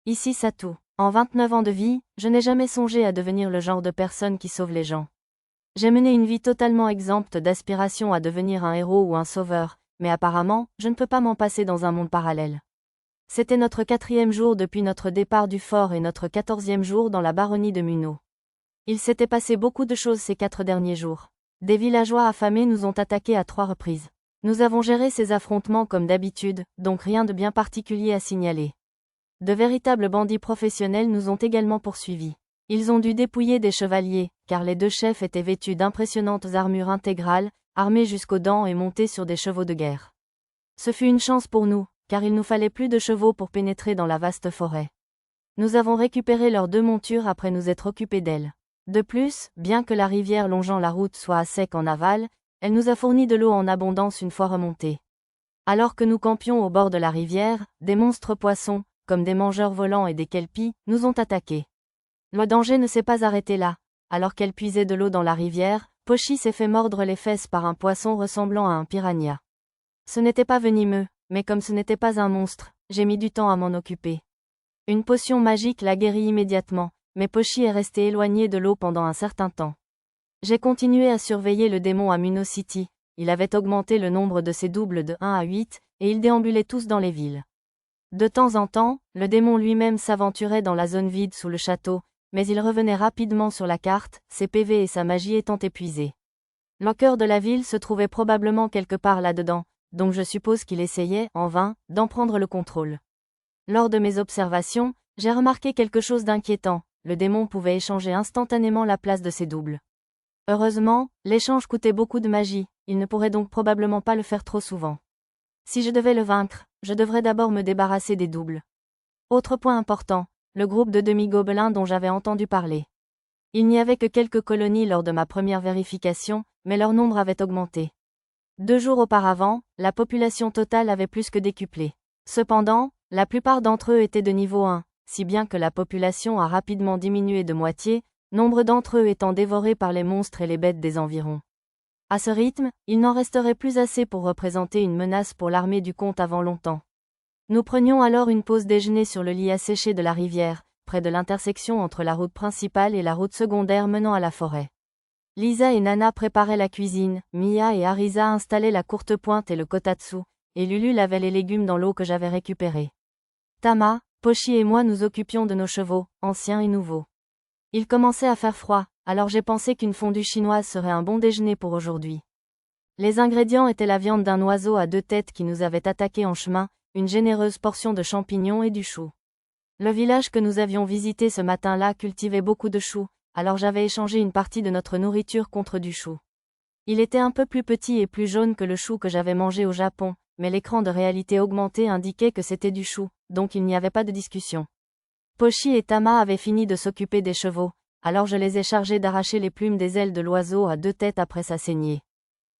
Ici Satou. En 29 ans de vie, je n'ai jamais songé à devenir le genre de personne qui sauve les gens. J'ai mené une vie totalement exempte d'aspiration à devenir un héros ou un sauveur, mais apparemment, je ne peux pas m'en passer dans un monde parallèle. C'était notre 4e jour depuis notre départ du fort et notre 14e jour dans la baronnie de Munno. Il s'était passé beaucoup de choses ces 4 derniers jours. Des villageois affamés nous ont attaqués à 3 reprises. Nous avons géré ces affrontements comme d'habitude, donc rien de bien particulier à signaler. De véritables bandits professionnels nous ont également poursuivis. Ils ont dû dépouiller des chevaliers, car les 2 chefs étaient vêtus d'impressionnantes armures intégrales, armés jusqu'aux dents et montés sur des chevaux de guerre. Ce fut une chance pour nous, car il nous fallait plus de chevaux pour pénétrer dans la vaste forêt. Nous avons récupéré leurs 2 montures après nous être occupés d'elles. De plus, bien que la rivière longeant la route soit à sec en aval, elle nous a fourni de l'eau en abondance une fois remontée. Alors que nous campions au bord de la rivière, des monstres poissons, comme des mangeurs volants et des kelpies, nous ont attaqués. Le danger ne s'est pas arrêté là. Alors qu'elle puisait de l'eau dans la rivière, Pochi s'est fait mordre les fesses par un poisson ressemblant à un piranha. Ce n'était pas venimeux, mais comme ce n'était pas un monstre, j'ai mis du temps à m'en occuper. Une potion magique l'a guéri immédiatement, mais Pochi est resté éloigné de l'eau pendant un certain temps. J'ai continué à surveiller le démon à Munno City. Il avait augmenté le nombre de ses doubles de 1 à 8, et ils déambulaient tous dans les villes. De temps en temps, le démon lui-même s'aventurait dans la zone vide sous le château, mais il revenait rapidement sur la carte, ses PV et sa magie étant épuisés. Le cœur de la ville se trouvait probablement quelque part là-dedans, donc je suppose qu'il essayait, en vain, d'en prendre le contrôle. Lors de mes observations, j'ai remarqué quelque chose d'inquiétant, le démon pouvait échanger instantanément la place de ses doubles. Heureusement, l'échange coûtait beaucoup de magie, il ne pourrait donc probablement pas le faire trop souvent. Si je devais le vaincre, je devrais d'abord me débarrasser des doubles. Autre point important, le groupe de demi-gobelins dont j'avais entendu parler. Il n'y avait que quelques colonies lors de ma première vérification, mais leur nombre avait augmenté. 2 jours auparavant, la population totale avait plus que décuplé. Cependant, la plupart d'entre eux étaient de niveau 1, si bien que la population a rapidement diminué de moitié, nombre d'entre eux étant dévorés par les monstres et les bêtes des environs. À ce rythme, il n'en resterait plus assez pour représenter une menace pour l'armée du comte avant longtemps. Nous prenions alors une pause déjeuner sur le lit asséché de la rivière, près de l'intersection entre la route principale et la route secondaire menant à la forêt. Lisa et Nana préparaient la cuisine, Mia et Arisa installaient la courte pointe et le kotatsu, et Lulu lavait les légumes dans l'eau que j'avais récupérée. Tama, Pochi et moi nous occupions de nos chevaux, anciens et nouveaux. Il commençait à faire froid, alors j'ai pensé qu'une fondue chinoise serait un bon déjeuner pour aujourd'hui. Les ingrédients étaient la viande d'un oiseau à 2 têtes qui nous avait attaqués en chemin, une généreuse portion de champignons et du chou. Le village que nous avions visité ce matin-là cultivait beaucoup de choux, alors j'avais échangé une partie de notre nourriture contre du chou. Il était un peu plus petit et plus jaune que le chou que j'avais mangé au Japon, mais l'écran de réalité augmentée indiquait que c'était du chou, donc il n'y avait pas de discussion. Pochi et Tama avaient fini de s'occuper des chevaux, alors je les ai chargés d'arracher les plumes des ailes de l'oiseau à 2 têtes après sa saignée.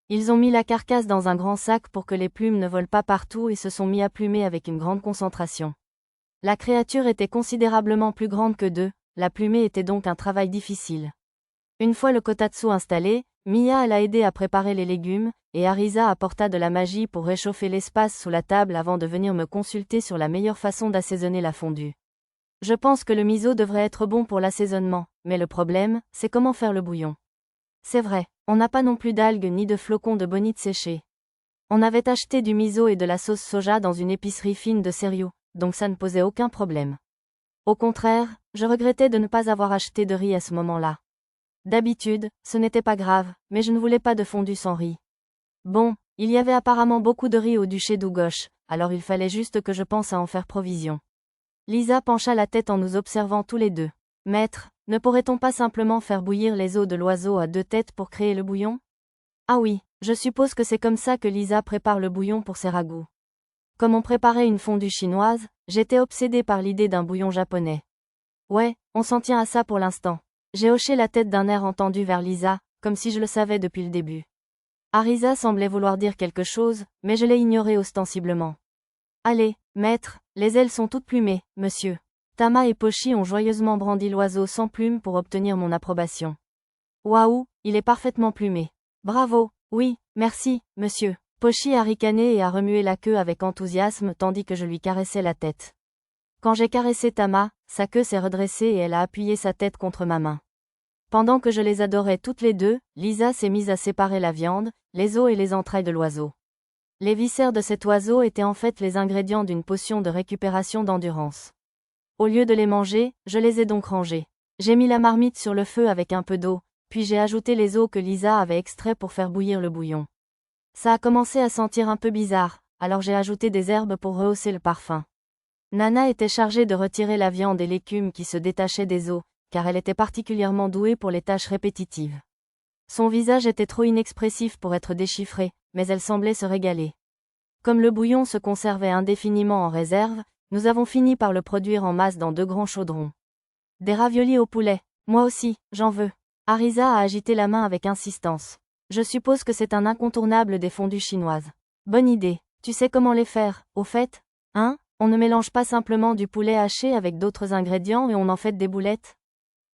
Ils ont mis la carcasse dans un grand sac pour que les plumes ne volent pas partout et se sont mis à plumer avec une grande concentration. La créature était considérablement plus grande que d'eux, la plumer était donc un travail difficile. Une fois le kotatsu installé, Mia l'a aidé à préparer les légumes, et Arisa apporta de la magie pour réchauffer l'espace sous la table avant de venir me consulter sur la meilleure façon d'assaisonner la fondue. Je pense que le miso devrait être bon pour l'assaisonnement, mais le problème, c'est comment faire le bouillon. C'est vrai, on n'a pas non plus d'algues ni de flocons de bonite séchés. On avait acheté du miso et de la sauce soja dans une épicerie fine de Seiryu, donc ça ne posait aucun problème. Au contraire, je regrettais de ne pas avoir acheté de riz à ce moment-là. D'habitude, ce n'était pas grave, mais je ne voulais pas de fondue sans riz. Bon, il y avait apparemment beaucoup de riz au duché d'Ugosh, alors il fallait juste que je pense à en faire provision. Lisa pencha la tête en nous observant tous les deux. Maître, ne pourrait-on pas simplement faire bouillir les os de l'oiseau à 2 têtes pour créer le bouillon? Ah oui, je suppose que c'est comme ça que Lisa prépare le bouillon pour ses ragoûts. Comme on préparait une fondue chinoise, j'étais obsédée par l'idée d'un bouillon japonais. Ouais, on s'en tient à ça pour l'instant. J'ai hoché la tête d'un air entendu vers Lisa, comme si je le savais depuis le début. Arisa semblait vouloir dire quelque chose, mais je l'ai ignoré ostensiblement. Allez, maître, les ailes sont toutes plumées, monsieur. Tama et Pochi ont joyeusement brandi l'oiseau sans plumes pour obtenir mon approbation. Waouh, il est parfaitement plumé. Bravo, oui, merci, monsieur. Pochi a ricané et a remué la queue avec enthousiasme tandis que je lui caressais la tête. Quand j'ai caressé Tama, sa queue s'est redressée et elle a appuyé sa tête contre ma main. Pendant que je les adorais toutes les deux, Lisa s'est mise à séparer la viande, les os et les entrailles de l'oiseau. Les viscères de cet oiseau étaient en fait les ingrédients d'une potion de récupération d'endurance. Au lieu de les manger, je les ai donc rangés. J'ai mis la marmite sur le feu avec un peu d'eau, puis j'ai ajouté les os que Lisa avait extraits pour faire bouillir le bouillon. Ça a commencé à sentir un peu bizarre, alors j'ai ajouté des herbes pour rehausser le parfum. Nana était chargée de retirer la viande et l'écume qui se détachaient des os, car elle était particulièrement douée pour les tâches répétitives. Son visage était trop inexpressif pour être déchiffré, mais elle semblait se régaler. Comme le bouillon se conservait indéfiniment en réserve, nous avons fini par le produire en masse dans 2 grands chaudrons. Des raviolis au poulet, moi aussi, j'en veux. Arisa a agité la main avec insistance. Je suppose que c'est un incontournable des fondues chinoises. Bonne idée, tu sais comment les faire, au fait? Hein? On ne mélange pas simplement du poulet haché avec d'autres ingrédients et on en fait des boulettes?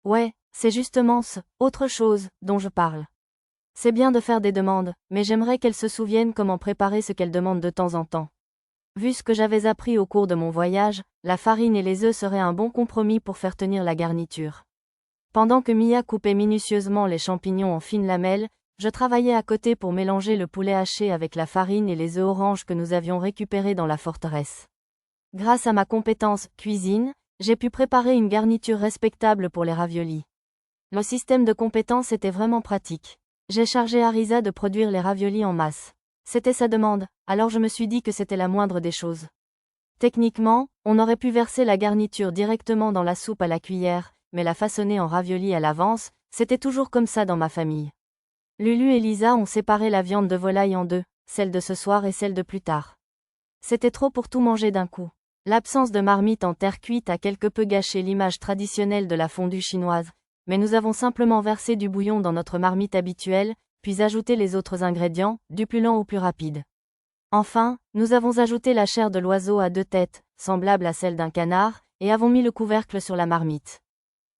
Ouais, c'est justement autre chose dont je parle. C'est bien de faire des demandes, mais j'aimerais qu'elle se souvienne comment préparer ce qu'elle demande de temps en temps. Vu ce que j'avais appris au cours de mon voyage, la farine et les œufs seraient un bon compromis pour faire tenir la garniture. Pendant que Mia coupait minutieusement les champignons en fines lamelles, je travaillais à côté pour mélanger le poulet haché avec la farine et les œufs oranges que nous avions récupérés dans la forteresse. Grâce à ma compétence cuisine, j'ai pu préparer une garniture respectable pour les raviolis. Le système de compétences était vraiment pratique. J'ai chargé Arisa de produire les raviolis en masse. C'était sa demande, alors je me suis dit que c'était la moindre des choses. Techniquement, on aurait pu verser la garniture directement dans la soupe à la cuillère, mais la façonner en raviolis à l'avance, c'était toujours comme ça dans ma famille. Lulu et Lisa ont séparé la viande de volaille en 2, celle de ce soir et celle de plus tard. C'était trop pour tout manger d'un coup. L'absence de marmite en terre cuite a quelque peu gâché l'image traditionnelle de la fondue chinoise, mais nous avons simplement versé du bouillon dans notre marmite habituelle, puis ajouté les autres ingrédients, du plus lent au plus rapide. Enfin, nous avons ajouté la chair de l'oiseau à 2 têtes, semblable à celle d'un canard, et avons mis le couvercle sur la marmite.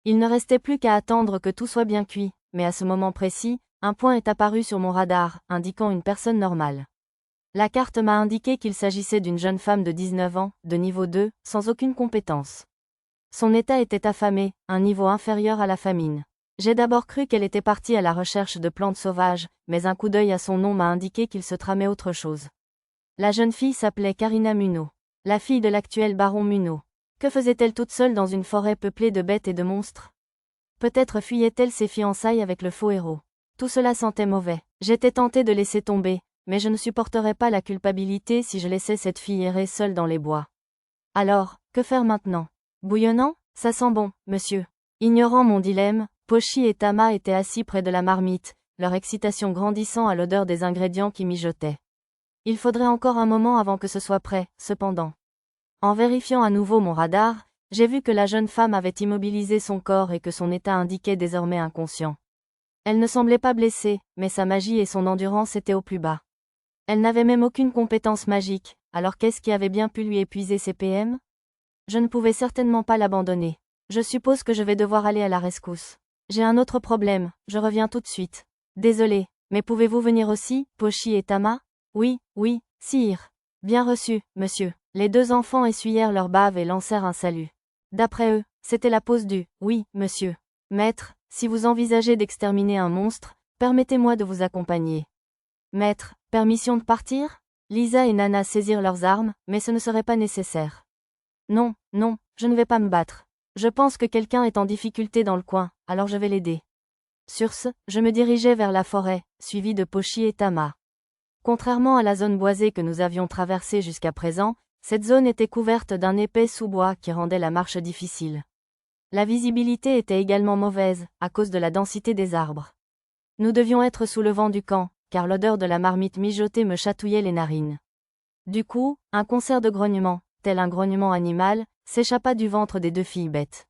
Il ne restait plus qu'à attendre que tout soit bien cuit, mais à ce moment précis, un point est apparu sur mon radar, indiquant une personne normale. La carte m'a indiqué qu'il s'agissait d'une jeune femme de 19 ans, de niveau 2, sans aucune compétence. Son état était affamé, un niveau inférieur à la famine. J'ai d'abord cru qu'elle était partie à la recherche de plantes sauvages, mais un coup d'œil à son nom m'a indiqué qu'il se tramait autre chose. La jeune fille s'appelait Karina Munot, la fille de l'actuel baron Munot. Que faisait-elle toute seule dans une forêt peuplée de bêtes et de monstres? Peut-être fuyait-elle ses fiançailles avec le faux héros. Tout cela sentait mauvais. J'étais tentée de laisser tomber, mais je ne supporterais pas la culpabilité si je laissais cette fille errer seule dans les bois. Alors, que faire maintenant? Bouillonnant? Ça sent bon, monsieur. Ignorant mon dilemme, Pochi et Tama étaient assis près de la marmite, leur excitation grandissant à l'odeur des ingrédients qui mijotaient. Il faudrait encore un moment avant que ce soit prêt, cependant. En vérifiant à nouveau mon radar, j'ai vu que la jeune femme avait immobilisé son corps et que son état indiquait désormais inconscient. Elle ne semblait pas blessée, mais sa magie et son endurance étaient au plus bas. Elle n'avait même aucune compétence magique, alors qu'est-ce qui avait bien pu lui épuiser ses PM? Je ne pouvais certainement pas l'abandonner. Je suppose que je vais devoir aller à la rescousse. J'ai un autre problème, je reviens tout de suite. Désolé, mais pouvez-vous venir aussi, Pochi et Tama? Oui, sire. Bien reçu, monsieur. Les 2 enfants essuyèrent leurs baves et lancèrent un salut. D'après eux, c'était la pause du « oui, monsieur ». Maître, si vous envisagez d'exterminer un monstre, permettez-moi de vous accompagner. Maître, permission de partir? Lisa et Nana saisirent leurs armes, mais ce ne serait pas nécessaire. Non, je ne vais pas me battre. Je pense que quelqu'un est en difficulté dans le coin, alors je vais l'aider. Sur ce, je me dirigeai vers la forêt, suivi de Pochi et Tama. Contrairement à la zone boisée que nous avions traversée jusqu'à présent, cette zone était couverte d'un épais sous-bois qui rendait la marche difficile. La visibilité était également mauvaise, à cause de la densité des arbres. Nous devions être sous le vent du camp, car l'odeur de la marmite mijotée me chatouillait les narines. Du coup, un concert de grognements, tel un grognement animal, s'échappa du ventre des 2 filles bêtes.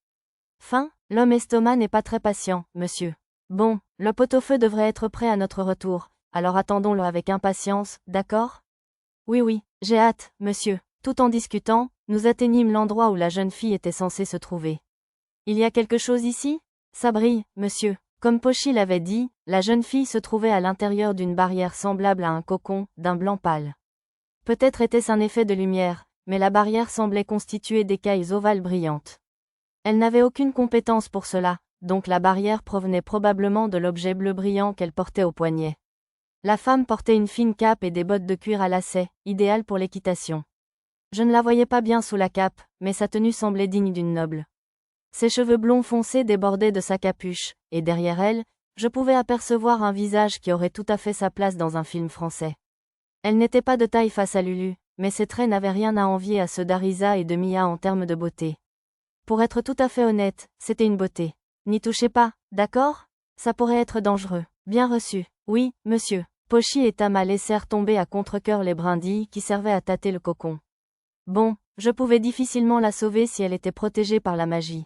L'homme estomac n'est pas très patient, monsieur. Bon, le pot-au-feu devrait être prêt à notre retour, alors attendons-le avec impatience, d'accord? Oui, j'ai hâte, monsieur. Tout en discutant, nous atteignîmes l'endroit où la jeune fille était censée se trouver. Il y a quelque chose ici? Ça brille, monsieur. Comme Pochi l'avait dit, la jeune fille se trouvait à l'intérieur d'une barrière semblable à un cocon, d'un blanc pâle. Peut-être était-ce un effet de lumière, mais la barrière semblait constituée d'écailles ovales brillantes. Elle n'avait aucune compétence pour cela, donc la barrière provenait probablement de l'objet bleu brillant qu'elle portait au poignet. La femme portait une fine cape et des bottes de cuir à lacets, idéales pour l'équitation. Je ne la voyais pas bien sous la cape, mais sa tenue semblait digne d'une noble. Ses cheveux blonds foncés débordaient de sa capuche, et derrière elle, je pouvais apercevoir un visage qui aurait tout à fait sa place dans un film français. Elle n'était pas de taille face à Lulu, mais ses traits n'avaient rien à envier à ceux d'Arisa et de Mia en termes de beauté. Pour être tout à fait honnête, c'était une beauté. N'y touchez pas, d'accord? Ça pourrait être dangereux. Bien reçu. Oui, monsieur. Pochi et Tama laissèrent tomber à contre-cœur les brindilles qui servaient à tâter le cocon. Bon, je pouvais difficilement la sauver si elle était protégée par la magie.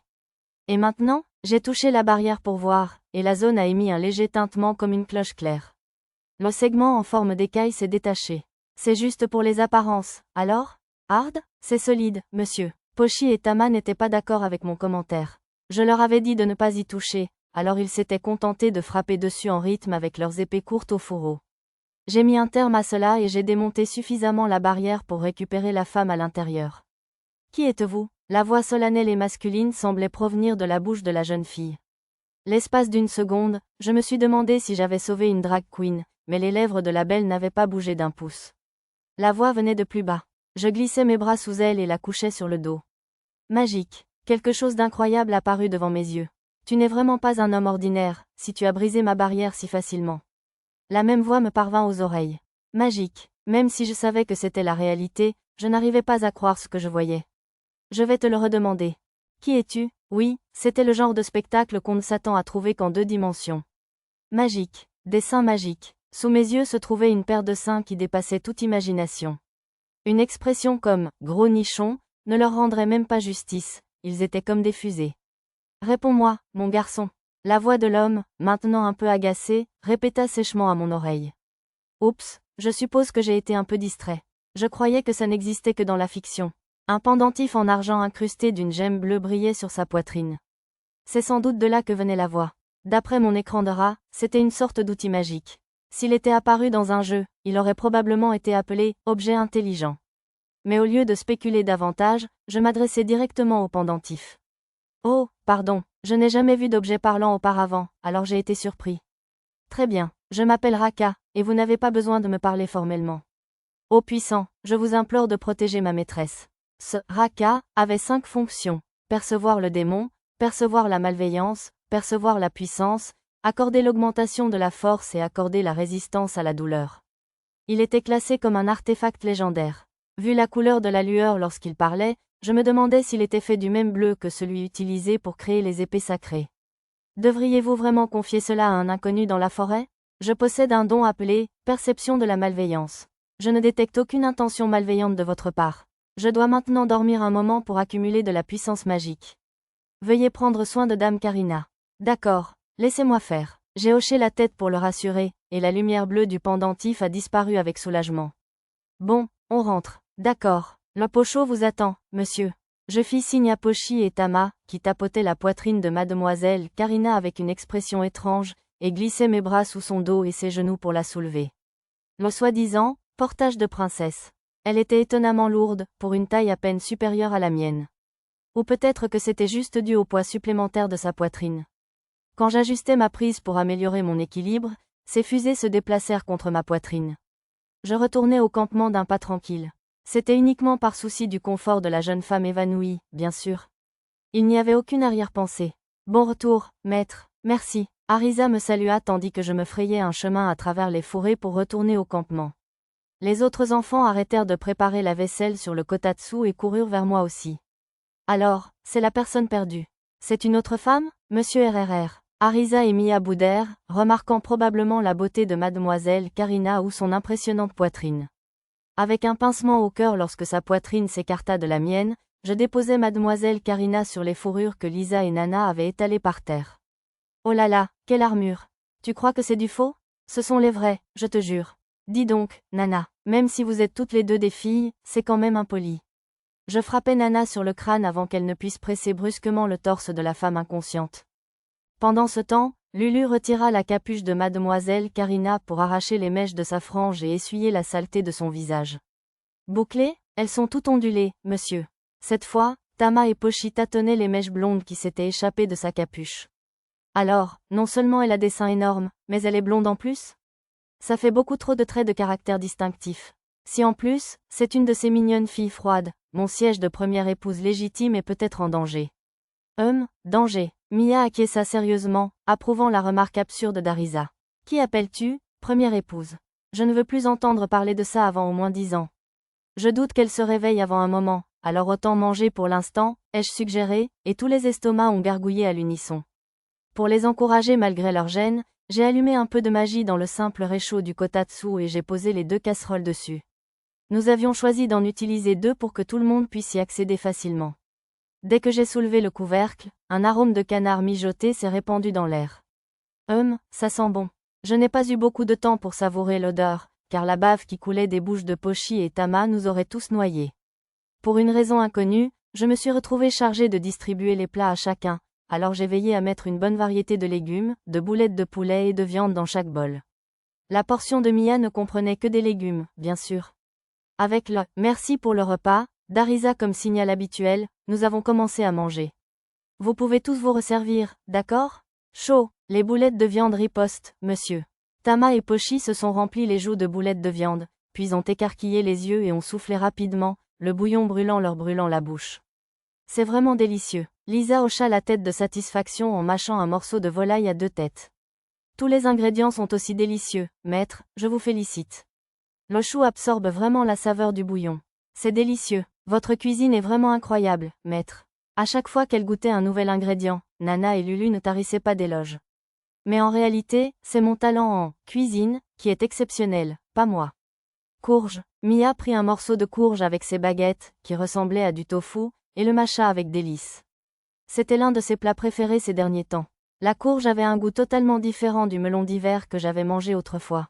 Et maintenant, j'ai touché la barrière pour voir, et la zone a émis un léger tintement comme une cloche claire. Le segment en forme d'écaille s'est détaché. C'est juste pour les apparences, alors? Hard? C'est solide, monsieur. Pochi et Tama n'étaient pas d'accord avec mon commentaire. Je leur avais dit de ne pas y toucher, alors ils s'étaient contentés de frapper dessus en rythme avec leurs épées courtes au fourreau. J'ai mis un terme à cela et j'ai démonté suffisamment la barrière pour récupérer la femme à l'intérieur. Qui êtes-vous? La voix solennelle et masculine semblait provenir de la bouche de la jeune fille. L'espace d'une seconde, je me suis demandé si j'avais sauvé une drag queen, mais les lèvres de la belle n'avaient pas bougé d'un pouce. La voix venait de plus bas. Je glissais mes bras sous elle et la couchais sur le dos. Magique. Quelque chose d'incroyable apparut devant mes yeux. Tu n'es vraiment pas un homme ordinaire, si tu as brisé ma barrière si facilement. La même voix me parvint aux oreilles. Magique. Même si je savais que c'était la réalité, je n'arrivais pas à croire ce que je voyais. Je vais te le redemander. Qui es-tu? Oui, c'était le genre de spectacle qu'on ne s'attend à trouver qu'en 2 dimensions. Magique. Des seins magiques. Sous mes yeux se trouvait une paire de seins qui dépassait toute imagination. Une expression comme « gros nichon » ne leur rendrait même pas justice, ils étaient comme des fusées. Réponds-moi, mon garçon. La voix de l'homme, maintenant un peu agacée, répéta sèchement à mon oreille. Oups, je suppose que j'ai été un peu distrait. Je croyais que ça n'existait que dans la fiction. Un pendentif en argent incrusté d'une gemme bleue brillait sur sa poitrine. C'est sans doute de là que venait la voix. D'après mon écran de rat, c'était une sorte d'outil magique. S'il était apparu dans un jeu, il aurait probablement été appelé « objet intelligent ». Mais au lieu de spéculer davantage, je m'adressai directement au pendentif. Oh, pardon, je n'ai jamais vu d'objet parlant auparavant, alors j'ai été surpris. Très bien, je m'appelle Raka, et vous n'avez pas besoin de me parler formellement. Ô puissant, je vous implore de protéger ma maîtresse. Ce Raka avait 5 fonctions: percevoir le démon, percevoir la malveillance, percevoir la puissance, accorder l'augmentation de la force et accorder la résistance à la douleur. Il était classé comme un artefact légendaire. Vu la couleur de la lueur lorsqu'il parlait, je me demandais s'il était fait du même bleu que celui utilisé pour créer les épées sacrées. Devriez-vous vraiment confier cela à un inconnu dans la forêt? Je possède un don appelé « perception de la malveillance ». Je ne détecte aucune intention malveillante de votre part. Je dois maintenant dormir un moment pour accumuler de la puissance magique. Veuillez prendre soin de Dame Karina. D'accord, laissez-moi faire. J'ai hoché la tête pour le rassurer, et la lumière bleue du pendentif a disparu avec soulagement. Bon, on rentre. D'accord. Le pocho vous attend, monsieur. Je fis signe à Pochi et Tama, qui tapotaient la poitrine de mademoiselle Karina avec une expression étrange, et glissais mes bras sous son dos et ses genoux pour la soulever. Le soi-disant portage de princesse. Elle était étonnamment lourde, pour une taille à peine supérieure à la mienne. Ou peut-être que c'était juste dû au poids supplémentaire de sa poitrine. Quand j'ajustais ma prise pour améliorer mon équilibre, ces fusées se déplacèrent contre ma poitrine. Je retournai au campement d'un pas tranquille. C'était uniquement par souci du confort de la jeune femme évanouie, bien sûr. Il n'y avait aucune arrière-pensée. Bon retour, maître, merci. Arisa me salua tandis que je me frayais un chemin à travers les forêts pour retourner au campement. Les autres enfants arrêtèrent de préparer la vaisselle sur le kotatsu et coururent vers moi aussi. Alors, c'est la personne perdue. C'est une autre femme, monsieur RRR. Arisa et Mia boudèrent, remarquant probablement la beauté de mademoiselle Karina ou son impressionnante poitrine. Avec un pincement au cœur lorsque sa poitrine s'écarta de la mienne, je déposai mademoiselle Karina sur les fourrures que Lisa et Nana avaient étalées par terre. Oh là là, quelle armure! Tu crois que c'est du faux? Ce sont les vrais, je te jure. Dis donc, Nana, même si vous êtes toutes les deux des filles, c'est quand même impoli. Je frappai Nana sur le crâne avant qu'elle ne puisse presser brusquement le torse de la femme inconsciente. Pendant ce temps, Lulu retira la capuche de mademoiselle Karina pour arracher les mèches de sa frange et essuyer la saleté de son visage. Bouclé? Elles sont toutes ondulées, monsieur. Cette fois, Tama et Pochi tâtonnaient les mèches blondes qui s'étaient échappées de sa capuche. Alors, non seulement elle a des seins énormes, mais elle est blonde en plus? Ça fait beaucoup trop de traits de caractère distinctifs. Si en plus, c'est une de ces mignonnes filles froides, mon siège de première épouse légitime est peut-être en danger. Danger. Mia acquiesça sérieusement, approuvant la remarque absurde d'Arisa. Qui appelles-tu, première épouse? Je ne veux plus entendre parler de ça avant au moins 10 ans. Je doute qu'elle se réveille avant un moment, alors autant manger pour l'instant, ai-je suggéré, et tous les estomacs ont gargouillé à l'unisson. Pour les encourager malgré leur gêne, j'ai allumé un peu de magie dans le simple réchaud du kotatsu et j'ai posé les 2 casseroles dessus. Nous avions choisi d'en utiliser 2 pour que tout le monde puisse y accéder facilement. Dès que j'ai soulevé le couvercle, un arôme de canard mijoté s'est répandu dans l'air. Ça sent bon. Je n'ai pas eu beaucoup de temps pour savourer l'odeur, car la bave qui coulait des bouches de Pochi et Tama nous aurait tous noyés. Pour une raison inconnue, je me suis retrouvée chargée de distribuer les plats à chacun, alors j'ai veillé à mettre une bonne variété de légumes, de boulettes de poulet et de viande dans chaque bol. La portion de Mia ne comprenait que des légumes, bien sûr. Avec le « merci pour le repas » d'Arisa comme signal habituel, nous avons commencé à manger. Vous pouvez tous vous resservir, d'accord? Chaud, les boulettes de viande ripostent, monsieur. Tama et Pochi se sont remplis les joues de boulettes de viande, puis ont écarquillé les yeux et ont soufflé rapidement, le bouillon leur brûlant la bouche. C'est vraiment délicieux. Lisa hocha la tête de satisfaction en mâchant un morceau de volaille à 2 têtes. Tous les ingrédients sont aussi délicieux, maître, je vous félicite. Le chou absorbe vraiment la saveur du bouillon. C'est délicieux. Votre cuisine est vraiment incroyable, maître. À chaque fois qu'elle goûtait un nouvel ingrédient, Nana et Lulu ne tarissaient pas d'éloges. Mais en réalité, c'est mon talent en cuisine qui est exceptionnel, pas moi. Courge. Mia prit un morceau de courge avec ses baguettes, qui ressemblait à du tofu, et le mâcha avec délice. C'était l'un de ses plats préférés ces derniers temps. La courge avait un goût totalement différent du melon d'hiver que j'avais mangé autrefois.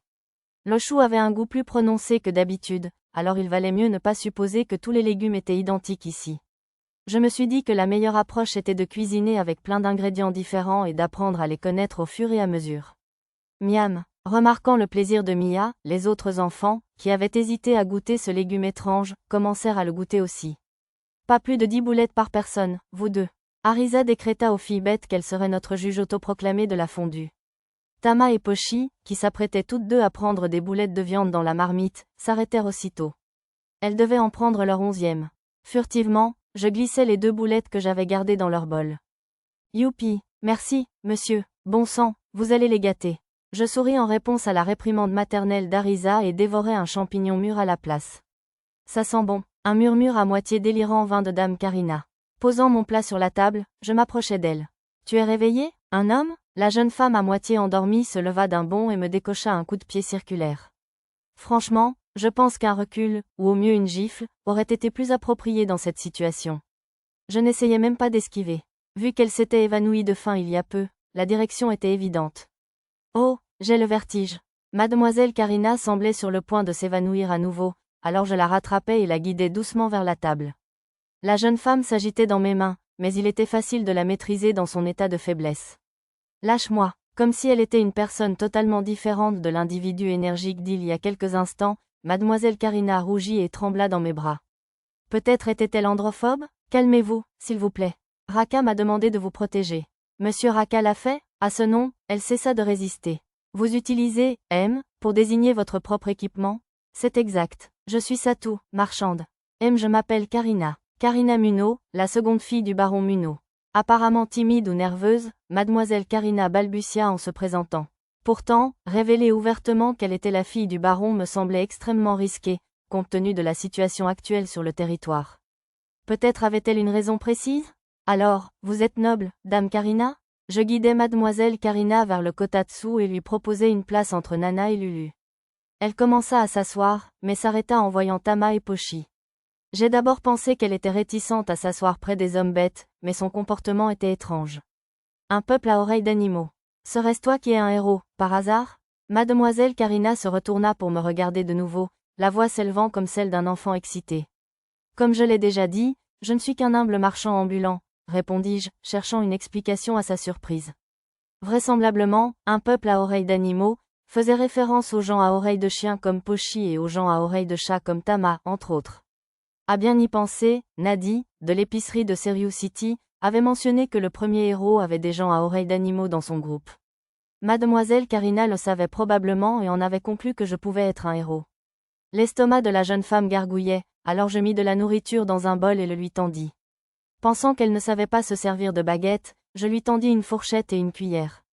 Le chou avait un goût plus prononcé que d'habitude, alors il valait mieux ne pas supposer que tous les légumes étaient identiques ici. Je me suis dit que la meilleure approche était de cuisiner avec plein d'ingrédients différents et d'apprendre à les connaître au fur et à mesure. Miam. Remarquant le plaisir de Mia, les autres enfants, qui avaient hésité à goûter ce légume étrange, commencèrent à le goûter aussi. Pas plus de 10 boulettes par personne, vous deux. Arisa décréta aux filles bêtes qu'elle serait notre juge autoproclamée de la fondue. Tama et Pochi, qui s'apprêtaient toutes deux à prendre des boulettes de viande dans la marmite, s'arrêtèrent aussitôt. Elles devaient en prendre leur 11e. Furtivement, je glissai les 2 boulettes que j'avais gardées dans leur bol. Youpi, merci, monsieur, bon sang, vous allez les gâter. Je souris en réponse à la réprimande maternelle d'Arisa et dévorai un champignon mûr à la place. Ça sent bon, un murmure à moitié délirant vint de Dame Karina. Posant mon plat sur la table, je m'approchai d'elle. Tu es réveillée, un homme? La jeune femme à moitié endormie se leva d'un bond et me décocha un coup de pied circulaire. Franchement, je pense qu'un recul, ou au mieux une gifle, aurait été plus approprié dans cette situation. Je n'essayais même pas d'esquiver. Vu qu'elle s'était évanouie de faim il y a peu, la direction était évidente. Oh, j'ai le vertige. Mademoiselle Karina semblait sur le point de s'évanouir à nouveau, alors je la rattrapais et la guidai doucement vers la table. La jeune femme s'agitait dans mes mains, mais il était facile de la maîtriser dans son état de faiblesse. Lâche-moi, comme si elle était une personne totalement différente de l'individu énergique d'il y a quelques instants, Mademoiselle Karina rougit et trembla dans mes bras. Peut-être était-elle androphobe? Calmez-vous, s'il vous plaît. Raka m'a demandé de vous protéger. Monsieur Raka l'a fait? À ce nom, elle cessa de résister. Vous utilisez « M » pour désigner votre propre équipement? C'est exact. Je suis Satou, marchande. Je m'appelle Karina. Karina Munot, la seconde fille du baron Munot. Apparemment timide ou nerveuse, Mademoiselle Karina balbutia en se présentant. Pourtant, révéler ouvertement qu'elle était la fille du baron me semblait extrêmement risqué, compte tenu de la situation actuelle sur le territoire. Peut-être avait-elle une raison précise? Alors, vous êtes noble, Dame Karina? Je guidai Mademoiselle Karina vers le kotatsu et lui proposai une place entre Nana et Lulu. Elle commença à s'asseoir, mais s'arrêta en voyant Tama et Pochi. J'ai d'abord pensé qu'elle était réticente à s'asseoir près des hommes bêtes, mais son comportement était étrange. Un peuple à oreilles d'animaux. Serait-ce toi qui es un héros, par hasard? Mademoiselle Karina se retourna pour me regarder de nouveau, la voix s'élevant comme celle d'un enfant excité. Comme je l'ai déjà dit, je ne suis qu'un humble marchand ambulant, répondis-je, cherchant une explication à sa surprise. Vraisemblablement, un peuple à oreilles d'animaux faisait référence aux gens à oreilles de chien comme Pochi et aux gens à oreilles de chat comme Tama, entre autres. À bien y penser, Nadie, de l'épicerie de Serious City, avait mentionné que le premier héros avait des gens à oreilles d'animaux dans son groupe. Mademoiselle Karina le savait probablement et en avait conclu que je pouvais être un héros. L'estomac de la jeune femme gargouillait, alors je mis de la nourriture dans un bol et le lui tendis. Pensant qu'elle ne savait pas se servir de baguette, je lui tendis une fourchette et une cuillère.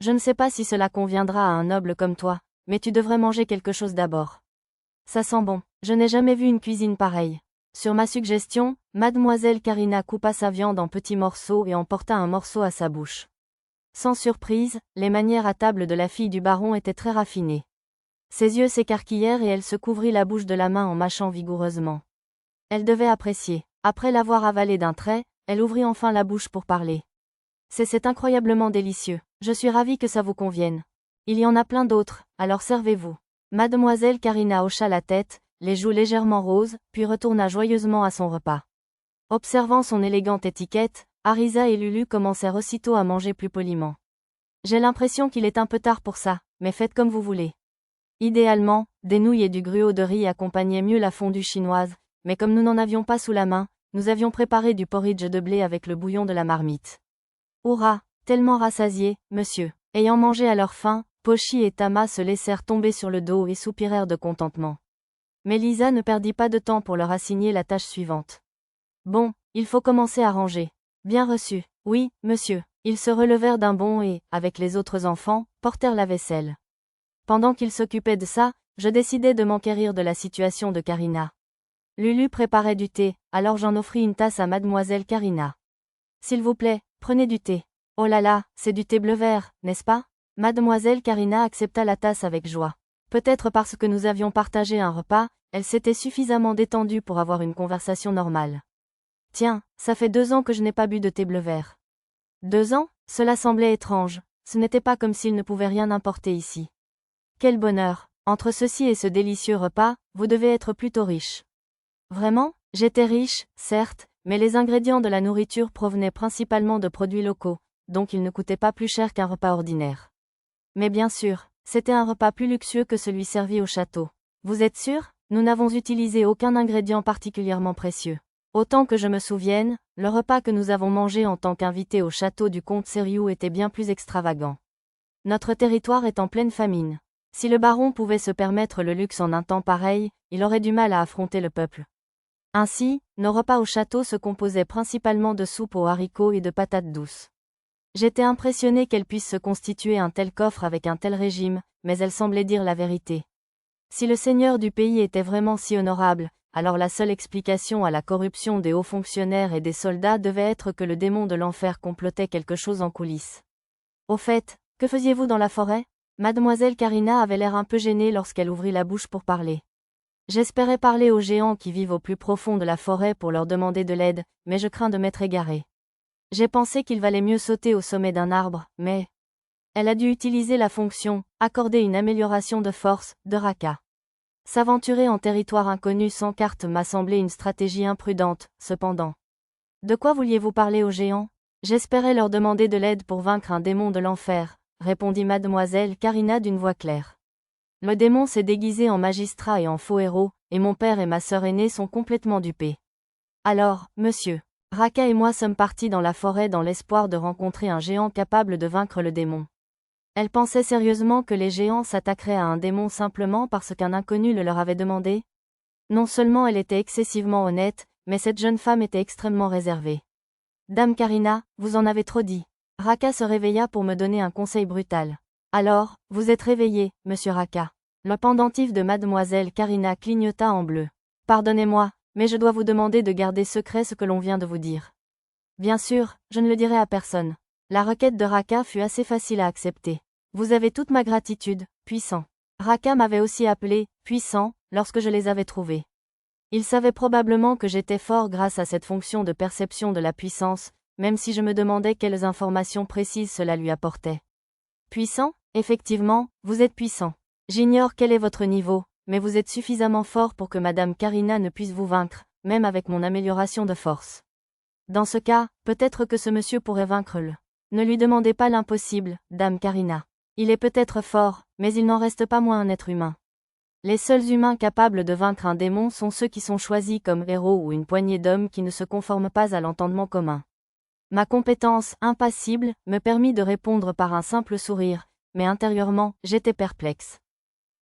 Je ne sais pas si cela conviendra à un noble comme toi, mais tu devrais manger quelque chose d'abord. Ça sent bon, je n'ai jamais vu une cuisine pareille. Sur ma suggestion, Mademoiselle Karina coupa sa viande en petits morceaux et en porta un morceau à sa bouche. Sans surprise, les manières à table de la fille du baron étaient très raffinées. Ses yeux s'écarquillèrent et elle se couvrit la bouche de la main en mâchant vigoureusement. Elle devait apprécier. Après l'avoir avalé d'un trait, elle ouvrit enfin la bouche pour parler. C'est incroyablement délicieux. Je suis ravie que ça vous convienne. Il y en a plein d'autres, alors servez-vous. Mademoiselle Karina hocha la tête, les joues légèrement roses, puis retourna joyeusement à son repas. Observant son élégante étiquette, Arisa et Lulu commencèrent aussitôt à manger plus poliment. J'ai l'impression qu'il est un peu tard pour ça, mais faites comme vous voulez. Idéalement, des nouilles et du gruau de riz accompagnaient mieux la fondue chinoise, mais comme nous n'en avions pas sous la main, nous avions préparé du porridge de blé avec le bouillon de la marmite. Hurrah, tellement rassasiés, monsieur. Ayant mangé à leur faim, Pochi et Tama se laissèrent tomber sur le dos et soupirèrent de contentement. Mais Lisa ne perdit pas de temps pour leur assigner la tâche suivante. Bon, il faut commencer à ranger. Bien reçu. Oui, monsieur. Ils se relevèrent d'un bond et, avec les autres enfants, portèrent la vaisselle. Pendant qu'ils s'occupaient de ça, je décidai de m'enquérir de la situation de Karina. Lulu préparait du thé, alors j'en offris une tasse à Mademoiselle Karina. S'il vous plaît, prenez du thé. Oh là là, c'est du thé bleu vert, n'est-ce pas? Mademoiselle Karina accepta la tasse avec joie. Peut-être parce que nous avions partagé un repas, elle s'était suffisamment détendue pour avoir une conversation normale. Tiens, ça fait 2 ans que je n'ai pas bu de thé bleu vert. 2 ans? Cela semblait étrange. Ce n'était pas comme s'il ne pouvait rien importer ici. Quel bonheur! Entre ceci et ce délicieux repas, vous devez être plutôt riche. Vraiment? J'étais riche, certes, mais les ingrédients de la nourriture provenaient principalement de produits locaux, donc ils ne coûtaient pas plus cher qu'un repas ordinaire. Mais bien sûr, c'était un repas plus luxueux que celui servi au château. Vous êtes sûr? Nous n'avons utilisé aucun ingrédient particulièrement précieux. Autant que je me souvienne, le repas que nous avons mangé en tant qu'invités au château du comte Seriou était bien plus extravagant. Notre territoire est en pleine famine. Si le baron pouvait se permettre le luxe en un temps pareil, il aurait du mal à affronter le peuple. Ainsi, nos repas au château se composaient principalement de soupe aux haricots et de patates douces. J'étais impressionnée qu'elle puisse se constituer un tel coffre avec un tel régime, mais elle semblait dire la vérité. Si le seigneur du pays était vraiment si honorable, alors la seule explication à la corruption des hauts fonctionnaires et des soldats devait être que le démon de l'enfer complotait quelque chose en coulisses. Au fait, que faisiez-vous dans la forêt? Mademoiselle Karina avait l'air un peu gênée lorsqu'elle ouvrit la bouche pour parler. J'espérais parler aux géants qui vivent au plus profond de la forêt pour leur demander de l'aide, mais je crains de m'être égarée. J'ai pensé qu'il valait mieux sauter au sommet d'un arbre, mais... Elle a dû utiliser la fonction « accorder une amélioration de force » de Raka. S'aventurer en territoire inconnu sans carte m'a semblé une stratégie imprudente, cependant. De quoi vouliez-vous parler aux géants? J'espérais leur demander de l'aide pour vaincre un démon de l'enfer, répondit Mademoiselle Karina d'une voix claire. Le démon s'est déguisé en magistrat et en faux héros, et mon père et ma sœur aînée sont complètement dupés. Alors, monsieur, Raka et moi sommes partis dans la forêt dans l'espoir de rencontrer un géant capable de vaincre le démon. Elle pensait sérieusement que les géants s'attaqueraient à un démon simplement parce qu'un inconnu le leur avait demandé? Non seulement elle était excessivement honnête, mais cette jeune femme était extrêmement réservée. Dame Karina, vous en avez trop dit. Raka se réveilla pour me donner un conseil brutal. Alors, vous êtes réveillé, monsieur Raka. Le pendentif de Mademoiselle Karina clignota en bleu. Pardonnez-moi, mais je dois vous demander de garder secret ce que l'on vient de vous dire. Bien sûr, je ne le dirai à personne. La requête de Raka fut assez facile à accepter. Vous avez toute ma gratitude, puissant. Raka m'avait aussi appelé puissant lorsque je les avais trouvés. Il savait probablement que j'étais fort grâce à cette fonction de perception de la puissance, même si je me demandais quelles informations précises cela lui apportait. Puissant? Effectivement, vous êtes puissant. J'ignore quel est votre niveau, mais vous êtes suffisamment fort pour que Madame Karina ne puisse vous vaincre, même avec mon amélioration de force. Dans ce cas, peut-être que ce monsieur pourrait vaincre le. Ne lui demandez pas l'impossible, Dame Karina. Il est peut-être fort, mais il n'en reste pas moins un être humain. Les seuls humains capables de vaincre un démon sont ceux qui sont choisis comme héros ou une poignée d'hommes qui ne se conforment pas à l'entendement commun. Ma compétence, impassible, me permit de répondre par un simple sourire, mais intérieurement, j'étais perplexe.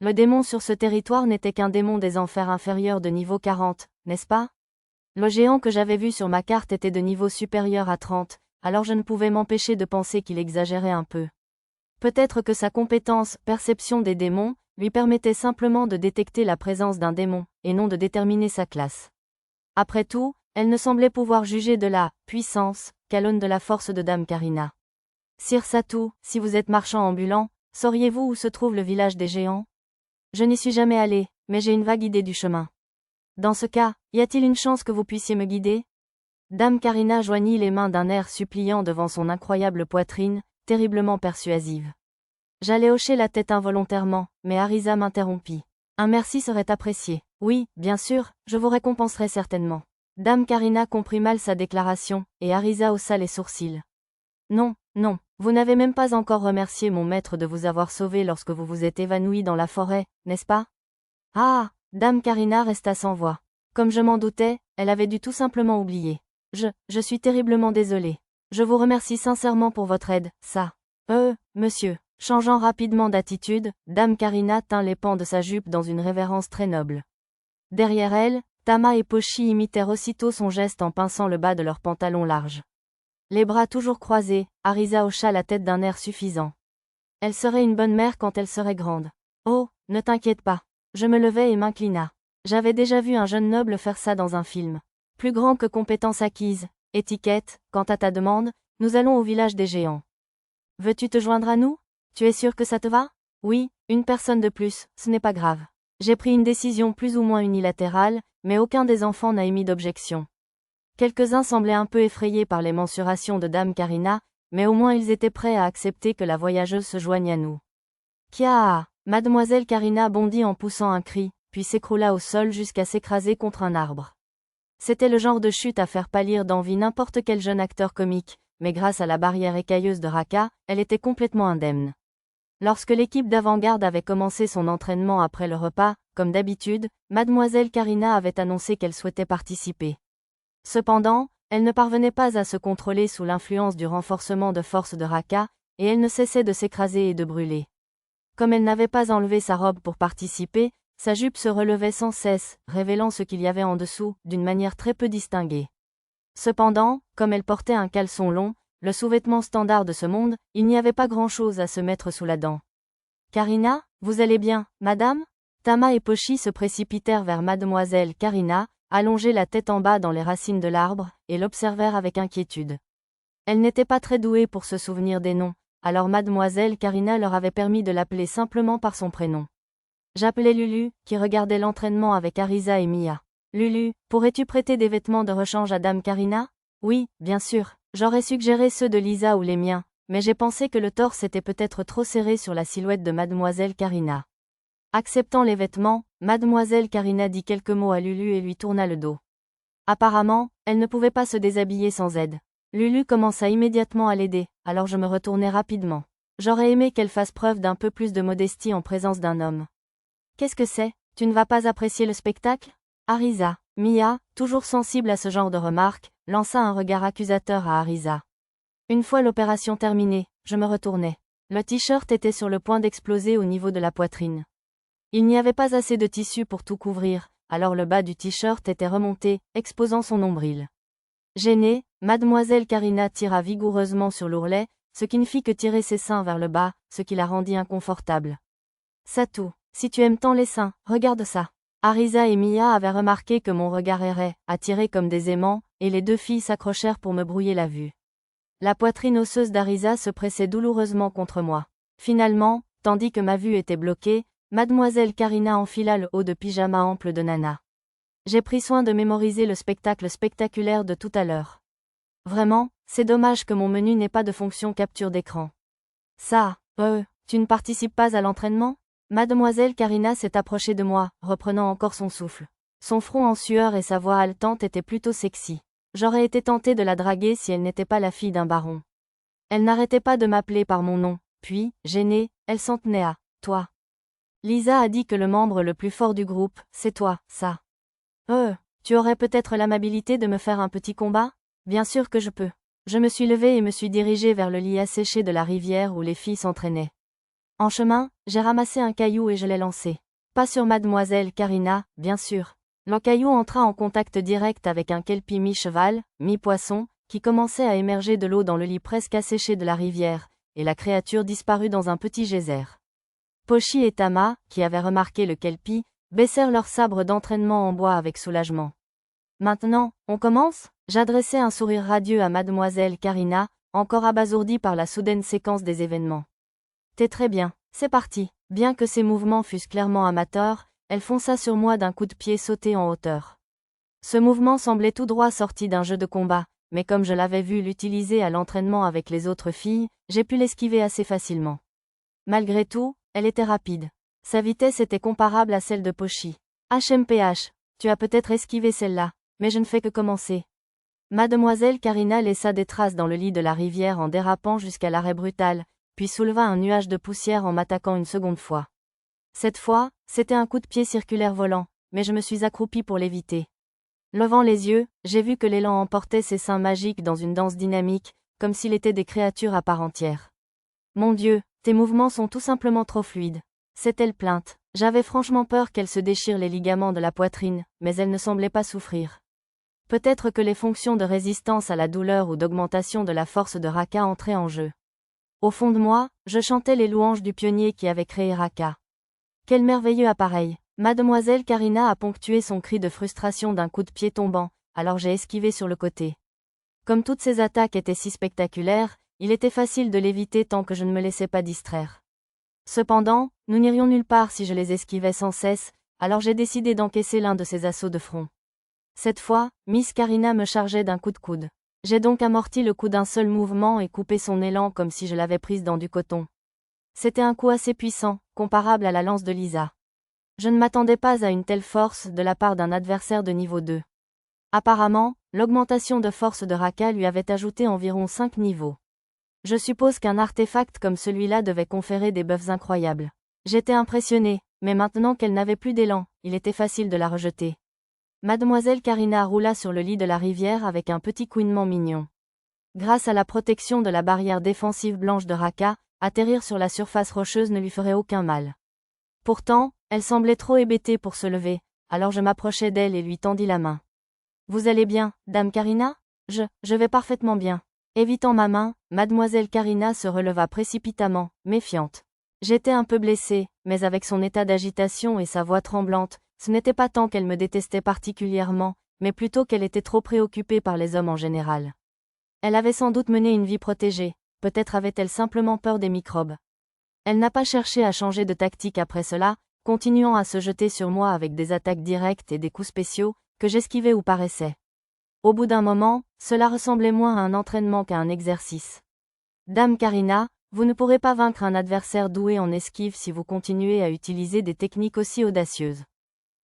Le démon sur ce territoire n'était qu'un démon des enfers inférieur de niveau 40, n'est-ce pas? Le géant que j'avais vu sur ma carte était de niveau supérieur à 30, alors je ne pouvais m'empêcher de penser qu'il exagérait un peu. Peut-être que sa compétence, perception des démons, lui permettait simplement de détecter la présence d'un démon, et non de déterminer sa classe. Après tout, elle ne semblait pouvoir juger de la puissance qu'alone de la force de Dame Karina. Sir Satou, si vous êtes marchand ambulant, sauriez-vous où se trouve le village des géants? Je n'y suis jamais allé, mais j'ai une vague idée du chemin. Dans ce cas, y a-t-il une chance que vous puissiez me guider? Dame Karina joignit les mains d'un air suppliant devant son incroyable poitrine, terriblement persuasive. J'allais hocher la tête involontairement, mais Arisa m'interrompit. Un merci serait apprécié. Oui, bien sûr, je vous récompenserai certainement. Dame Karina comprit mal sa déclaration, et Arisa haussa les sourcils. Non, non, vous n'avez même pas encore remercié mon maître de vous avoir sauvé lorsque vous vous êtes évanoui dans la forêt, n'est-ce pas? Ah, Dame Karina resta sans voix. Comme je m'en doutais, elle avait dû tout simplement oublier. Je suis terriblement désolée. Je vous remercie sincèrement pour votre aide, ça. Monsieur. Changeant rapidement d'attitude, Dame Karina tint les pans de sa jupe dans une révérence très noble. Derrière elle, Tama et Pochi imitèrent aussitôt son geste en pinçant le bas de leurs pantalons larges. Les bras toujours croisés, Arisa hocha la tête d'un air suffisant. Elle serait une bonne mère quand elle serait grande. Oh, ne t'inquiète pas. Je me levai et m'inclina. J'avais déjà vu un jeune noble faire ça dans un film. Plus grand que compétence acquise, étiquette, quant à ta demande, nous allons au village des géants. Veux-tu te joindre à nous? Tu es sûr que ça te va? Oui, une personne de plus, ce n'est pas grave. J'ai pris une décision plus ou moins unilatérale, mais aucun des enfants n'a émis d'objection. Quelques-uns semblaient un peu effrayés par les mensurations de Dame Karina, mais au moins ils étaient prêts à accepter que la voyageuse se joigne à nous. Kia! Mademoiselle Karina bondit en poussant un cri, puis s'écroula au sol jusqu'à s'écraser contre un arbre. C'était le genre de chute à faire pâlir d'envie n'importe quel jeune acteur comique, mais grâce à la barrière écailleuse de Raka, elle était complètement indemne. Lorsque l'équipe d'avant-garde avait commencé son entraînement après le repas, comme d'habitude, Mademoiselle Karina avait annoncé qu'elle souhaitait participer. Cependant, elle ne parvenait pas à se contrôler sous l'influence du renforcement de force de Raka, et elle ne cessait de s'écraser et de brûler. Comme elle n'avait pas enlevé sa robe pour participer, sa jupe se relevait sans cesse, révélant ce qu'il y avait en dessous, d'une manière très peu distinguée. Cependant, comme elle portait un caleçon long, le sous-vêtement standard de ce monde, il n'y avait pas grand-chose à se mettre sous la dent. Karina, vous allez bien, madame? Tama et Pochi se précipitèrent vers Mademoiselle Karina, allongée la tête en bas dans les racines de l'arbre, et l'observèrent avec inquiétude. Elle n'était pas très douée pour se souvenir des noms, alors Mademoiselle Karina leur avait permis de l'appeler simplement par son prénom. J'appelais Lulu, qui regardait l'entraînement avec Arisa et Mia. Lulu, pourrais-tu prêter des vêtements de rechange à Dame Karina? Oui, bien sûr. J'aurais suggéré ceux de Lisa ou les miens, mais j'ai pensé que le torse était peut-être trop serré sur la silhouette de Mademoiselle Karina. Acceptant les vêtements, Mademoiselle Karina dit quelques mots à Lulu et lui tourna le dos. Apparemment, elle ne pouvait pas se déshabiller sans aide. Lulu commença immédiatement à l'aider, alors je me retournai rapidement. J'aurais aimé qu'elle fasse preuve d'un peu plus de modestie en présence d'un homme. Qu'est-ce que c'est? Tu ne vas pas apprécier le spectacle? Arisa, Mia, toujours sensible à ce genre de remarques, lança un regard accusateur à Arisa. Une fois l'opération terminée, je me retournai. Le t-shirt était sur le point d'exploser au niveau de la poitrine. Il n'y avait pas assez de tissu pour tout couvrir, alors le bas du t-shirt était remonté, exposant son nombril. Gênée, Mademoiselle Karina tira vigoureusement sur l'ourlet, ce qui ne fit que tirer ses seins vers le bas, ce qui la rendit inconfortable. Satou, si tu aimes tant les seins, regarde ça. Arisa et Mia avaient remarqué que mon regard errait, attiré comme des aimants, et les deux filles s'accrochèrent pour me brouiller la vue. La poitrine osseuse d'Arisa se pressait douloureusement contre moi. Finalement, tandis que ma vue était bloquée, Mademoiselle Karina enfila le haut de pyjama ample de Nana. J'ai pris soin de mémoriser le spectacle spectaculaire de tout à l'heure. Vraiment, c'est dommage que mon menu n'ait pas de fonction capture d'écran. Ça, tu ne participes pas à l'entraînement? Mademoiselle Karina s'est approchée de moi, reprenant encore son souffle. Son front en sueur et sa voix haletante étaient plutôt sexy. J'aurais été tentée de la draguer si elle n'était pas la fille d'un baron. Elle n'arrêtait pas de m'appeler par mon nom, puis, gênée, elle s'en tenait à « toi ». Lisa a dit que le membre le plus fort du groupe, c'est toi, ça. Tu aurais peut-être l'amabilité de me faire un petit combat? Bien sûr que je peux. Je me suis levée et me suis dirigée vers le lit asséché de la rivière où les filles s'entraînaient. En chemin, j'ai ramassé un caillou et je l'ai lancé. Pas sur mademoiselle Karina, bien sûr. Le caillou entra en contact direct avec un kelpie mi-cheval, mi-poisson, qui commençait à émerger de l'eau dans le lit presque asséché de la rivière, et la créature disparut dans un petit geyser. Pochi et Tama, qui avaient remarqué le kelpie, baissèrent leurs sabres d'entraînement en bois avec soulagement. Maintenant, on commence? J'adressai un sourire radieux à mademoiselle Karina, encore abasourdie par la soudaine séquence des événements. T'es très bien, c'est parti. Bien que ses mouvements fussent clairement amateurs, elle fonça sur moi d'un coup de pied sauté en hauteur. Ce mouvement semblait tout droit sorti d'un jeu de combat, mais comme je l'avais vu l'utiliser à l'entraînement avec les autres filles, j'ai pu l'esquiver assez facilement. Malgré tout, elle était rapide. Sa vitesse était comparable à celle de Pochi. HMPH, tu as peut-être esquivé celle-là, mais je ne fais que commencer. Mademoiselle Karina laissa des traces dans le lit de la rivière en dérapant jusqu'à l'arrêt brutal, puis souleva un nuage de poussière en m'attaquant une seconde fois. Cette fois, c'était un coup de pied circulaire volant, mais je me suis accroupie pour l'éviter. Levant les yeux, j'ai vu que l'élan emportait ses seins magiques dans une danse dynamique, comme s'il était des créatures à part entière. Mon Dieu, tes mouvements sont tout simplement trop fluides. S'est-elle plainte? J'avais franchement peur qu'elle se déchire les ligaments de la poitrine, mais elle ne semblait pas souffrir. Peut-être que les fonctions de résistance à la douleur ou d'augmentation de la force de Raka entraient en jeu. Au fond de moi, je chantais les louanges du pionnier qui avait créé Raka. Quel merveilleux appareil! Mademoiselle Karina a ponctué son cri de frustration d'un coup de pied tombant, alors j'ai esquivé sur le côté. Comme toutes ces attaques étaient si spectaculaires, il était facile de l'éviter tant que je ne me laissais pas distraire. Cependant, nous n'irions nulle part si je les esquivais sans cesse, alors j'ai décidé d'encaisser l'un de ces assauts de front. Cette fois, Miss Karina me chargeait d'un coup de coude. J'ai donc amorti le coup d'un seul mouvement et coupé son élan comme si je l'avais prise dans du coton. C'était un coup assez puissant, comparable à la lance de Lisa. Je ne m'attendais pas à une telle force de la part d'un adversaire de niveau 2. Apparemment, l'augmentation de force de Raka lui avait ajouté environ 5 niveaux. Je suppose qu'un artefact comme celui-là devait conférer des buffs incroyables. J'étais impressionné, mais maintenant qu'elle n'avait plus d'élan, il était facile de la rejeter. Mademoiselle Karina roula sur le lit de la rivière avec un petit couinement mignon. Grâce à la protection de la barrière défensive blanche de Raka, atterrir sur la surface rocheuse ne lui ferait aucun mal. Pourtant, elle semblait trop hébétée pour se lever, alors je m'approchai d'elle et lui tendis la main. Vous allez bien, dame Karina? Je vais parfaitement bien. Évitant ma main, mademoiselle Karina se releva précipitamment, méfiante. J'étais un peu blessée, mais avec son état d'agitation et sa voix tremblante, ce n'était pas tant qu'elle me détestait particulièrement, mais plutôt qu'elle était trop préoccupée par les hommes en général. Elle avait sans doute mené une vie protégée, peut-être avait-elle simplement peur des microbes. Elle n'a pas cherché à changer de tactique après cela, continuant à se jeter sur moi avec des attaques directes et des coups spéciaux, que j'esquivais ou paraissais. Au bout d'un moment, cela ressemblait moins à un entraînement qu'à un exercice. Dame Karina, vous ne pourrez pas vaincre un adversaire doué en esquive si vous continuez à utiliser des techniques aussi audacieuses.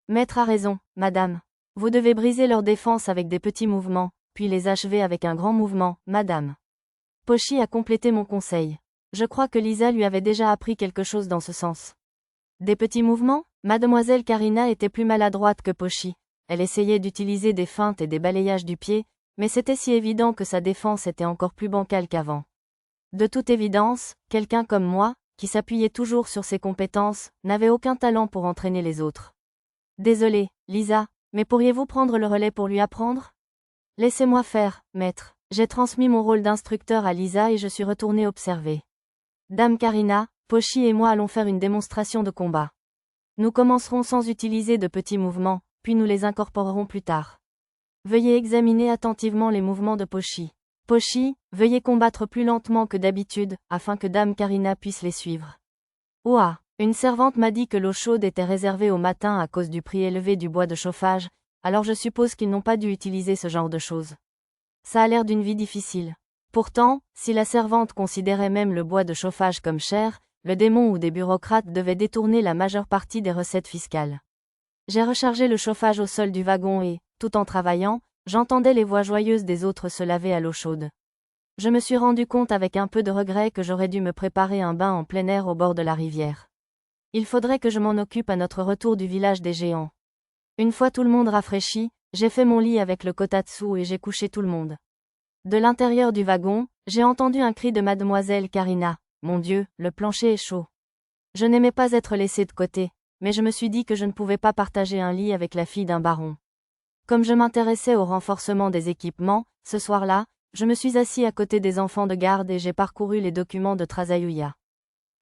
Maître a raison, madame. Vous devez briser leur défense avec des petits mouvements, puis les achever avec un grand mouvement, madame. Pochi a complété mon conseil. Je crois que Lisa lui avait déjà appris quelque chose dans ce sens. Des petits mouvements? Mademoiselle Karina était plus maladroite que Pochi. Elle essayait d'utiliser des feintes et des balayages du pied, mais c'était si évident que sa défense était encore plus bancale qu'avant. De toute évidence, quelqu'un comme moi, qui s'appuyait toujours sur ses compétences, n'avait aucun talent pour entraîner les autres. Désolée, Lisa, mais pourriez-vous prendre le relais pour lui apprendre? Laissez-moi faire, maître. J'ai transmis mon rôle d'instructeur à Lisa et je suis retournée observer. Dame Karina, Pochi et moi allons faire une démonstration de combat. Nous commencerons sans utiliser de petits mouvements, puis nous les incorporerons plus tard. Veuillez examiner attentivement les mouvements de Pochi. Pochi, veuillez combattre plus lentement que d'habitude, afin que Dame Karina puisse les suivre. Ouah, une servante m'a dit que l'eau chaude était réservée au matin à cause du prix élevé du bois de chauffage, alors je suppose qu'ils n'ont pas dû utiliser ce genre de choses. Ça a l'air d'une vie difficile. Pourtant, si la servante considérait même le bois de chauffage comme cher, le démon ou des bureaucrates devaient détourner la majeure partie des recettes fiscales. J'ai rechargé le chauffage au sol du wagon et, tout en travaillant, j'entendais les voix joyeuses des autres se laver à l'eau chaude. Je me suis rendu compte avec un peu de regret que j'aurais dû me préparer un bain en plein air au bord de la rivière. Il faudrait que je m'en occupe à notre retour du village des géants. Une fois tout le monde rafraîchi, j'ai fait mon lit avec le kotatsu et j'ai couché tout le monde. De l'intérieur du wagon, j'ai entendu un cri de mademoiselle Karina. Mon Dieu, le plancher est chaud. Je n'aimais pas être laissée de côté, mais je me suis dit que je ne pouvais pas partager un lit avec la fille d'un baron. Comme je m'intéressais au renforcement des équipements, ce soir-là, je me suis assis à côté des enfants de garde et j'ai parcouru les documents de Trasayuya.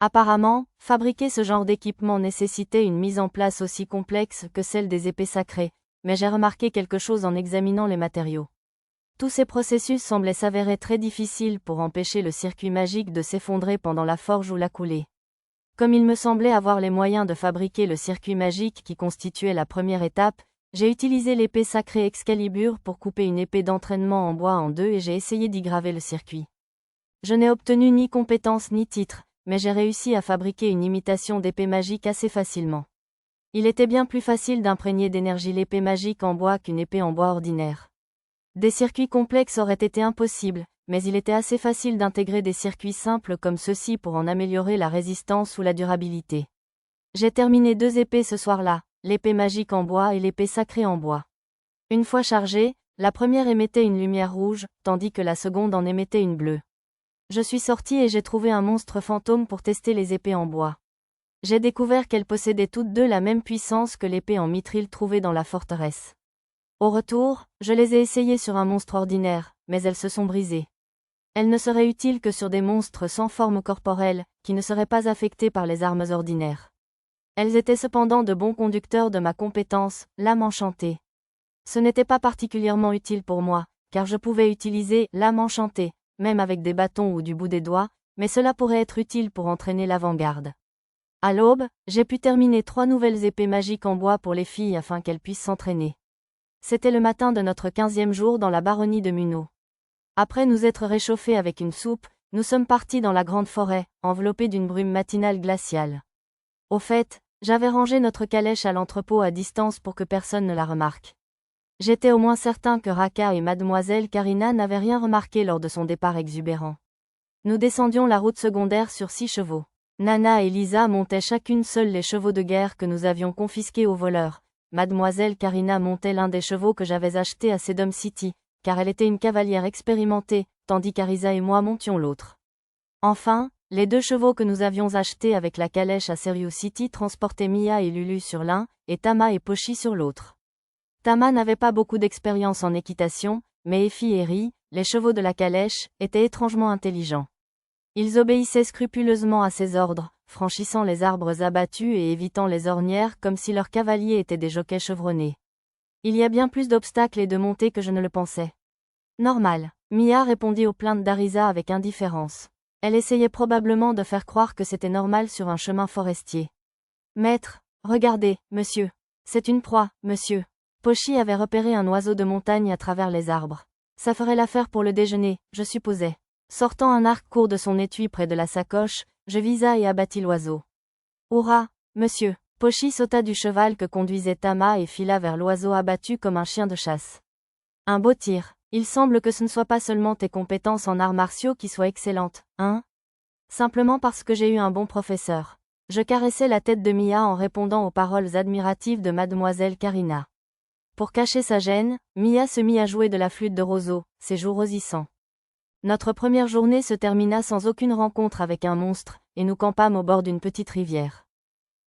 Apparemment, fabriquer ce genre d'équipement nécessitait une mise en place aussi complexe que celle des épées sacrées, mais j'ai remarqué quelque chose en examinant les matériaux. Tous ces processus semblaient s'avérer très difficiles pour empêcher le circuit magique de s'effondrer pendant la forge ou la coulée. Comme il me semblait avoir les moyens de fabriquer le circuit magique qui constituait la première étape, j'ai utilisé l'épée sacrée Excalibur pour couper une épée d'entraînement en bois en deux et j'ai essayé d'y graver le circuit. Je n'ai obtenu ni compétence ni titre, mais j'ai réussi à fabriquer une imitation d'épée magique assez facilement. Il était bien plus facile d'imprégner d'énergie l'épée magique en bois qu'une épée en bois ordinaire. Des circuits complexes auraient été impossibles, mais il était assez facile d'intégrer des circuits simples comme ceux-ci pour en améliorer la résistance ou la durabilité. J'ai terminé 2 épées ce soir-là, l'épée magique en bois et l'épée sacrée en bois. Une fois chargée, la première émettait une lumière rouge, tandis que la seconde en émettait une bleue. Je suis sortie et j'ai trouvé un monstre fantôme pour tester les épées en bois. J'ai découvert qu'elles possédaient toutes deux la même puissance que l'épée en mithril trouvée dans la forteresse. Au retour, je les ai essayées sur un monstre ordinaire, mais elles se sont brisées. Elles ne seraient utiles que sur des monstres sans forme corporelle, qui ne seraient pas affectés par les armes ordinaires. Elles étaient cependant de bons conducteurs de ma compétence, l'âme enchantée. Ce n'était pas particulièrement utile pour moi, car je pouvais utiliser l'âme enchantée, même avec des bâtons ou du bout des doigts, mais cela pourrait être utile pour entraîner l'avant-garde. À l'aube, j'ai pu terminer 3 nouvelles épées magiques en bois pour les filles afin qu'elles puissent s'entraîner. C'était le matin de notre 15e jour dans la baronnie de Munno. Après nous être réchauffés avec une soupe, nous sommes partis dans la grande forêt, enveloppés d'une brume matinale glaciale. Au fait, j'avais rangé notre calèche à l'entrepôt à distance pour que personne ne la remarque. J'étais au moins certain que Raka et mademoiselle Karina n'avaient rien remarqué lors de son départ exubérant. Nous descendions la route secondaire sur 6 chevaux. Nana et Lisa montaient chacune seule les chevaux de guerre que nous avions confisqués aux voleurs. Mademoiselle Karina montait l'un des chevaux que j'avais acheté à Sedum City, car elle était une cavalière expérimentée, tandis qu'Arisa et moi montions l'autre. Enfin, les 2 chevaux que nous avions achetés avec la calèche à Serious City transportaient Mia et Lulu sur l'un, et Tama et Pochi sur l'autre. Tama n'avait pas beaucoup d'expérience en équitation, mais Effie et Ri, les chevaux de la calèche, étaient étrangement intelligents. Ils obéissaient scrupuleusement à ses ordres, franchissant les arbres abattus et évitant les ornières comme si leurs cavaliers étaient des jockeys chevronnés. Il y a bien plus d'obstacles et de montées que je ne le pensais. Normal. Mia répondit aux plaintes d'Arisa avec indifférence. Elle essayait probablement de faire croire que c'était normal sur un chemin forestier. Maître, regardez, monsieur. C'est une proie, monsieur. Pochi avait repéré un oiseau de montagne à travers les arbres. Ça ferait l'affaire pour le déjeuner, je supposais. Sortant un arc court de son étui près de la sacoche, je visa et abattis l'oiseau. Hurrah, monsieur! Pochi sauta du cheval que conduisait Tama et fila vers l'oiseau abattu comme un chien de chasse. Un beau tir. Il semble que ce ne soit pas seulement tes compétences en arts martiaux qui soient excellentes, hein? Simplement parce que j'ai eu un bon professeur. Je caressai la tête de Mia en répondant aux paroles admiratives de mademoiselle Karina. Pour cacher sa gêne, Mia se mit à jouer de la flûte de roseau, ses joues rosissant. Notre première journée se termina sans aucune rencontre avec un monstre, et nous campâmes au bord d'une petite rivière.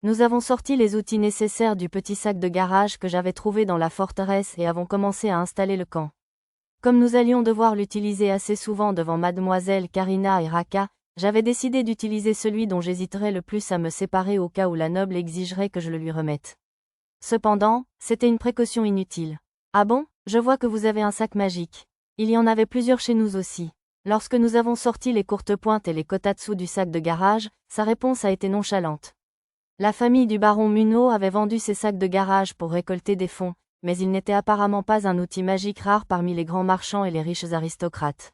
Nous avons sorti les outils nécessaires du petit sac de garage que j'avais trouvé dans la forteresse et avons commencé à installer le camp. Comme nous allions devoir l'utiliser assez souvent devant mademoiselle Karina et Raka, j'avais décidé d'utiliser celui dont j'hésiterais le plus à me séparer au cas où la noble exigerait que je le lui remette. Cependant, c'était une précaution inutile. Ah bon, je vois que vous avez un sac magique. Il y en avait plusieurs chez nous aussi. Lorsque nous avons sorti les courtes pointes et les kotatsu du sac de garage, sa réponse a été nonchalante. La famille du baron Munno avait vendu ses sacs de garage pour récolter des fonds, mais il n'était apparemment pas un outil magique rare parmi les grands marchands et les riches aristocrates.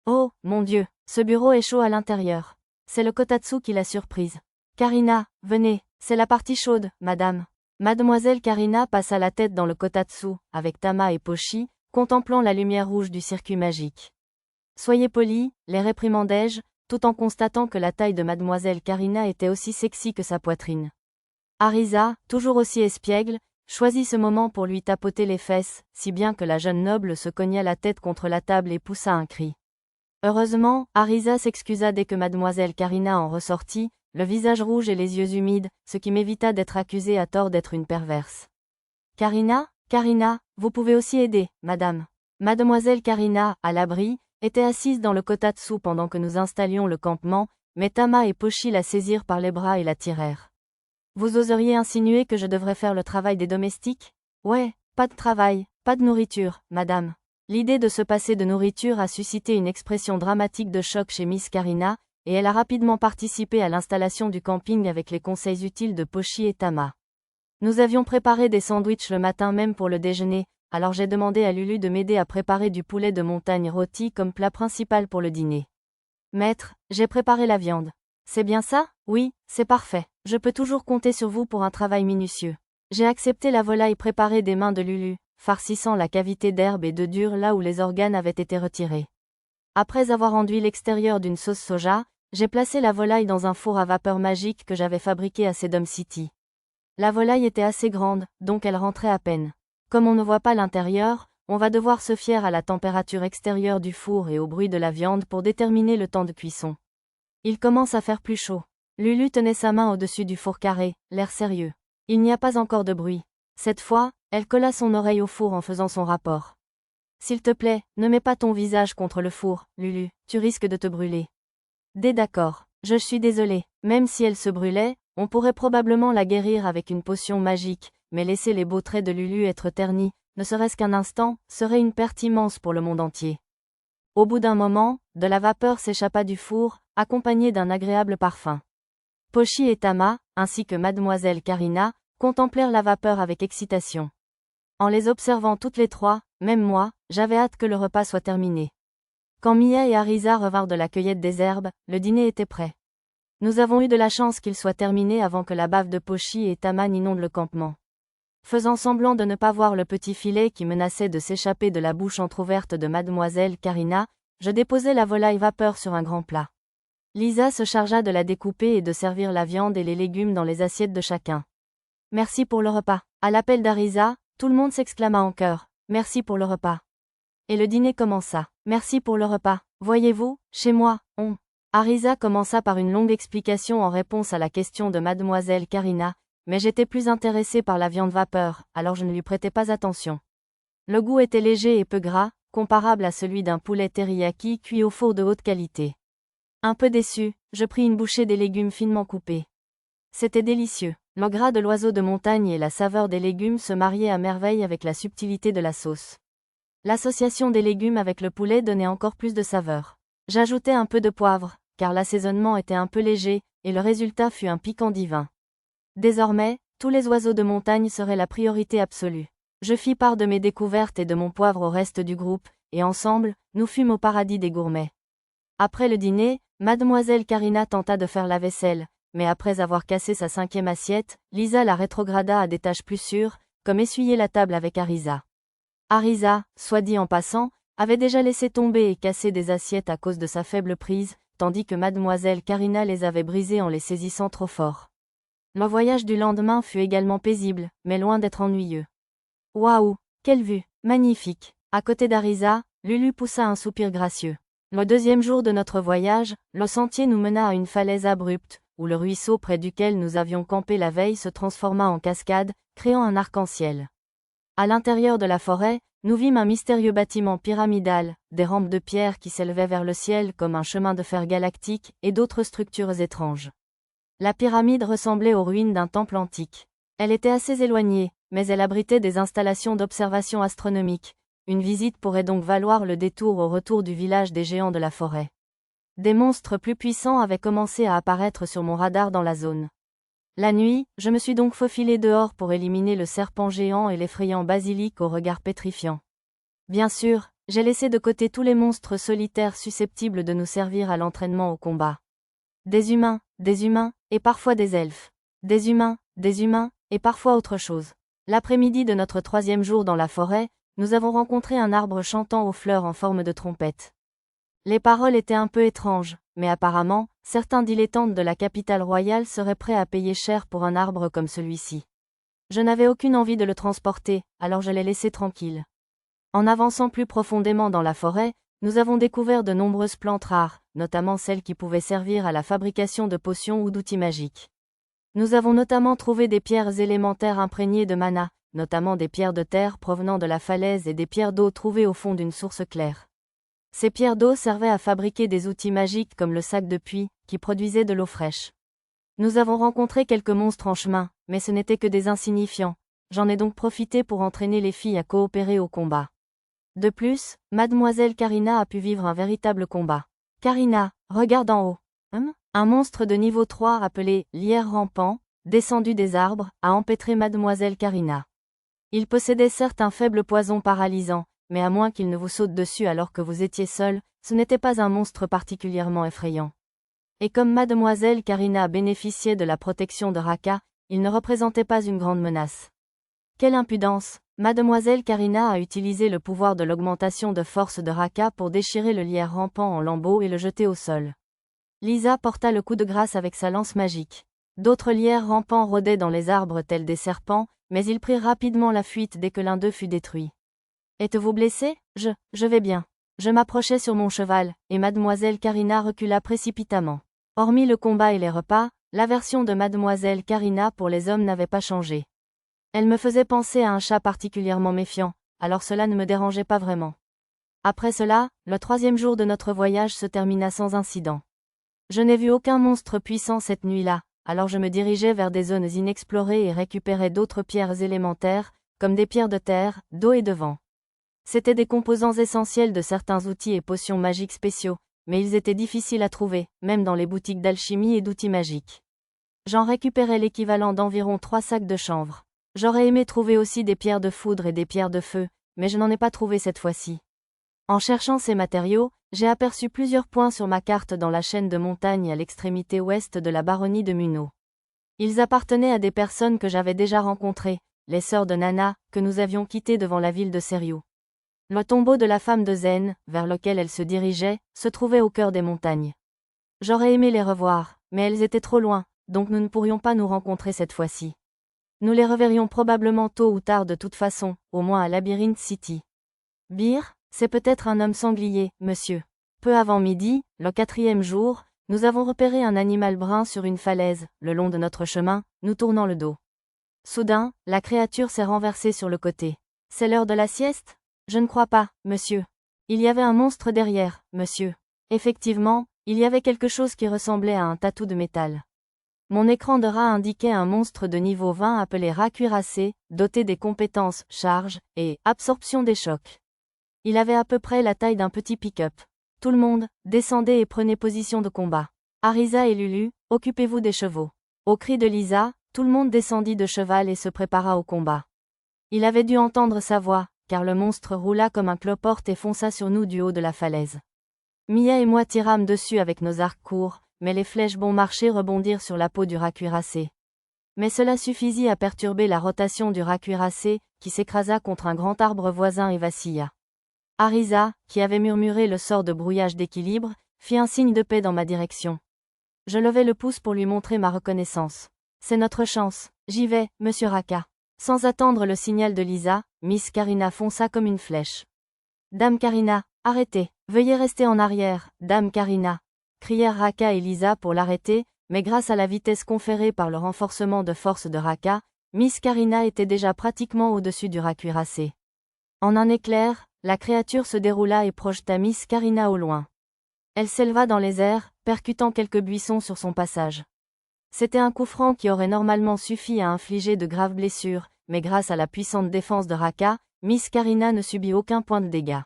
Oh, mon Dieu, ce bureau est chaud à l'intérieur. C'est le kotatsu qui l'a surprise. Karina, venez, c'est la partie chaude, madame. Mademoiselle Karina passa la tête dans le kotatsu, avec Tama et Pochi, contemplant la lumière rouge du circuit magique. Soyez polis, les réprimandai-je, tout en constatant que la taille de mademoiselle Karina était aussi sexy que sa poitrine. Arisa, toujours aussi espiègle, choisit ce moment pour lui tapoter les fesses, si bien que la jeune noble se cogna la tête contre la table et poussa un cri. Heureusement, Arisa s'excusa dès que mademoiselle Karina en ressortit, le visage rouge et les yeux humides, ce qui m'évita d'être accusée à tort d'être une perverse. Karina, vous pouvez aussi aider, madame. Mademoiselle Karina, à l'abri, était assise dans le kotatsu pendant que nous installions le campement, mais Tama et Pochi la saisirent par les bras et la tirèrent. Vous oseriez insinuer que je devrais faire le travail des domestiques? Ouais, pas de travail, pas de nourriture, madame. L'idée de se passer de nourriture a suscité une expression dramatique de choc chez Miss Karina, et elle a rapidement participé à l'installation du camping avec les conseils utiles de Pochi et Tama. Nous avions préparé des sandwichs le matin même pour le déjeuner, alors j'ai demandé à Lulu de m'aider à préparer du poulet de montagne rôti comme plat principal pour le dîner. Maître, j'ai préparé la viande. C'est bien ça? Oui, c'est parfait. Je peux toujours compter sur vous pour un travail minutieux. J'ai accepté la volaille préparée des mains de Lulu, farcissant la cavité d'herbe et de dur là où les organes avaient été retirés. Après avoir enduit l'extérieur d'une sauce soja, j'ai placé la volaille dans un four à vapeur magique que j'avais fabriqué à Sedum City. La volaille était assez grande, donc elle rentrait à peine. Comme on ne voit pas l'intérieur, on va devoir se fier à la température extérieure du four et au bruit de la viande pour déterminer le temps de cuisson. Il commence à faire plus chaud. Lulu tenait sa main au-dessus du four carré, l'air sérieux. Il n'y a pas encore de bruit. Cette fois, elle colla son oreille au four en faisant son rapport. S'il te plaît, ne mets pas ton visage contre le four, Lulu, tu risques de te brûler. D'accord, je suis désolée. Même si elle se brûlait, on pourrait probablement la guérir avec une potion magique, mais laisser les beaux traits de Lulu être ternis, ne serait-ce qu'un instant, serait une perte immense pour le monde entier. Au bout d'un moment, de la vapeur s'échappa du four, accompagnée d'un agréable parfum. Pochi et Tama, ainsi que mademoiselle Karina, contemplèrent la vapeur avec excitation. En les observant toutes les trois, même moi, j'avais hâte que le repas soit terminé. Quand Mia et Arisa revinrent de la cueillette des herbes, le dîner était prêt. Nous avons eu de la chance qu'il soit terminé avant que la bave de Pochi et Tama n'inonde le campement. Faisant semblant de ne pas voir le petit filet qui menaçait de s'échapper de la bouche entr'ouverte de mademoiselle Karina, je déposai la volaille vapeur sur un grand plat. Lisa se chargea de la découper et de servir la viande et les légumes dans les assiettes de chacun. Merci pour le repas. À l'appel d'Arisa, tout le monde s'exclama en chœur. Merci pour le repas. Et le dîner commença. Merci pour le repas. Voyez-vous, chez moi, on... Arisa commença par une longue explication en réponse à la question de mademoiselle Karina, mais j'étais plus intéressée par la viande vapeur, alors je ne lui prêtais pas attention. Le goût était léger et peu gras, comparable à celui d'un poulet teriyaki cuit au four de haute qualité. Un peu déçu, je pris une bouchée des légumes finement coupés. C'était délicieux. Le gras de l'oiseau de montagne et la saveur des légumes se mariaient à merveille avec la subtilité de la sauce. L'association des légumes avec le poulet donnait encore plus de saveur. J'ajoutais un peu de poivre, car l'assaisonnement était un peu léger, et le résultat fut un piquant divin. Désormais, tous les oiseaux de montagne seraient la priorité absolue. Je fis part de mes découvertes et de mon poivre au reste du groupe, et ensemble, nous fûmes au paradis des gourmets. Après le dîner, mademoiselle Karina tenta de faire la vaisselle, mais après avoir cassé sa 5e assiette, Lisa la rétrograda à des tâches plus sûres, comme essuyer la table avec Arisa. Arisa, soit dit en passant, avait déjà laissé tomber et cassé des assiettes à cause de sa faible prise, tandis que mademoiselle Karina les avait brisées en les saisissant trop fort. Le voyage du lendemain fut également paisible, mais loin d'être ennuyeux. Waouh, quelle vue, magnifique. À côté d'Arisa, Lulu poussa un soupir gracieux. Le 2e jour de notre voyage, le sentier nous mena à une falaise abrupte, où le ruisseau près duquel nous avions campé la veille se transforma en cascade, créant un arc-en-ciel. À l'intérieur de la forêt, nous vîmes un mystérieux bâtiment pyramidal, des rampes de pierre qui s'élevaient vers le ciel comme un chemin de fer galactique, et d'autres structures étranges. La pyramide ressemblait aux ruines d'un temple antique. Elle était assez éloignée, mais elle abritait des installations d'observation astronomique. Une visite pourrait donc valoir le détour au retour du village des géants de la forêt. Des monstres plus puissants avaient commencé à apparaître sur mon radar dans la zone. La nuit, je me suis donc faufilé dehors pour éliminer le serpent géant et l'effrayant basilic au regard pétrifiant. Bien sûr, j'ai laissé de côté tous les monstres solitaires susceptibles de nous servir à l'entraînement au combat. Des humains, et parfois des elfes. Des humains, et parfois autre chose. L'après-midi de notre 3e jour dans la forêt, nous avons rencontré un arbre chantant aux fleurs en forme de trompette. Les paroles étaient un peu étranges, mais apparemment, certains dilettantes de la capitale royale seraient prêts à payer cher pour un arbre comme celui-ci. Je n'avais aucune envie de le transporter, alors je l'ai laissé tranquille. En avançant plus profondément dans la forêt, nous avons découvert de nombreuses plantes rares, notamment celles qui pouvaient servir à la fabrication de potions ou d'outils magiques. Nous avons notamment trouvé des pierres élémentaires imprégnées de mana, notamment des pierres de terre provenant de la falaise et des pierres d'eau trouvées au fond d'une source claire. Ces pierres d'eau servaient à fabriquer des outils magiques comme le sac de puits, qui produisait de l'eau fraîche. Nous avons rencontré quelques monstres en chemin, mais ce n'étaient que des insignifiants. J'en ai donc profité pour entraîner les filles à coopérer au combat. De plus, Mademoiselle Karina a pu vivre un véritable combat. Karina, regarde en haut. Un monstre de niveau 3 appelé lierre rampant, descendu des arbres, a empêtré Mademoiselle Karina. Il possédait certes un faible poison paralysant, mais à moins qu'il ne vous saute dessus alors que vous étiez seul, ce n'était pas un monstre particulièrement effrayant. Et comme Mademoiselle Karina bénéficiait de la protection de Raka, il ne représentait pas une grande menace. Quelle impudence! Mademoiselle Karina a utilisé le pouvoir de l'augmentation de force de Raka pour déchirer le lierre rampant en lambeaux et le jeter au sol. Lisa porta le coup de grâce avec sa lance magique. D'autres lierres rampants rôdaient dans les arbres tels des serpents, mais ils prirent rapidement la fuite dès que l'un d'eux fut détruit. Êtes-vous blessé? Je vais bien. Je m'approchai sur mon cheval, et Mademoiselle Karina recula précipitamment. Hormis le combat et les repas, l'aversion de Mademoiselle Karina pour les hommes n'avait pas changé. Elle me faisait penser à un chat particulièrement méfiant, alors cela ne me dérangeait pas vraiment. Après cela, le 3e jour de notre voyage se termina sans incident. Je n'ai vu aucun monstre puissant cette nuit-là, alors je me dirigeais vers des zones inexplorées et récupérais d'autres pierres élémentaires, comme des pierres de terre, d'eau et de vent. C'étaient des composants essentiels de certains outils et potions magiques spéciaux, mais ils étaient difficiles à trouver, même dans les boutiques d'alchimie et d'outils magiques. J'en récupérais l'équivalent d'environ 3 sacs de chanvre. J'aurais aimé trouver aussi des pierres de foudre et des pierres de feu, mais je n'en ai pas trouvé cette fois-ci. En cherchant ces matériaux, j'ai aperçu plusieurs points sur ma carte dans la chaîne de montagnes à l'extrémité ouest de la baronnie de Munno. Ils appartenaient à des personnes que j'avais déjà rencontrées, les sœurs de Nana, que nous avions quittées devant la ville de Seriou. Le tombeau de la femme de Zen, vers lequel elles se dirigeaient, se trouvait au cœur des montagnes. J'aurais aimé les revoir, mais elles étaient trop loin, donc nous ne pourrions pas nous rencontrer cette fois-ci. Nous les reverrions probablement tôt ou tard de toute façon, au moins à Labyrinth City. Bir, c'est peut-être un homme sanglier, monsieur. Peu avant midi, le 4e jour, nous avons repéré un animal brun sur une falaise, le long de notre chemin, nous tournant le dos. Soudain, la créature s'est renversée sur le côté. C'est l'heure de la sieste? Je ne crois pas, monsieur. Il y avait un monstre derrière, monsieur. Effectivement, il y avait quelque chose qui ressemblait à un tatou de métal. Mon écran de rat indiquait un monstre de niveau 20 appelé rat cuirassé, doté des compétences charge et absorption des chocs. Il avait à peu près la taille d'un petit pick-up. Tout le monde, descendez et prenez position de combat. Arisa et Lulu, occupez-vous des chevaux. Au cri de Lisa, tout le monde descendit de cheval et se prépara au combat. Il avait dû entendre sa voix, car le monstre roula comme un cloporte et fonça sur nous du haut de la falaise. Mia et moi tirâmes dessus avec nos arcs courts, mais les flèches bon marché rebondirent sur la peau du rat cuirassé. Mais cela suffisit à perturber la rotation du rat cuirassé, qui s'écrasa contre un grand arbre voisin et vacilla. Arisa, qui avait murmuré le sort de brouillage d'équilibre, fit un signe de paix dans ma direction. Je levai le pouce pour lui montrer ma reconnaissance. C'est notre chance, j'y vais, monsieur Raka. Sans attendre le signal de Lisa, Miss Karina fonça comme une flèche. Dame Karina, arrêtez, veuillez rester en arrière, Dame Karina, crièrent Raka et Lisa pour l'arrêter, mais grâce à la vitesse conférée par le renforcement de force de Raka, Miss Karina était déjà pratiquement au-dessus du rat cuirassé. En un éclair, la créature se déroula et projeta Miss Karina au loin. Elle s'éleva dans les airs, percutant quelques buissons sur son passage. C'était un coup franc qui aurait normalement suffi à infliger de graves blessures, mais grâce à la puissante défense de Raka, Miss Karina ne subit aucun point de dégâts.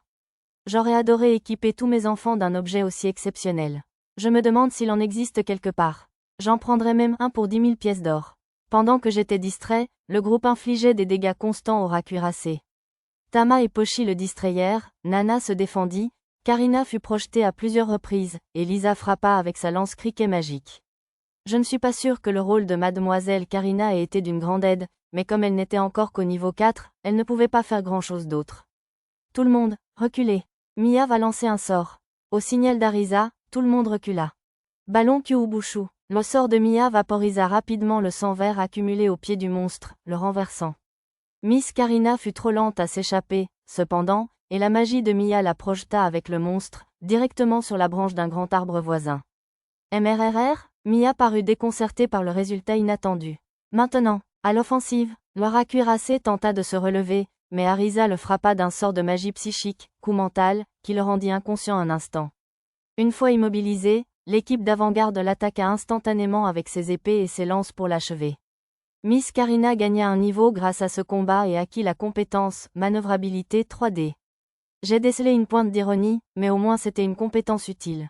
J'aurais adoré équiper tous mes enfants d'un objet aussi exceptionnel. Je me demande s'il en existe quelque part. J'en prendrais même un pour 10 000 pièces d'or. Pendant que j'étais distrait, le groupe infligeait des dégâts constants au rat cuirassé. Tama et Pochi le distrayèrent, Nana se défendit, Karina fut projetée à plusieurs reprises, et Lisa frappa avec sa lance criquet magique. Je ne suis pas sûre que le rôle de Mademoiselle Karina ait été d'une grande aide, mais comme elle n'était encore qu'au niveau 4, elle ne pouvait pas faire grand-chose d'autre. Tout le monde, reculez. Mia va lancer un sort. Au signal d'Arisa, tout le monde recula. Ballon Kyubushu. Le sort de Mia vaporisa rapidement le sang vert accumulé au pied du monstre, le renversant. Miss Karina fut trop lente à s'échapper, cependant, et la magie de Mia la projeta avec le monstre, directement sur la branche d'un grand arbre voisin. MRRR, Mia parut déconcertée par le résultat inattendu. Maintenant, à l'offensive, Laura cuirassée tenta de se relever, mais Arisa le frappa d'un sort de magie psychique, coup mental, qui le rendit inconscient un instant. Une fois immobilisé, l'équipe d'avant-garde l'attaqua instantanément avec ses épées et ses lances pour l'achever. Miss Karina gagna un niveau grâce à ce combat et acquit la compétence « Manœuvrabilité 3D ». J'ai décelé une pointe d'ironie, mais au moins c'était une compétence utile.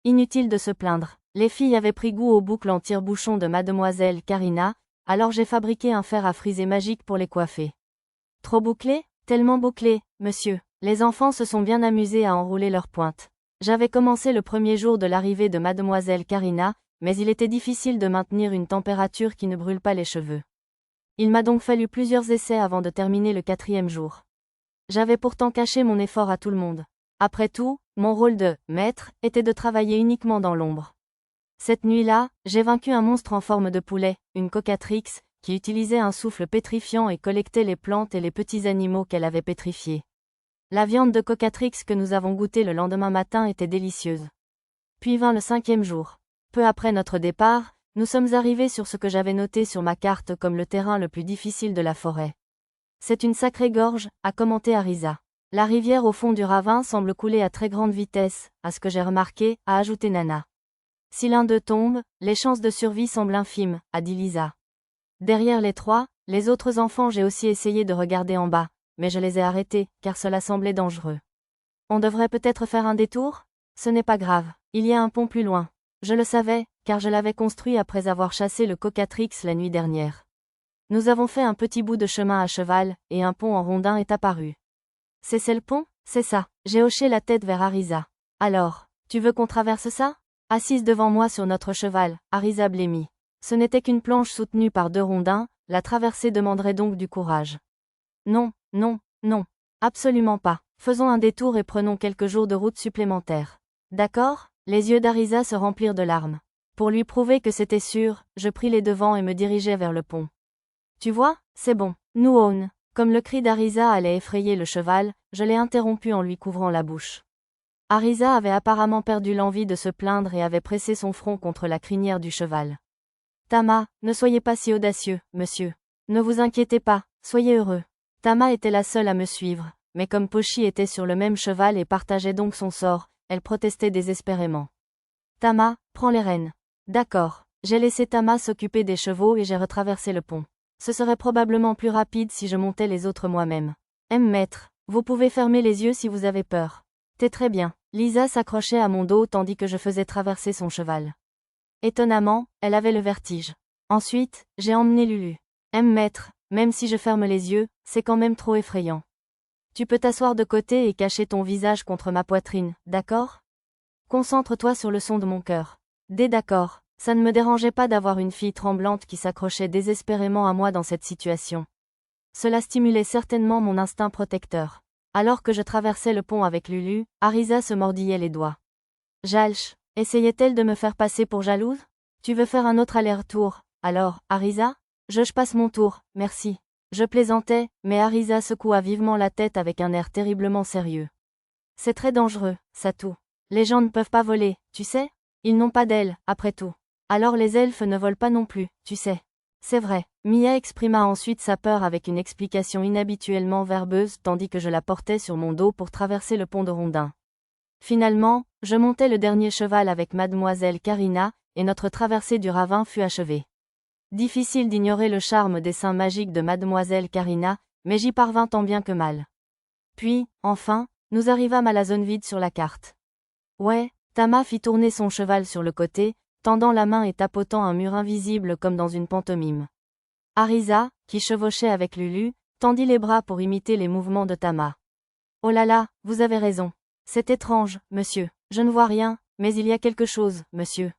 Inutile de se plaindre, les filles avaient pris goût aux boucles en tire-bouchon de Mademoiselle Karina, alors j'ai fabriqué un fer à friser magique pour les coiffer. Trop bouclé? Tellement bouclé, monsieur. Les enfants se sont bien amusés à enrouler leurs pointes. J'avais commencé le premier jour de l'arrivée de Mademoiselle Karina, mais il était difficile de maintenir une température qui ne brûle pas les cheveux. Il m'a donc fallu plusieurs essais avant de terminer le 4e jour. J'avais pourtant caché mon effort à tout le monde. Après tout, mon rôle de « maître » était de travailler uniquement dans l'ombre. Cette nuit-là, j'ai vaincu un monstre en forme de poulet, une cocatrix, qui utilisait un souffle pétrifiant et collectait les plantes et les petits animaux qu'elle avait pétrifiés. La viande de cocatrix que nous avons goûtée le lendemain matin était délicieuse. Puis vint le 5e jour. Peu après notre départ, nous sommes arrivés sur ce que j'avais noté sur ma carte comme le terrain le plus difficile de la forêt. C'est une sacrée gorge, a commenté Arisa. La rivière au fond du ravin semble couler à très grande vitesse, à ce que j'ai remarqué, a ajouté Nana. Si l'un d'eux tombe, les chances de survie semblent infimes, a dit Lisa. Derrière les trois, les autres enfants j'ai aussi essayé de regarder en bas, mais je les ai arrêtés, car cela semblait dangereux. On devrait peut-être faire un détour? Ce n'est pas grave, il y a un pont plus loin. Je le savais, car je l'avais construit après avoir chassé le cocatrix la nuit dernière. Nous avons fait un petit bout de chemin à cheval, et un pont en rondin est apparu. C'est le pont? C'est ça. J'ai hoché la tête vers Arisa. Alors, tu veux qu'on traverse ça? Assise devant moi sur notre cheval, Arisa blêmit. Ce n'était qu'une planche soutenue par 2 rondins, la traversée demanderait donc du courage. Non, non, non. Absolument pas. Faisons un détour et prenons quelques jours de route supplémentaires. D'accord? Les yeux d'Arisa se remplirent de larmes. Pour lui prouver que c'était sûr, je pris les devants et me dirigeai vers le pont. Tu vois, c'est bon. Nous on. Comme le cri d'Arisa allait effrayer le cheval, je l'ai interrompu en lui couvrant la bouche. Arisa avait apparemment perdu l'envie de se plaindre et avait pressé son front contre la crinière du cheval. Tama, ne soyez pas si audacieux, monsieur. Ne vous inquiétez pas, soyez heureux. Tama était la seule à me suivre, mais comme Pochi était sur le même cheval et partageait donc son sort, elle protestait désespérément. Tama, prends les rênes. D'accord. J'ai laissé Tama s'occuper des chevaux et j'ai retraversé le pont. Ce serait probablement plus rapide si je montais les autres moi-même. Maître, vous pouvez fermer les yeux si vous avez peur. T'es très bien. Lisa s'accrochait à mon dos tandis que je faisais traverser son cheval. Étonnamment, elle avait le vertige. Ensuite, j'ai emmené Lulu. Maître, même si je ferme les yeux, c'est quand même trop effrayant. Tu peux t'asseoir de côté et cacher ton visage contre ma poitrine, d'accord? Concentre-toi sur le son de mon cœur. D'accord, ça ne me dérangeait pas d'avoir une fille tremblante qui s'accrochait désespérément à moi dans cette situation. Cela stimulait certainement mon instinct protecteur. Alors que je traversais le pont avec Lulu, Arisa se mordillait les doigts. Jalch, essayait-elle de me faire passer pour jalouse? Tu veux faire un autre aller-retour, alors, Arisa? Je passe mon tour, merci. Je plaisantais, mais Arisa secoua vivement la tête avec un air terriblement sérieux. C'est très dangereux, Satou. Les gens ne peuvent pas voler, tu sais? Ils n'ont pas d'ailes, après tout. Alors les elfes ne volent pas non plus, tu sais. C'est vrai. Mia exprima ensuite sa peur avec une explication inhabituellement verbeuse tandis que je la portais sur mon dos pour traverser le pont de Rondin. Finalement, je montai le dernier cheval avec Mademoiselle Karina, et notre traversée du ravin fut achevée. Difficile d'ignorer le charme des seins magiques de Mademoiselle Karina, mais j'y parvins tant bien que mal. Puis, enfin, nous arrivâmes à la zone vide sur la carte. Ouais, Tama fit tourner son cheval sur le côté, tendant la main et tapotant un mur invisible comme dans une pantomime. Arisa, qui chevauchait avec Lulu, tendit les bras pour imiter les mouvements de Tama. Oh là là, vous avez raison. C'est étrange, monsieur. Je ne vois rien, mais il y a quelque chose, monsieur.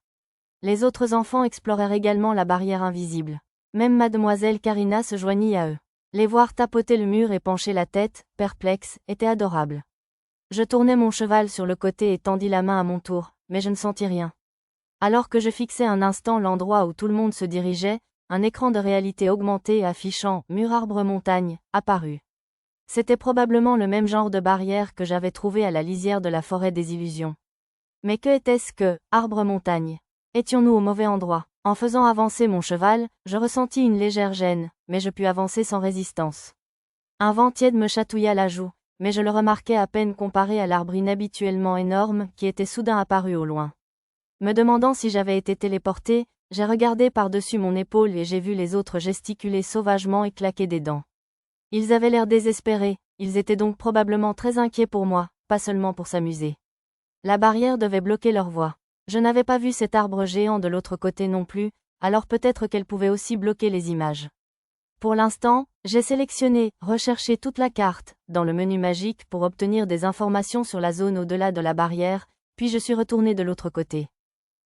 Les autres enfants explorèrent également la barrière invisible. Même Mademoiselle Karina se joignit à eux. Les voir tapoter le mur et pencher la tête, perplexes, était adorable. Je tournai mon cheval sur le côté et tendis la main à mon tour, mais je ne sentis rien. Alors que je fixais un instant l'endroit où tout le monde se dirigeait, un écran de réalité augmentée affichant « Mur arbre montagne » apparut. C'était probablement le même genre de barrière que j'avais trouvé à la lisière de la forêt des illusions. Mais que était-ce que « arbre montagne » ? Étions-nous au mauvais endroit ? En faisant avancer mon cheval, je ressentis une légère gêne, mais je pus avancer sans résistance. Un vent tiède me chatouilla la joue, mais je le remarquai à peine comparé à l'arbre inhabituellement énorme qui était soudain apparu au loin. Me demandant si j'avais été téléporté, j'ai regardé par-dessus mon épaule et j'ai vu les autres gesticuler sauvagement et claquer des dents. Ils avaient l'air désespérés, ils étaient donc probablement très inquiets pour moi, pas seulement pour s'amuser. La barrière devait bloquer leur voie. Je n'avais pas vu cet arbre géant de l'autre côté non plus, alors peut-être qu'elle pouvait aussi bloquer les images. Pour l'instant, j'ai sélectionné « Rechercher toute la carte » dans le menu magique pour obtenir des informations sur la zone au-delà de la barrière, puis je suis retourné de l'autre côté.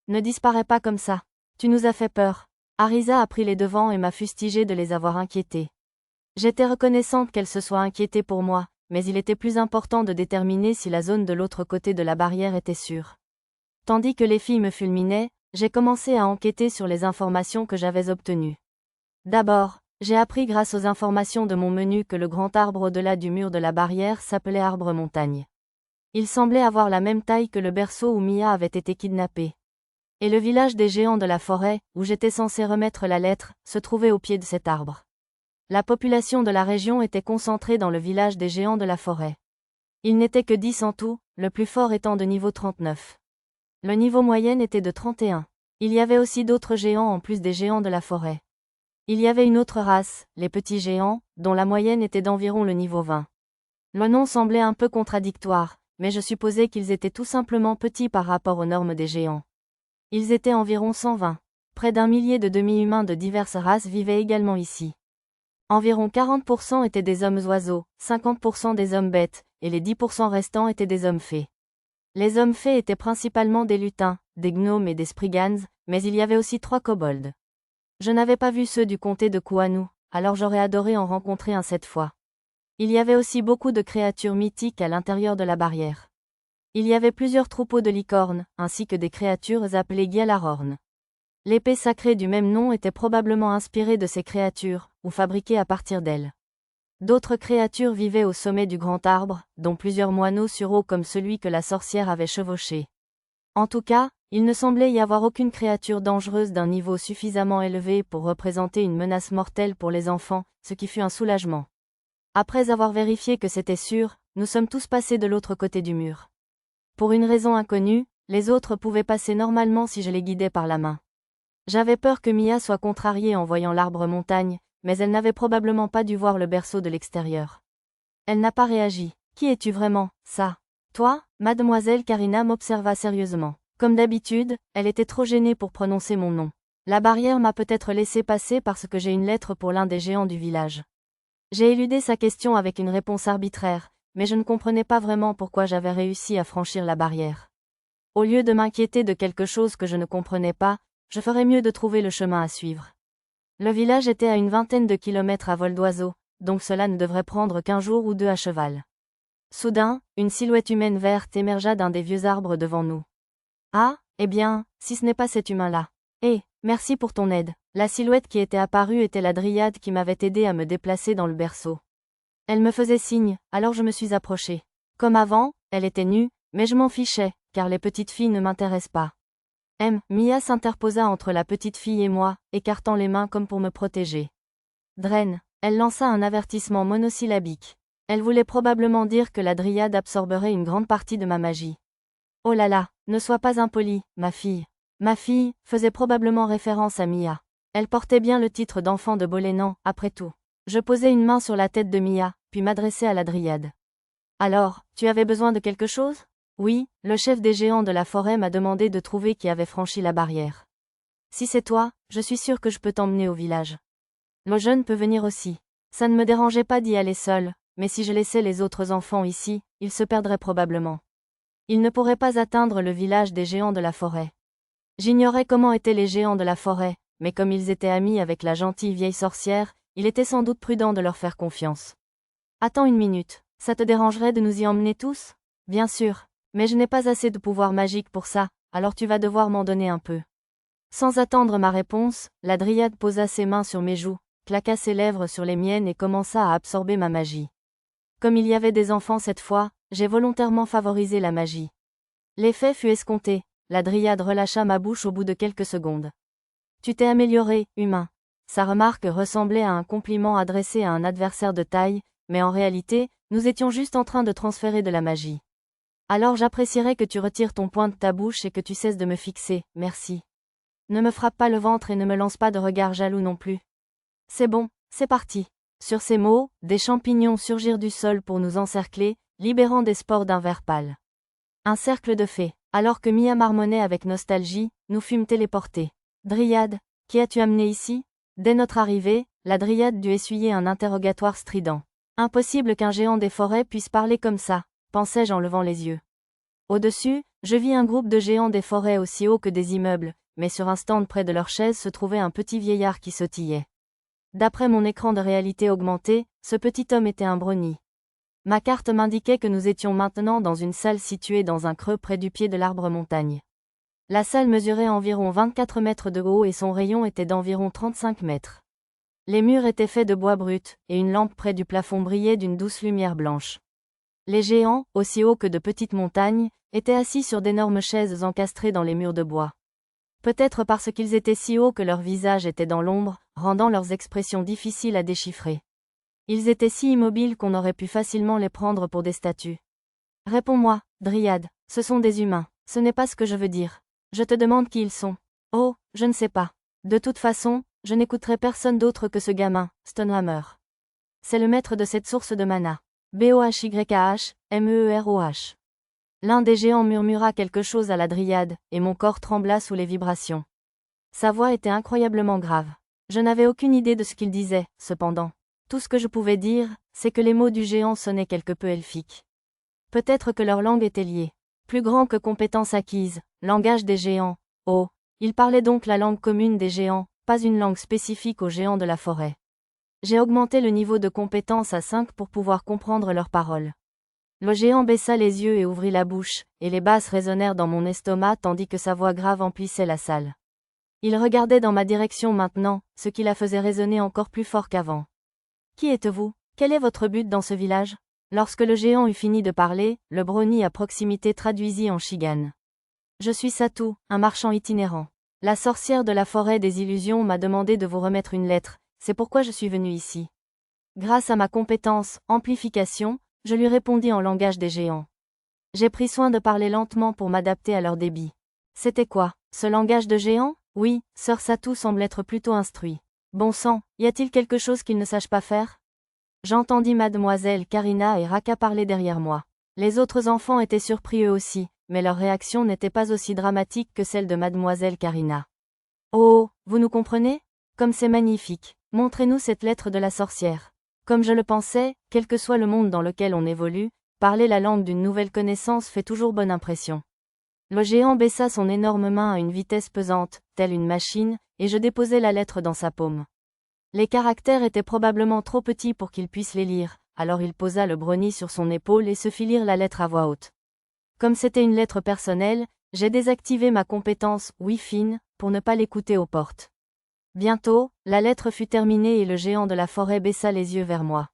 Ne disparais pas comme ça. Tu nous as fait peur. Arisa a pris les devants et m'a fustigé de les avoir inquiétés. J'étais reconnaissante qu'elle se soit inquiétée pour moi, mais il était plus important de déterminer si la zone de l'autre côté de la barrière était sûre. Tandis que les filles me fulminaient, j'ai commencé à enquêter sur les informations que j'avais obtenues. D'abord, j'ai appris grâce aux informations de mon menu que le grand arbre au-delà du mur de la barrière s'appelait arbre montagne. Il semblait avoir la même taille que le berceau où Mia avait été kidnappée. Et le village des géants de la forêt, où j'étais censé remettre la lettre, se trouvait au pied de cet arbre. La population de la région était concentrée dans le village des géants de la forêt. Il n'était que 10 en tout, le plus fort étant de niveau 39. Le niveau moyen était de 31. Il y avait aussi d'autres géants en plus des géants de la forêt. Il y avait une autre race, les petits géants, dont la moyenne était d'environ le niveau 20. Le nom semblait un peu contradictoire, mais je supposais qu'ils étaient tout simplement petits par rapport aux normes des géants. Ils étaient environ 120. Près d'un millier de demi-humains de diverses races vivaient également ici. Environ 40% étaient des hommes oiseaux, 50% des hommes bêtes, et les 10% restants étaient des hommes fées. Les hommes fées étaient principalement des lutins, des gnomes et des spriggans, mais il y avait aussi 3 kobolds. Je n'avais pas vu ceux du comté de Kuanu, alors j'aurais adoré en rencontrer un cette fois. Il y avait aussi beaucoup de créatures mythiques à l'intérieur de la barrière. Il y avait plusieurs troupeaux de licornes, ainsi que des créatures appelées Gyalarorn. L'épée sacrée du même nom était probablement inspirée de ces créatures, ou fabriquée à partir d'elles. D'autres créatures vivaient au sommet du grand arbre, dont plusieurs moineaux sur eau comme celui que la sorcière avait chevauché. En tout cas, il ne semblait y avoir aucune créature dangereuse d'un niveau suffisamment élevé pour représenter une menace mortelle pour les enfants, ce qui fut un soulagement. Après avoir vérifié que c'était sûr, nous sommes tous passés de l'autre côté du mur. Pour une raison inconnue, les autres pouvaient passer normalement si je les guidais par la main. J'avais peur que Mia soit contrariée en voyant l'arbre montagne, mais elle n'avait probablement pas dû voir le berceau de l'extérieur. Elle n'a pas réagi. Qui es-tu vraiment, ça ? Toi ? Mademoiselle Karina m'observa sérieusement. Comme d'habitude, elle était trop gênée pour prononcer mon nom. La barrière m'a peut-être laissé passer parce que j'ai une lettre pour l'un des géants du village. J'ai éludé sa question avec une réponse arbitraire, mais je ne comprenais pas vraiment pourquoi j'avais réussi à franchir la barrière. Au lieu de m'inquiéter de quelque chose que je ne comprenais pas, je ferais mieux de trouver le chemin à suivre. Le village était à une vingtaine de kilomètres à vol d'oiseau, donc cela ne devrait prendre qu'un jour ou 2 à cheval. Soudain, une silhouette humaine verte émergea d'un des vieux arbres devant nous. Ah, eh bien, si ce n'est pas cet humain-là. Merci pour ton aide. La silhouette qui était apparue était la dryade qui m'avait aidé à me déplacer dans le berceau. Elle me faisait signe, alors je me suis approchée. Comme avant, elle était nue, mais je m'en fichais, car les petites filles ne m'intéressent pas. Mia s'interposa entre la petite fille et moi, écartant les mains comme pour me protéger. Draine, elle lança un avertissement monosyllabique. Elle voulait probablement dire que la dryade absorberait une grande partie de ma magie. Oh là là, ne sois pas impolie, ma fille. Ma fille faisait probablement référence à Mia. Elle portait bien le titre d'enfant de Bolénan, après tout. Je posai une main sur la tête de Mia, puis m'adressai à la dryade. Alors, tu avais besoin de quelque chose ? Oui, le chef des géants de la forêt m'a demandé de trouver qui avait franchi la barrière. Si c'est toi, je suis sûre que je peux t'emmener au village. Le jeune peut venir aussi. Ça ne me dérangeait pas d'y aller seul, mais si je laissais les autres enfants ici, ils se perdraient probablement. Ils ne pourraient pas atteindre le village des géants de la forêt. J'ignorais comment étaient les géants de la forêt, mais comme ils étaient amis avec la gentille vieille sorcière, il était sans doute prudent de leur faire confiance. Attends une minute, ça te dérangerait de nous y emmener tous ? Bien sûr. Mais je n'ai pas assez de pouvoir magique pour ça, alors tu vas devoir m'en donner un peu. Sans attendre ma réponse, la dryade posa ses mains sur mes joues, claqua ses lèvres sur les miennes et commença à absorber ma magie. Comme il y avait des enfants cette fois, j'ai volontairement favorisé la magie. L'effet fut escompté, la dryade relâcha ma bouche au bout de quelques secondes. Tu t'es amélioré, humain. Sa remarque ressemblait à un compliment adressé à un adversaire de taille, mais en réalité, nous étions juste en train de transférer de la magie. Alors j'apprécierais que tu retires ton poing de ta bouche et que tu cesses de me fixer, merci. Ne me frappe pas le ventre et ne me lance pas de regard jaloux non plus. C'est bon, c'est parti. Sur ces mots, des champignons surgirent du sol pour nous encercler, libérant des spores d'un vert pâle. Un cercle de fées. Alors que Mia marmonnait avec nostalgie, nous fûmes téléportés. Dryade, qui as-tu amené ici? Dès notre arrivée, la dryade dut essuyer un interrogatoire strident. Impossible qu'un géant des forêts puisse parler comme ça, pensai-je en levant les yeux. Au-dessus, je vis un groupe de géants des forêts aussi hauts que des immeubles, mais sur un stand près de leur chaise se trouvait un petit vieillard qui sautillait. D'après mon écran de réalité augmentée, ce petit homme était un brony. Ma carte m'indiquait que nous étions maintenant dans une salle située dans un creux près du pied de l'arbre montagne. La salle mesurait environ 24 mètres de haut et son rayon était d'environ 35 mètres. Les murs étaient faits de bois brut, et une lampe près du plafond brillait d'une douce lumière blanche. Les géants, aussi hauts que de petites montagnes, étaient assis sur d'énormes chaises encastrées dans les murs de bois. Peut-être parce qu'ils étaient si hauts que leurs visages étaient dans l'ombre, rendant leurs expressions difficiles à déchiffrer. Ils étaient si immobiles qu'on aurait pu facilement les prendre pour des statues. Réponds-moi, dryade, ce sont des humains, ce n'est pas ce que je veux dire. Je te demande qui ils sont. Oh, je ne sais pas. De toute façon, je n'écouterai personne d'autre que ce gamin, Stonehammer. C'est le maître de cette source de mana. BOHYKH, MEEROH. L'un des géants murmura quelque chose à la dryade, et mon corps trembla sous les vibrations. Sa voix était incroyablement grave. Je n'avais aucune idée de ce qu'il disait, cependant. Tout ce que je pouvais dire, c'est que les mots du géant sonnaient quelque peu elfiques. Peut-être que leur langue était liée. Plus grand que compétence acquise, langage des géants. Oh, il parlait donc la langue commune des géants, pas une langue spécifique aux géants de la forêt. J'ai augmenté le niveau de compétence à 5 pour pouvoir comprendre leurs paroles. Le géant baissa les yeux et ouvrit la bouche, et les basses résonnèrent dans mon estomac tandis que sa voix grave emplissait la salle. Il regardait dans ma direction maintenant, ce qui la faisait résonner encore plus fort qu'avant. Qui êtes-vous? Quel est votre but dans ce village? Lorsque le géant eut fini de parler, le brony à proximité traduisit en Shigan. Je suis Satu, un marchand itinérant. La sorcière de la forêt des illusions m'a demandé de vous remettre une lettre, c'est pourquoi je suis venu ici. Grâce à ma compétence, amplification, je lui répondis en langage des géants. J'ai pris soin de parler lentement pour m'adapter à leur débit. C'était quoi, ce langage de géant? Oui, Sœur Satu semble être plutôt instruit. Bon sang, y a-t-il quelque chose qu'il ne sache pas faire? J'entendis mademoiselle Karina et Raka parler derrière moi. Les autres enfants étaient surpris eux aussi, mais leur réaction n'était pas aussi dramatique que celle de mademoiselle Karina. Oh, vous nous comprenez? Comme c'est magnifique. Montrez-nous cette lettre de la sorcière. Comme je le pensais, quel que soit le monde dans lequel on évolue, parler la langue d'une nouvelle connaissance fait toujours bonne impression. Le géant baissa son énorme main à une vitesse pesante, telle une machine, et je déposai la lettre dans sa paume. Les caractères étaient probablement trop petits pour qu'il puisse les lire, alors il posa le brony sur son épaule et se fit lire la lettre à voix haute. Comme c'était une lettre personnelle, j'ai désactivé ma compétence « oui fine » pour ne pas l'écouter aux portes. Bientôt, la lettre fut terminée et le géant de la forêt baissa les yeux vers moi.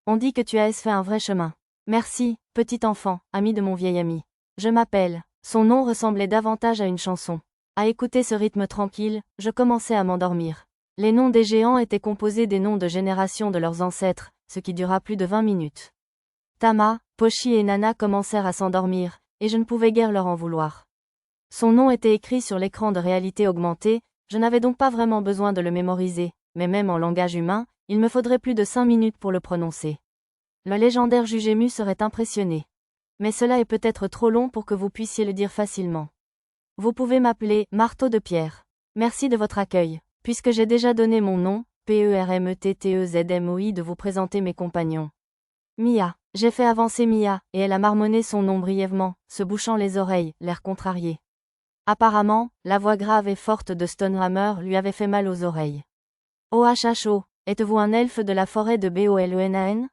On dit que tu as fait un vrai chemin. Merci, petit enfant, ami de mon vieil ami. Je m'appelle. Son nom ressemblait davantage à une chanson. À écouter ce rythme tranquille, je commençais à m'endormir. Les noms des géants étaient composés des noms de générations de leurs ancêtres, ce qui dura plus de 20 minutes. Tama, Pochi et Nana commencèrent à s'endormir, et je ne pouvais guère leur en vouloir. Son nom était écrit sur l'écran de réalité augmentée, je n'avais donc pas vraiment besoin de le mémoriser, mais même en langage humain, il me faudrait plus de 5 minutes pour le prononcer. Le légendaire Jugemu serait impressionné. Mais cela est peut-être trop long pour que vous puissiez le dire facilement. Vous pouvez m'appeler Marteau de Pierre. Merci de votre accueil. Puisque j'ai déjà donné mon nom, PERMETTEZMOI, de vous présenter mes compagnons. Mia. J'ai fait avancer Mia, et elle a marmonné son nom brièvement, se bouchant les oreilles, l'air contrarié. Apparemment, la voix grave et forte de Stonehammer lui avait fait mal aux oreilles. OHHO, êtes-vous un elfe de la forêt de BOLENAN?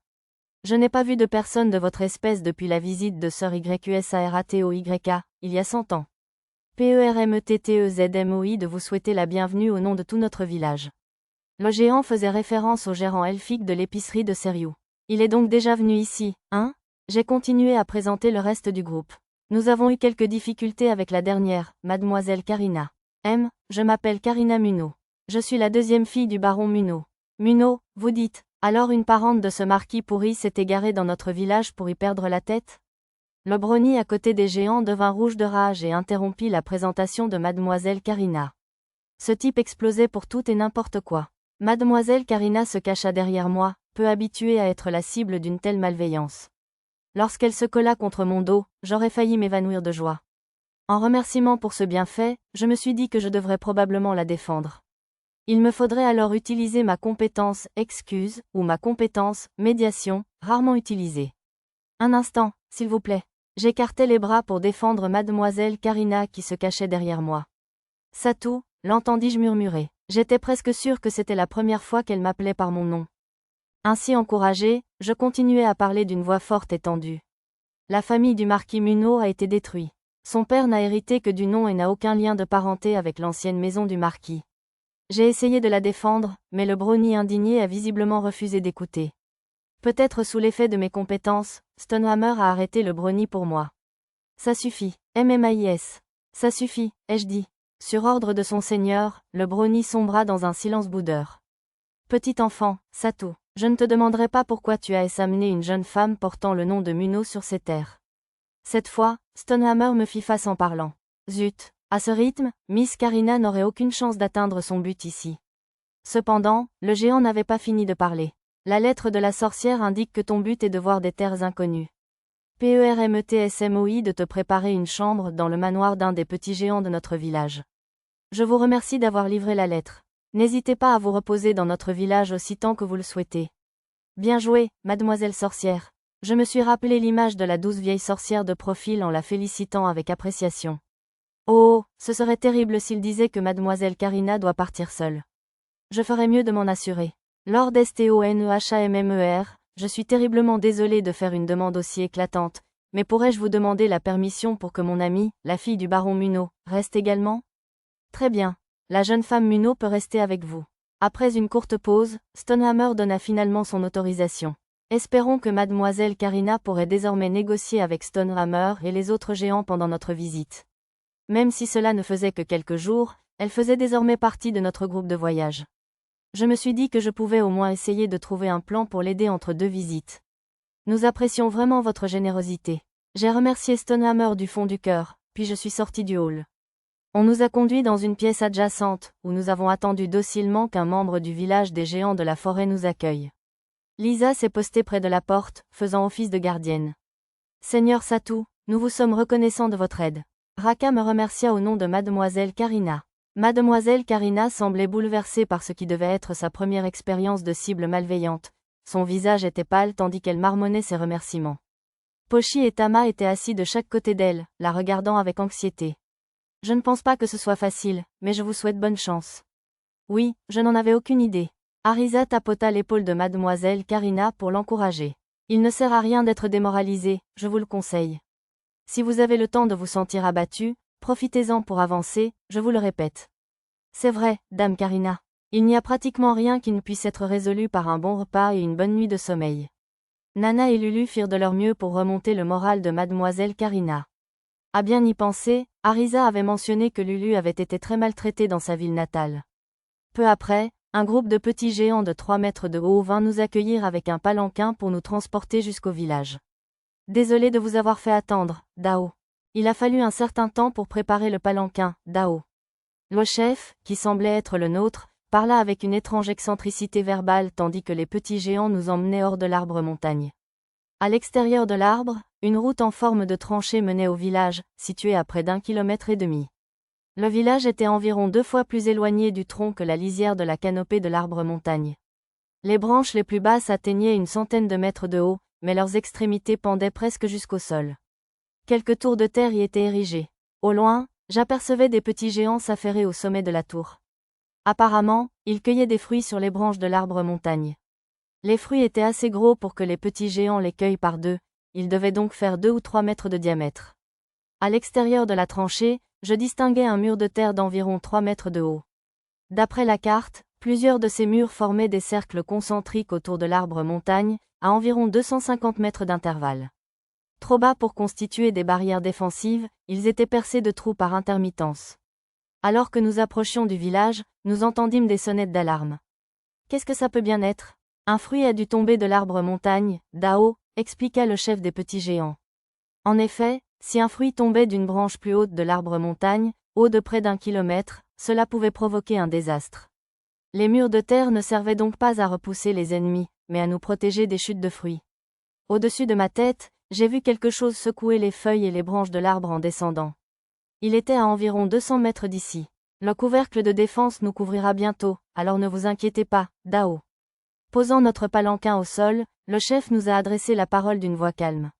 Je n'ai pas vu de personne de votre espèce depuis la visite de Sir YQSARATOYK, il y a 100 ans. PERMETTEZMOI de vous souhaiter la bienvenue au nom de tout notre village. Le géant faisait référence au gérant elfique de l'épicerie de Seriou. Il est donc déjà venu ici, hein? J'ai continué à présenter le reste du groupe. Nous avons eu quelques difficultés avec la dernière, mademoiselle Karina. Je m'appelle Karina Munot. Je suis la deuxième fille du baron Munot. Munot, vous dites, alors une parente de ce marquis pourri s'est égarée dans notre village pour y perdre la tête? Le brownie à côté des géants devint rouge de rage et interrompit la présentation de mademoiselle Karina. Ce type explosait pour tout et n'importe quoi. Mademoiselle Karina se cacha derrière moi, peu habituée à être la cible d'une telle malveillance. Lorsqu'elle se colla contre mon dos, j'aurais failli m'évanouir de joie. En remerciement pour ce bienfait, je me suis dit que je devrais probablement la défendre. Il me faudrait alors utiliser ma compétence excuse ou ma compétence médiation, rarement utilisée. Un instant, s'il vous plaît. J'écartai les bras pour défendre mademoiselle Karina qui se cachait derrière moi. Satou, l'entendis-je murmurer. J'étais presque sûre que c'était la première fois qu'elle m'appelait par mon nom. Ainsi encouragée, je continuai à parler d'une voix forte et tendue. La famille du marquis Munot a été détruite. Son père n'a hérité que du nom et n'a aucun lien de parenté avec l'ancienne maison du marquis. J'ai essayé de la défendre, mais le brownie indigné a visiblement refusé d'écouter. Peut-être sous l'effet de mes compétences, Stonehammer a arrêté le brownie pour moi. Ça suffit, MMAIS. Ça suffit, ai-je dit. Sur ordre de son seigneur, le brownie sombra dans un silence boudeur. Petit enfant, Satou, je ne te demanderai pas pourquoi tu as amené une jeune femme portant le nom de Munot sur ces terres. Cette fois, Stonehammer me fit face en parlant. Zut, à ce rythme, Miss Karina n'aurait aucune chance d'atteindre son but ici. Cependant, le géant n'avait pas fini de parler. La lettre de la sorcière indique que ton but est de voir des terres inconnues. PERMETSMOI de te préparer une chambre dans le manoir d'un des petits géants de notre village. Je vous remercie d'avoir livré la lettre. N'hésitez pas à vous reposer dans notre village aussi tant que vous le souhaitez. Bien joué, mademoiselle sorcière. Je me suis rappelé l'image de la douce vieille sorcière de profil en la félicitant avec appréciation. Oh, ce serait terrible s'il disait que mademoiselle Karina doit partir seule. Je ferais mieux de m'en assurer. Lord STONEHAMMER, je suis terriblement désolé de faire une demande aussi éclatante, mais pourrais-je vous demander la permission pour que mon amie, la fille du baron Munot, reste également? Très bien. La jeune femme Munot peut rester avec vous. Après une courte pause, Stonehammer donna finalement son autorisation. Espérons que mademoiselle Karina pourrait désormais négocier avec Stonehammer et les autres géants pendant notre visite. Même si cela ne faisait que quelques jours, elle faisait désormais partie de notre groupe de voyage. Je me suis dit que je pouvais au moins essayer de trouver un plan pour l'aider entre deux visites. Nous apprécions vraiment votre générosité. J'ai remercié Stonehammer du fond du cœur, puis je suis sorti du hall. On nous a conduits dans une pièce adjacente, où nous avons attendu docilement qu'un membre du village des géants de la forêt nous accueille. Lisa s'est postée près de la porte, faisant office de gardienne. Seigneur Satou, nous vous sommes reconnaissants de votre aide. Raka me remercia au nom de mademoiselle Karina. Mademoiselle Karina semblait bouleversée par ce qui devait être sa première expérience de cible malveillante. Son visage était pâle tandis qu'elle marmonnait ses remerciements. Pochi et Tama étaient assis de chaque côté d'elle, la regardant avec anxiété. Je ne pense pas que ce soit facile, mais je vous souhaite bonne chance. Oui, je n'en avais aucune idée. Arisa tapota l'épaule de mademoiselle Karina pour l'encourager. Il ne sert à rien d'être démoralisé, je vous le conseille. Si vous avez le temps de vous sentir abattu, profitez-en pour avancer, je vous le répète. C'est vrai, dame Karina. Il n'y a pratiquement rien qui ne puisse être résolu par un bon repas et une bonne nuit de sommeil. Nana et Lulu firent de leur mieux pour remonter le moral de mademoiselle Karina. À bien y penser, Arisa avait mentionné que Lulu avait été très maltraitée dans sa ville natale. Peu après, un groupe de petits géants de 3 mètres de haut vint nous accueillir avec un palanquin pour nous transporter jusqu'au village. Désolé de vous avoir fait attendre, Dao. Il a fallu un certain temps pour préparer le palanquin, Dao. Le chef, qui semblait être le nôtre, parla avec une étrange excentricité verbale tandis que les petits géants nous emmenaient hors de l'arbre montagne. À l'extérieur de l'arbre, une route en forme de tranchée menait au village, situé à près d'1,5 km. Le village était environ 2 fois plus éloigné du tronc que la lisière de la canopée de l'arbre montagne. Les branches les plus basses atteignaient une centaine de mètres de haut, mais leurs extrémités pendaient presque jusqu'au sol. Quelques tours de terre y étaient érigées. Au loin, j'apercevais des petits géants s'affairer au sommet de la tour. Apparemment, ils cueillaient des fruits sur les branches de l'arbre montagne. Les fruits étaient assez gros pour que les petits géants les cueillent par deux, ils devaient donc faire 2 ou 3 mètres de diamètre. À l'extérieur de la tranchée, je distinguais un mur de terre d'environ 3 mètres de haut. D'après la carte, plusieurs de ces murs formaient des cercles concentriques autour de l'arbre montagne, à environ 250 mètres d'intervalle. Trop bas pour constituer des barrières défensives, ils étaient percés de trous par intermittence. Alors que nous approchions du village, nous entendîmes des sonnettes d'alarme. Qu'est-ce que ça peut bien être? Un fruit a dû tomber de l'arbre montagne, Dao, expliqua le chef des petits géants. En effet, si un fruit tombait d'une branche plus haute de l'arbre montagne, haut de près d'1 kilomètre, cela pouvait provoquer un désastre. Les murs de terre ne servaient donc pas à repousser les ennemis, mais à nous protéger des chutes de fruits. Au-dessus de ma tête, j'ai vu quelque chose secouer les feuilles et les branches de l'arbre en descendant. Il était à environ 200 mètres d'ici. Le couvercle de défense nous couvrira bientôt, alors ne vous inquiétez pas, Dao. Posant notre palanquin au sol, le chef nous a adressé la parole d'une voix calme.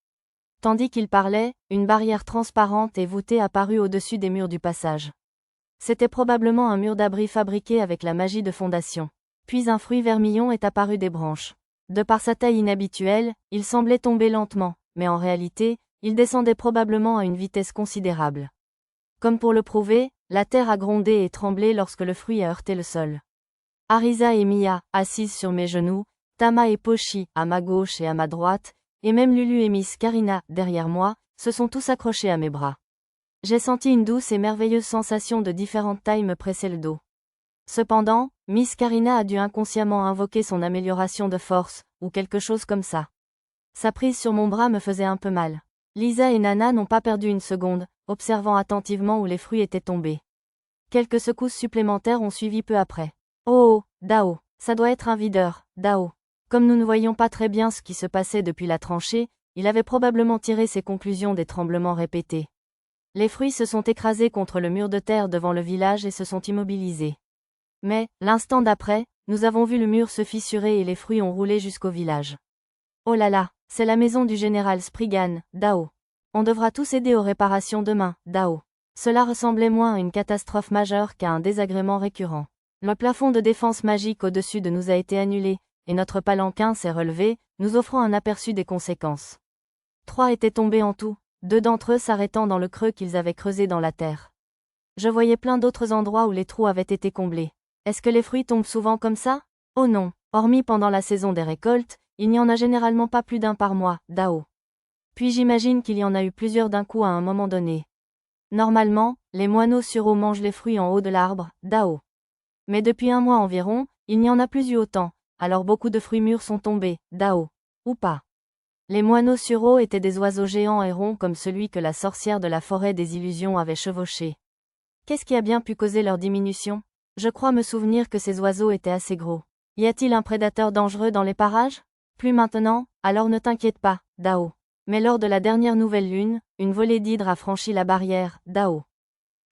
Tandis qu'il parlait, une barrière transparente et voûtée apparut au-dessus des murs du passage. C'était probablement un mur d'abri fabriqué avec la magie de fondation. Puis un fruit vermillon est apparu des branches. De par sa taille inhabituelle, il semblait tomber lentement, mais en réalité, il descendait probablement à une vitesse considérable. Comme pour le prouver, la terre a grondé et tremblé lorsque le fruit a heurté le sol. Arisa et Mia, assises sur mes genoux, Tama et Pochi, à ma gauche et à ma droite, et même Lulu et Miss Karina, derrière moi, se sont tous accrochés à mes bras. J'ai senti une douce et merveilleuse sensation de différentes tailles me presser le dos. Cependant, Miss Karina a dû inconsciemment invoquer son amélioration de force, ou quelque chose comme ça. Sa prise sur mon bras me faisait un peu mal. Lisa et Nana n'ont pas perdu une seconde, observant attentivement où les fruits étaient tombés. Quelques secousses supplémentaires ont suivi peu après. Oh, Dao, ça doit être un videur, Dao. Comme nous ne voyions pas très bien ce qui se passait depuis la tranchée, il avait probablement tiré ses conclusions des tremblements répétés. Les fruits se sont écrasés contre le mur de terre devant le village et se sont immobilisés. Mais, l'instant d'après, nous avons vu le mur se fissurer et les fruits ont roulé jusqu'au village. Oh là là, c'est la maison du général Spriggan, Dao. On devra tous aider aux réparations demain, Dao. Cela ressemblait moins à une catastrophe majeure qu'à un désagrément récurrent. Le plafond de défense magique au-dessus de nous a été annulé, et notre palanquin s'est relevé, nous offrant un aperçu des conséquences. 3 étaient tombés en tout, 2 d'entre eux s'arrêtant dans le creux qu'ils avaient creusé dans la terre. Je voyais plein d'autres endroits où les trous avaient été comblés. Est-ce que les fruits tombent souvent comme ça? Oh non, hormis pendant la saison des récoltes, il n'y en a généralement pas plus d'un par mois, Dao. Puis j'imagine qu'il y en a eu plusieurs d'un coup à un moment donné. Normalement, les moineaux sureaux mangent les fruits en haut de l'arbre, Dao. Mais depuis 1 mois environ, il n'y en a plus eu autant, alors beaucoup de fruits mûrs sont tombés, Dao. Ou pas. Les moineaux sureaux étaient des oiseaux géants et ronds comme celui que la sorcière de la forêt des illusions avait chevauché. Qu'est-ce qui a bien pu causer leur diminution? Je crois me souvenir que ces oiseaux étaient assez gros. Y a-t-il un prédateur dangereux dans les parages? Plus maintenant, alors ne t'inquiète pas, Dao. Mais lors de la dernière nouvelle lune, une volée d'hydres a franchi la barrière, Dao.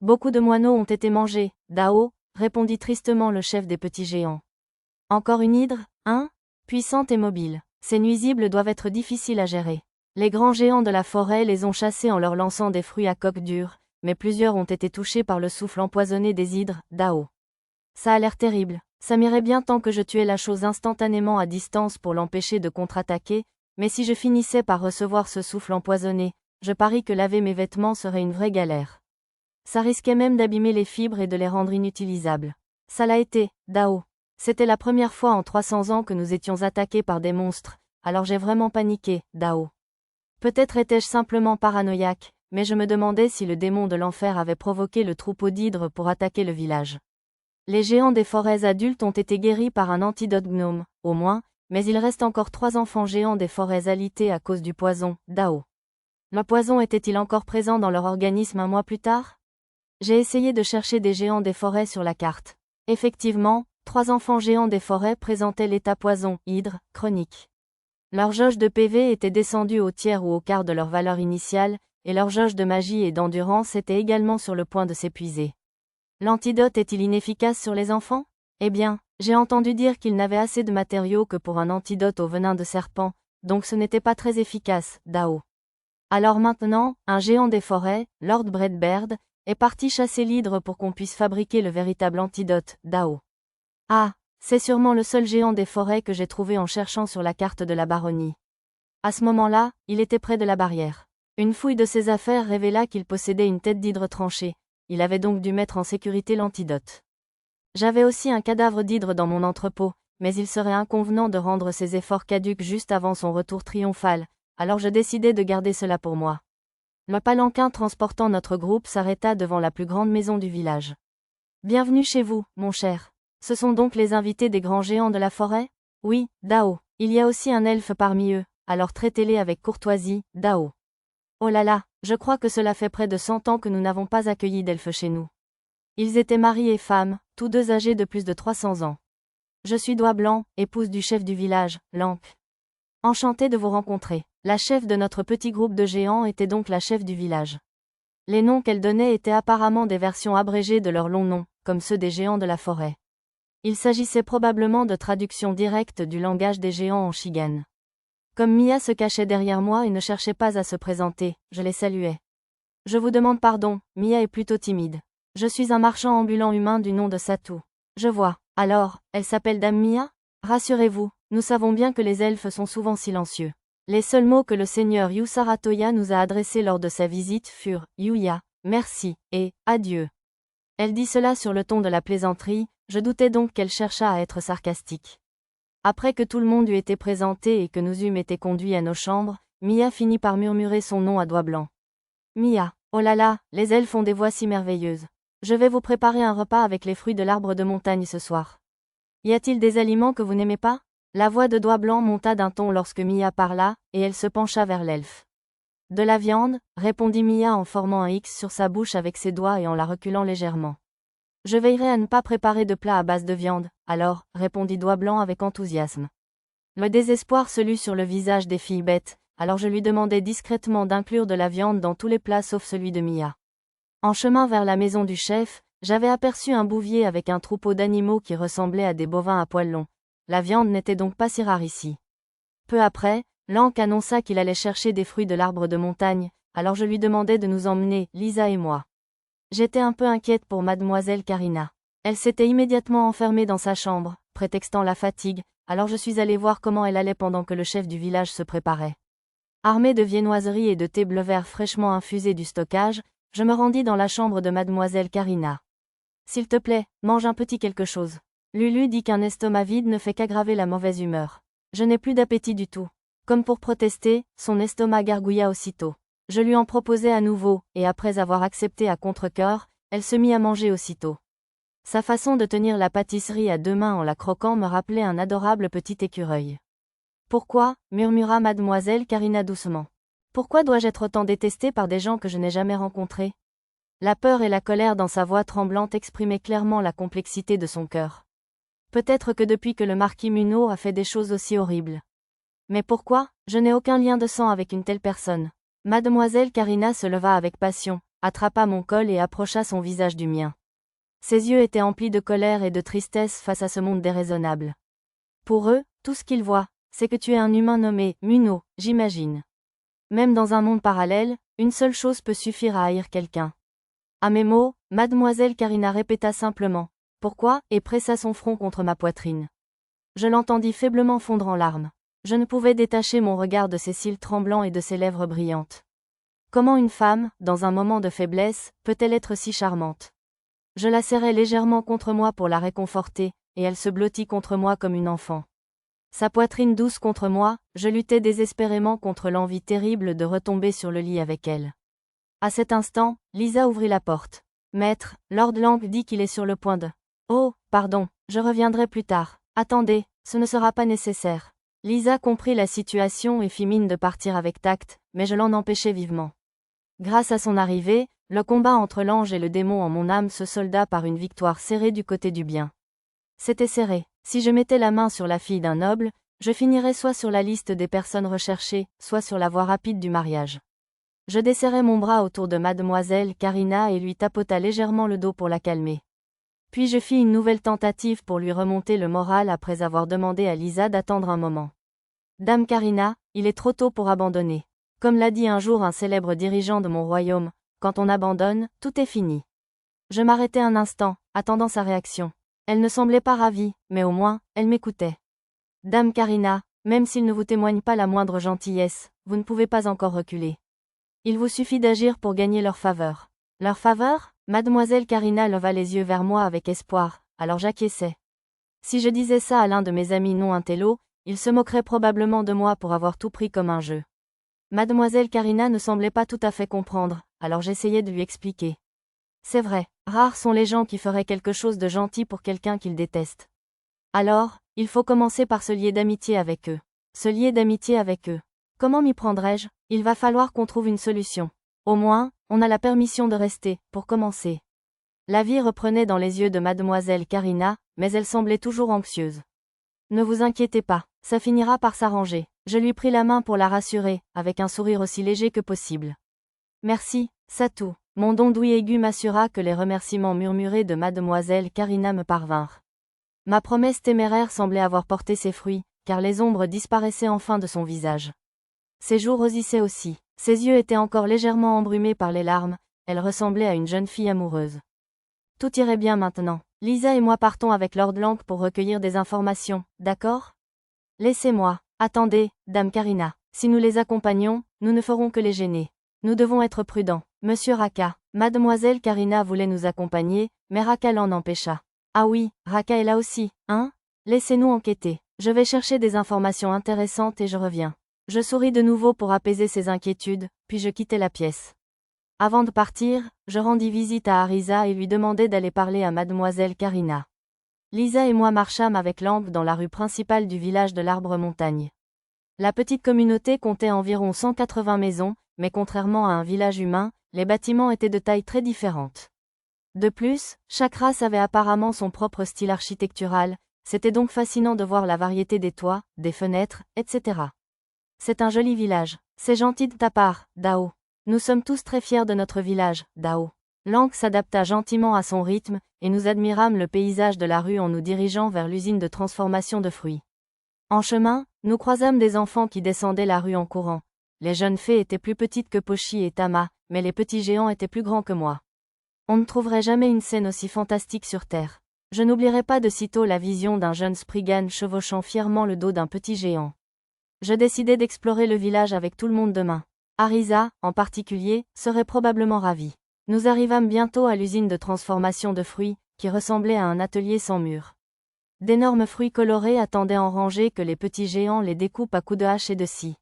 Beaucoup de moineaux ont été mangés, Dao, répondit tristement le chef des petits géants. Encore une hydre, hein? Puissante et mobile. Ces nuisibles doivent être difficiles à gérer. Les grands géants de la forêt les ont chassés en leur lançant des fruits à coque dure, mais plusieurs ont été touchés par le souffle empoisonné des hydres, Dao. Ça a l'air terrible. Ça m'irait bien tant que je tuais la chose instantanément à distance pour l'empêcher de contre-attaquer, mais si je finissais par recevoir ce souffle empoisonné, je parie que laver mes vêtements serait une vraie galère. Ça risquait même d'abîmer les fibres et de les rendre inutilisables. Ça l'a été, Dao. C'était la première fois en 300 ans que nous étions attaqués par des monstres, alors j'ai vraiment paniqué, Dao. Peut-être étais-je simplement paranoïaque, mais je me demandais si le démon de l'enfer avait provoqué le troupeau d'hydres pour attaquer le village. Les géants des forêts adultes ont été guéris par un antidote gnome, au moins, mais il reste encore 3 enfants géants des forêts alités à cause du poison, Dao. Le poison était-il encore présent dans leur organisme 1 mois plus tard? J'ai essayé de chercher des géants des forêts sur la carte. Effectivement, 3 enfants géants des forêts présentaient l'état poison, hydre, chronique. Leur jauge de PV était descendue au tiers ou au quart de leur valeur initiale, et leur jauge de magie et d'endurance était également sur le point de s'épuiser. L'antidote est-il inefficace sur les enfants? Eh bien, j'ai entendu dire qu'ils n'avaient assez de matériaux que pour un antidote au venin de serpent, donc ce n'était pas très efficace, Dao. Alors maintenant, un géant des forêts, Lord Bredbeard, est parti chasser l'hydre pour qu'on puisse fabriquer le véritable antidote, Dao. Ah, C'est sûrement le seul géant des forêts que j'ai trouvé en cherchant sur la carte de la baronnie. À ce moment-là, il était près de la barrière. Une fouille de ses affaires révéla qu'il possédait une tête d'hydre tranchée. Il avait donc dû mettre en sécurité l'antidote. J'avais aussi un cadavre d'hydre dans mon entrepôt, mais il serait inconvenant de rendre ses efforts caducs juste avant son retour triomphal, alors je décidai de garder cela pour moi. Le palanquin transportant notre groupe s'arrêta devant la plus grande maison du village. « Bienvenue chez vous, mon cher. Ce sont donc les invités des grands géants de la forêt ? Oui, Dao. Il y a aussi un elfe parmi eux, alors traitez-les avec courtoisie, Dao. Oh là là, je crois que cela fait près de 100 ans que nous n'avons pas accueilli d'elfes chez nous. Ils étaient mari et femme, tous deux âgés de plus de 300 ans. Je suis Doigt Blanc, épouse du chef du village, Lank. Enchantée de vous rencontrer. La chef de notre petit groupe de géants était donc la chef du village. Les noms qu'elle donnait étaient apparemment des versions abrégées de leurs longs noms, comme ceux des géants de la forêt. Il s'agissait probablement de traductions directes du langage des géants en Shigan. Comme Mia se cachait derrière moi et ne cherchait pas à se présenter, je les saluais. Je vous demande pardon, Mia est plutôt timide. Je suis un marchand ambulant humain du nom de Satu. Je vois. Alors, elle s'appelle Dame Mia ? Rassurez-vous, nous savons bien que les elfes sont souvent silencieux. Les seuls mots que le seigneur Yusaratoya nous a adressés lors de sa visite furent « Yuya, merci » et « adieu ». Elle dit cela sur le ton de la plaisanterie, je doutais donc qu'elle cherchât à être sarcastique. Après que tout le monde eut été présenté et que nous eûmes été conduits à nos chambres, Mia finit par murmurer son nom à Doigt Blanc. Mia, oh là là, les elfes ont des voix si merveilleuses. Je vais vous préparer un repas avec les fruits de l'arbre de montagne ce soir. Y a-t-il des aliments que vous n'aimez pas ? La voix de Doigt Blanc monta d'un ton lorsque Mia parla, et elle se pencha vers l'elfe. De la viande, répondit Mia en formant un X sur sa bouche avec ses doigts et en la reculant légèrement. Je veillerai à ne pas préparer de plat à base de viande, alors, répondit Doigt Blanc avec enthousiasme. Le désespoir se lut sur le visage des filles bêtes, alors je lui demandai discrètement d'inclure de la viande dans tous les plats sauf celui de Mia. En chemin vers la maison du chef, j'avais aperçu un bouvier avec un troupeau d'animaux qui ressemblaient à des bovins à poils longs. La viande n'était donc pas si rare ici. Peu après, Lank annonça qu'il allait chercher des fruits de l'arbre de montagne, alors je lui demandai de nous emmener, Lisa et moi. J'étais un peu inquiète pour mademoiselle Karina. Elle s'était immédiatement enfermée dans sa chambre, prétextant la fatigue, alors je suis allée voir comment elle allait pendant que le chef du village se préparait. Armée de viennoiseries et de thé bleu vert fraîchement infusé du stockage, je me rendis dans la chambre de mademoiselle Karina. S'il te plaît, mange un petit quelque chose. Lulu dit qu'un estomac vide ne fait qu'aggraver la mauvaise humeur. Je n'ai plus d'appétit du tout. Comme pour protester, son estomac gargouilla aussitôt. Je lui en proposai à nouveau, et après avoir accepté à contre-cœur, elle se mit à manger aussitôt. Sa façon de tenir la pâtisserie à deux mains en la croquant me rappelait un adorable petit écureuil. Pourquoi, murmura mademoiselle Karina doucement. Pourquoi dois-je être autant détestée par des gens que je n'ai jamais rencontrés ? La peur et la colère dans sa voix tremblante exprimaient clairement la complexité de son cœur. Peut-être que depuis que le marquis Munot a fait des choses aussi horribles. Mais pourquoi ? Je n'ai aucun lien de sang avec une telle personne. Mademoiselle Karina se leva avec passion, attrapa mon col et approcha son visage du mien. Ses yeux étaient emplis de colère et de tristesse face à ce monde déraisonnable. Pour eux, tout ce qu'ils voient, c'est que tu es un humain nommé Munot, j'imagine. Même dans un monde parallèle, une seule chose peut suffire à haïr quelqu'un. À mes mots, mademoiselle Karina répéta simplement « Pourquoi ?» et pressa son front contre ma poitrine. Je l'entendis faiblement fondre en larmes. Je ne pouvais détacher mon regard de ses cils tremblants et de ses lèvres brillantes. Comment une femme, dans un moment de faiblesse, peut-elle être si charmante ? Je la serrai légèrement contre moi pour la réconforter, et elle se blottit contre moi comme une enfant. Sa poitrine douce contre moi, je luttais désespérément contre l'envie terrible de retomber sur le lit avec elle. À cet instant, Lisa ouvrit la porte. « Maître, Lord Lank dit qu'il est sur le point de… » « Oh, pardon, je reviendrai plus tard. Attendez, ce ne sera pas nécessaire. » Lisa comprit la situation et fit mine de partir avec tact, mais je l'en empêchai vivement. Grâce à son arrivée, le combat entre l'ange et le démon en mon âme se solda par une victoire serrée du côté du bien. C'était serré. Si je mettais la main sur la fille d'un noble, je finirais soit sur la liste des personnes recherchées, soit sur la voie rapide du mariage. Je desserrai mon bras autour de mademoiselle Karina et lui tapota légèrement le dos pour la calmer. Puis je fis une nouvelle tentative pour lui remonter le moral après avoir demandé à Lisa d'attendre un moment. « Dame Karina, il est trop tôt pour abandonner. Comme l'a dit un jour un célèbre dirigeant de mon royaume, quand on abandonne, tout est fini. » Je m'arrêtai un instant, attendant sa réaction. Elle ne semblait pas ravie, mais au moins, elle m'écoutait. Dame Karina, même s'il ne vous témoigne pas la moindre gentillesse, vous ne pouvez pas encore reculer. Il vous suffit d'agir pour gagner leur faveur. Leur faveur? Mademoiselle Karina leva les yeux vers moi avec espoir, alors j'acquiesçai. Si je disais ça à l'un de mes amis non intello, il se moquerait probablement de moi pour avoir tout pris comme un jeu. Mademoiselle Karina ne semblait pas tout à fait comprendre, alors j'essayais de lui expliquer. C'est vrai, rares sont les gens qui feraient quelque chose de gentil pour quelqu'un qu'ils détestent. Alors, il faut commencer par se lier d'amitié avec eux. Se lier d'amitié avec eux. Comment m'y prendrais-je? Il va falloir qu'on trouve une solution. Au moins, on a la permission de rester, pour commencer. La vie reprenait dans les yeux de mademoiselle Karina, mais elle semblait toujours anxieuse. Ne vous inquiétez pas, ça finira par s'arranger. Je lui pris la main pour la rassurer, avec un sourire aussi léger que possible. Merci, Satou. Mon don douillet aigu m'assura que les remerciements murmurés de mademoiselle Karina me parvinrent. Ma promesse téméraire semblait avoir porté ses fruits, car les ombres disparaissaient enfin de son visage. Ses joues rosissaient aussi, ses yeux étaient encore légèrement embrumés par les larmes, elle ressemblait à une jeune fille amoureuse. Tout irait bien maintenant. Lisa et moi partons avec Lord Lank pour recueillir des informations, d'accord? Laissez-moi. Attendez, Dame Karina. Si nous les accompagnons, nous ne ferons que les gêner. Nous devons être prudents. Monsieur Raka. Mademoiselle Karina voulait nous accompagner, mais Raka l'en empêcha. Ah oui, Raka est là aussi, hein? Laissez-nous enquêter. Je vais chercher des informations intéressantes et je reviens. Je souris de nouveau pour apaiser ses inquiétudes, puis je quittai la pièce. Avant de partir, je rendis visite à Arisa et lui demandai d'aller parler à mademoiselle Karina. Lisa et moi marchâmes avec Lank dans la rue principale du village de l'Arbre-Montagne. La petite communauté comptait environ 180 maisons, mais contrairement à un village humain, les bâtiments étaient de tailles très différentes. De plus, chaque race avait apparemment son propre style architectural, c'était donc fascinant de voir la variété des toits, des fenêtres, etc. C'est un joli village. C'est gentil de ta part, Dao. Nous sommes tous très fiers de notre village, Dao. Lank s'adapta gentiment à son rythme, et nous admirâmes le paysage de la rue en nous dirigeant vers l'usine de transformation de fruits. En chemin, nous croisâmes des enfants qui descendaient la rue en courant. Les jeunes fées étaient plus petites que Pochi et Tama, mais les petits géants étaient plus grands que moi. On ne trouverait jamais une scène aussi fantastique sur Terre. Je n'oublierai pas de sitôt la vision d'un jeune Spriggan chevauchant fièrement le dos d'un petit géant. Je décidai d'explorer le village avec tout le monde demain. Arisa, en particulier, serait probablement ravie. Nous arrivâmes bientôt à l'usine de transformation de fruits, qui ressemblait à un atelier sans mur. D'énormes fruits colorés attendaient en rangée que les petits géants les découpent à coups de hache et de scie.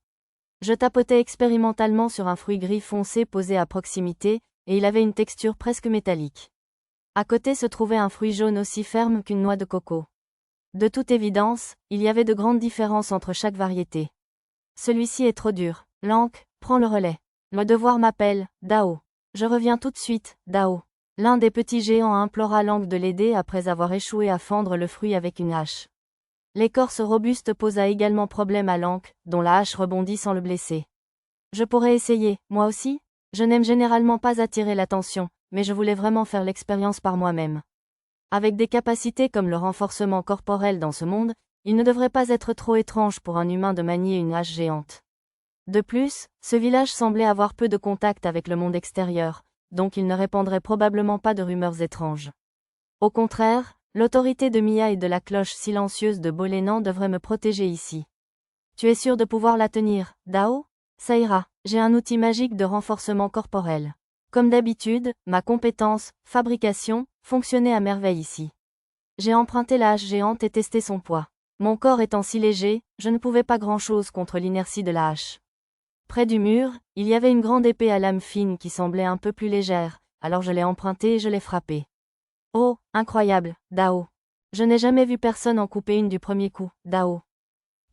Je tapotais expérimentalement sur un fruit gris foncé posé à proximité, et il avait une texture presque métallique. À côté se trouvait un fruit jaune aussi ferme qu'une noix de coco. De toute évidence, il y avait de grandes différences entre chaque variété. Celui-ci est trop dur. Lank, prends le relais. Le devoir m'appelle, Dao. Je reviens tout de suite, Dao. L'un des petits géants implora Lank de l'aider après avoir échoué à fendre le fruit avec une hache. L'écorce robuste posa également problème à Lank, dont la hache rebondit sans le blesser. Je pourrais essayer, moi aussi? Je n'aime généralement pas attirer l'attention, mais je voulais vraiment faire l'expérience par moi-même. Avec des capacités comme le renforcement corporel dans ce monde, il ne devrait pas être trop étrange pour un humain de manier une hache géante. De plus, ce village semblait avoir peu de contact avec le monde extérieur, donc il ne répandrait probablement pas de rumeurs étranges. Au contraire, l'autorité de Mia et de la cloche silencieuse de Bolénan devrait me protéger ici. Tu es sûr de pouvoir la tenir, Dao? Ça ira, j'ai un outil magique de renforcement corporel. Comme d'habitude, ma compétence, fabrication, fonctionnait à merveille ici. J'ai emprunté la hache géante et testé son poids. Mon corps étant si léger, je ne pouvais pas grand-chose contre l'inertie de la hache. Près du mur, il y avait une grande épée à lame fine qui semblait un peu plus légère, alors je l'ai empruntée et je l'ai frappée. Oh, incroyable, Dao. Je n'ai jamais vu personne en couper une du premier coup, Dao.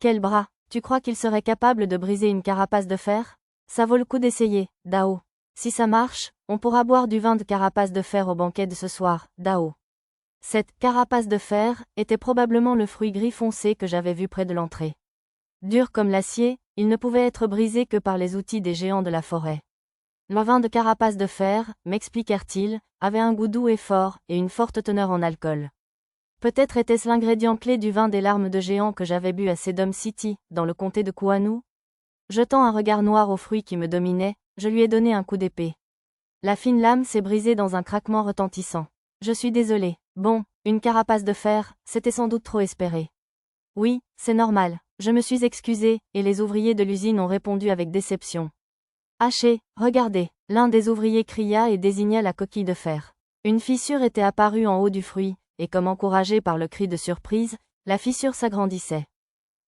Quel bras, tu crois qu'il serait capable de briser une carapace de fer? Ça vaut le coup d'essayer, Dao. Si ça marche, on pourra boire du vin de carapace de fer au banquet de ce soir, Dao. Cette carapace de fer était probablement le fruit gris foncé que j'avais vu près de l'entrée. Dur comme l'acier, il ne pouvait être brisé que par les outils des géants de la forêt. Le vin de carapace de fer, m'expliquèrent-ils, avait un goût doux et fort, et une forte teneur en alcool. Peut-être était-ce l'ingrédient clé du vin des larmes de géant que j'avais bu à Sedum City, dans le comté de Kuanu? Jetant un regard noir au fruit qui me dominait, je lui ai donné un coup d'épée. La fine lame s'est brisée dans un craquement retentissant. Je suis désolé, Bon, une carapace de fer, c'était sans doute trop espéré. Oui, c'est normal. Je me suis excusée, et les ouvriers de l'usine ont répondu avec déception. Hachez, regardez, l'un des ouvriers cria et désigna la coquille de fer. Une fissure était apparue en haut du fruit, et comme encouragé par le cri de surprise, la fissure s'agrandissait.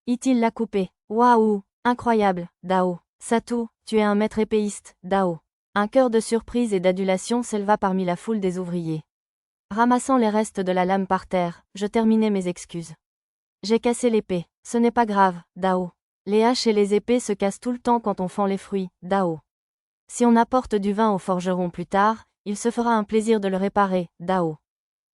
Il l'a coupé. Waouh, incroyable, Dao. Satou, tu es un maître épéiste, Dao. Un chœur de surprise et d'adulation s'éleva parmi la foule des ouvriers. Ramassant les restes de la lame par terre, je terminai mes excuses. J'ai cassé l'épée. Ce n'est pas grave, Dao. Les haches et les épées se cassent tout le temps quand on fend les fruits, Dao. Si on apporte du vin au forgeron plus tard, il se fera un plaisir de le réparer, Dao.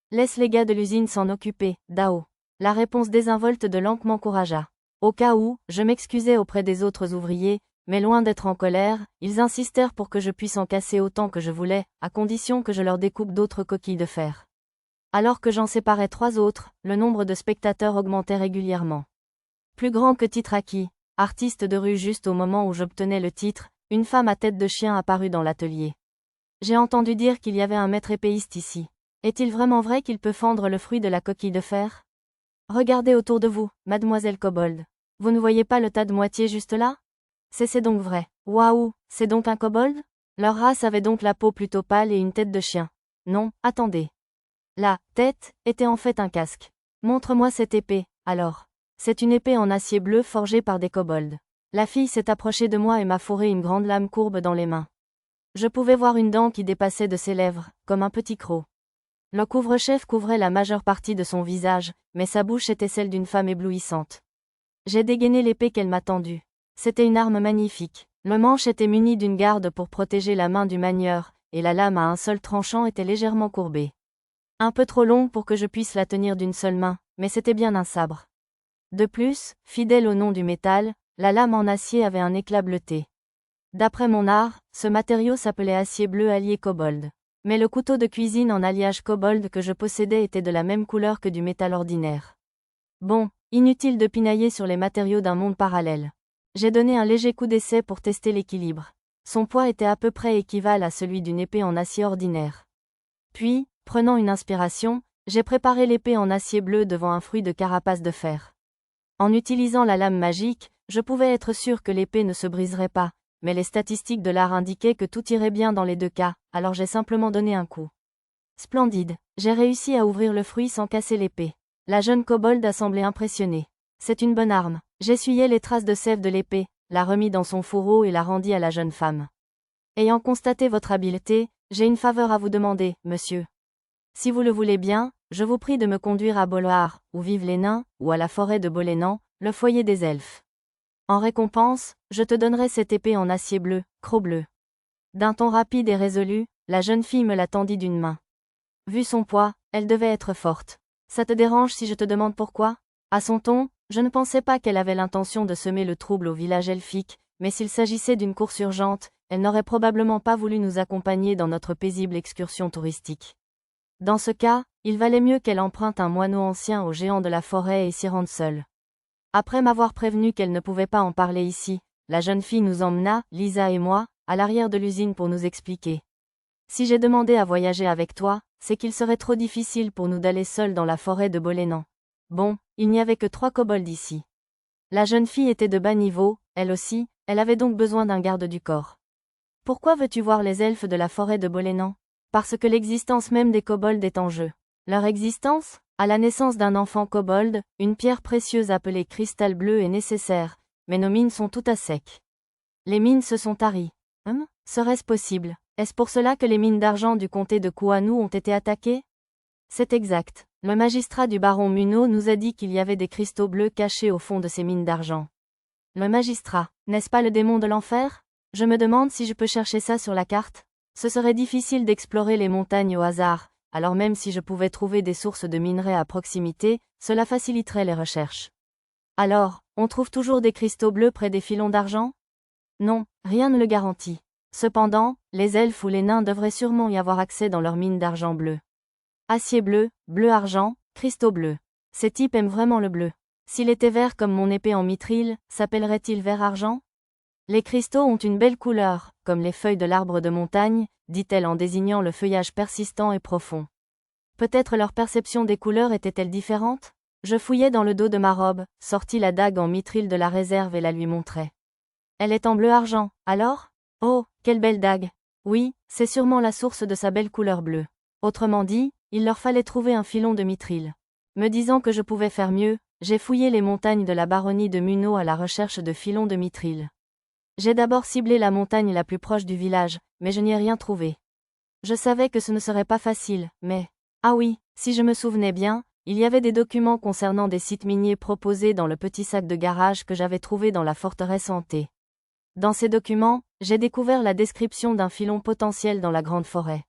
Laisse les gars de l'usine s'en occuper, Dao. La réponse désinvolte de Lank m'encouragea. Au cas où, je m'excusais auprès des autres ouvriers, mais loin d'être en colère, ils insistèrent pour que je puisse en casser autant que je voulais, à condition que je leur découpe d'autres coquilles de fer. Alors que j'en séparais 3 autres, le nombre de spectateurs augmentait régulièrement. Plus grand que Titraki, artiste de rue juste au moment où j'obtenais le titre, une femme à tête de chien apparut dans l'atelier. J'ai entendu dire qu'il y avait un maître épéiste ici. Est-il vraiment vrai qu'il peut fendre le fruit de la coquille de fer? Regardez autour de vous, mademoiselle Kobold. Vous ne voyez pas le tas de moitié juste là? C'est donc vrai. Waouh, c'est donc un kobold? Leur race avait donc la peau plutôt pâle et une tête de chien. Non, attendez. La tête était en fait un casque. Montre-moi cette épée, alors. C'est une épée en acier bleu forgée par des kobolds. La fille s'est approchée de moi et m'a fourré une grande lame courbe dans les mains. Je pouvais voir une dent qui dépassait de ses lèvres, comme un petit croc. Le couvre-chef couvrait la majeure partie de son visage, mais sa bouche était celle d'une femme éblouissante. J'ai dégainé l'épée qu'elle m'a tendue. C'était une arme magnifique. Le manche était muni d'une garde pour protéger la main du manieur, et la lame à un seul tranchant était légèrement courbée. Un peu trop long pour que je puisse la tenir d'une seule main, mais c'était bien un sabre. De plus, fidèle au nom du métal, la lame en acier avait un éclat bleuté. D'après mon art, ce matériau s'appelait acier bleu allié kobold. Mais le couteau de cuisine en alliage kobold que je possédais était de la même couleur que du métal ordinaire. Bon, inutile de pinailler sur les matériaux d'un monde parallèle. J'ai donné un léger coup d'essai pour tester l'équilibre. Son poids était à peu près équivalent à celui d'une épée en acier ordinaire. Puis, prenant une inspiration, j'ai préparé l'épée en acier bleu devant un fruit de carapace de fer. En utilisant la lame magique, je pouvais être sûr que l'épée ne se briserait pas, mais les statistiques de l'art indiquaient que tout irait bien dans les 2 cas, alors j'ai simplement donné un coup. Splendide, j'ai réussi à ouvrir le fruit sans casser l'épée. La jeune kobold a semblé impressionnée. C'est une bonne arme. J'essuyai les traces de sève de l'épée, la remis dans son fourreau et la rendis à la jeune femme. Ayant constaté votre habileté, j'ai une faveur à vous demander, monsieur. Si vous le voulez bien, je vous prie de me conduire à Bolohar, où vivent les nains, ou à la forêt de Bolénan, le foyer des elfes. En récompense, je te donnerai cette épée en acier bleu, croc bleu. D'un ton rapide et résolu, la jeune fille me la tendit d'une main. Vu son poids, elle devait être forte. Ça te dérange si je te demande pourquoi? À son ton, je ne pensais pas qu'elle avait l'intention de semer le trouble au village elfique, mais s'il s'agissait d'une course urgente, elle n'aurait probablement pas voulu nous accompagner dans notre paisible excursion touristique. Dans ce cas, il valait mieux qu'elle emprunte un moineau ancien au géant de la forêt et s'y rende seule. Après m'avoir prévenu qu'elle ne pouvait pas en parler ici, la jeune fille nous emmena, Lisa et moi, à l'arrière de l'usine pour nous expliquer. Si j'ai demandé à voyager avec toi, c'est qu'il serait trop difficile pour nous d'aller seuls dans la forêt de Bolénan. Bon, il n'y avait que 3 kobolds ici. La jeune fille était de bas niveau, elle aussi, elle avait donc besoin d'un garde du corps. Pourquoi veux-tu voir les elfes de la forêt de Bolénan? Parce que l'existence même des kobolds est en jeu. Leur existence? À la naissance d'un enfant kobold, une pierre précieuse appelée cristal bleu est nécessaire, mais nos mines sont toutes à sec. Les mines se sont taries. Serait-ce possible? Est-ce pour cela que les mines d'argent du comté de Kouanou ont été attaquées? C'est exact. Le magistrat du baron Munot nous a dit qu'il y avait des cristaux bleus cachés au fond de ces mines d'argent. Le magistrat, n'est-ce pas le démon de l'enfer? Je me demande si je peux chercher ça sur la carte. Ce serait difficile d'explorer les montagnes au hasard, alors même si je pouvais trouver des sources de minerais à proximité, cela faciliterait les recherches. Alors, on trouve toujours des cristaux bleus près des filons d'argent? Non, rien ne le garantit. Cependant, les elfes ou les nains devraient sûrement y avoir accès dans leurs mines d'argent bleu. Acier bleu, bleu-argent, cristaux bleus. Ces types aiment vraiment le bleu. S'il était vert comme mon épée en mithril, s'appellerait-il vert-argent? Les cristaux ont une belle couleur, comme les feuilles de l'arbre de montagne, dit-elle en désignant le feuillage persistant et profond. Peut-être leur perception des couleurs était-elle différente? Je fouillai dans le dos de ma robe, sortis la dague en mithril de la réserve et la lui montrai. Elle est en bleu-argent, alors? Oh, quelle belle dague! Oui, c'est sûrement la source de sa belle couleur bleue. Autrement dit, il leur fallait trouver un filon de mithril. Me disant que je pouvais faire mieux, j'ai fouillé les montagnes de la baronnie de Munno à la recherche de filons de mithril. J'ai d'abord ciblé la montagne la plus proche du village, mais je n'y ai rien trouvé. Je savais que ce ne serait pas facile, mais... Ah oui, si je me souvenais bien, il y avait des documents concernant des sites miniers proposés dans le petit sac de garage que j'avais trouvé dans la forteresse hantée. Dans ces documents, j'ai découvert la description d'un filon potentiel dans la grande forêt.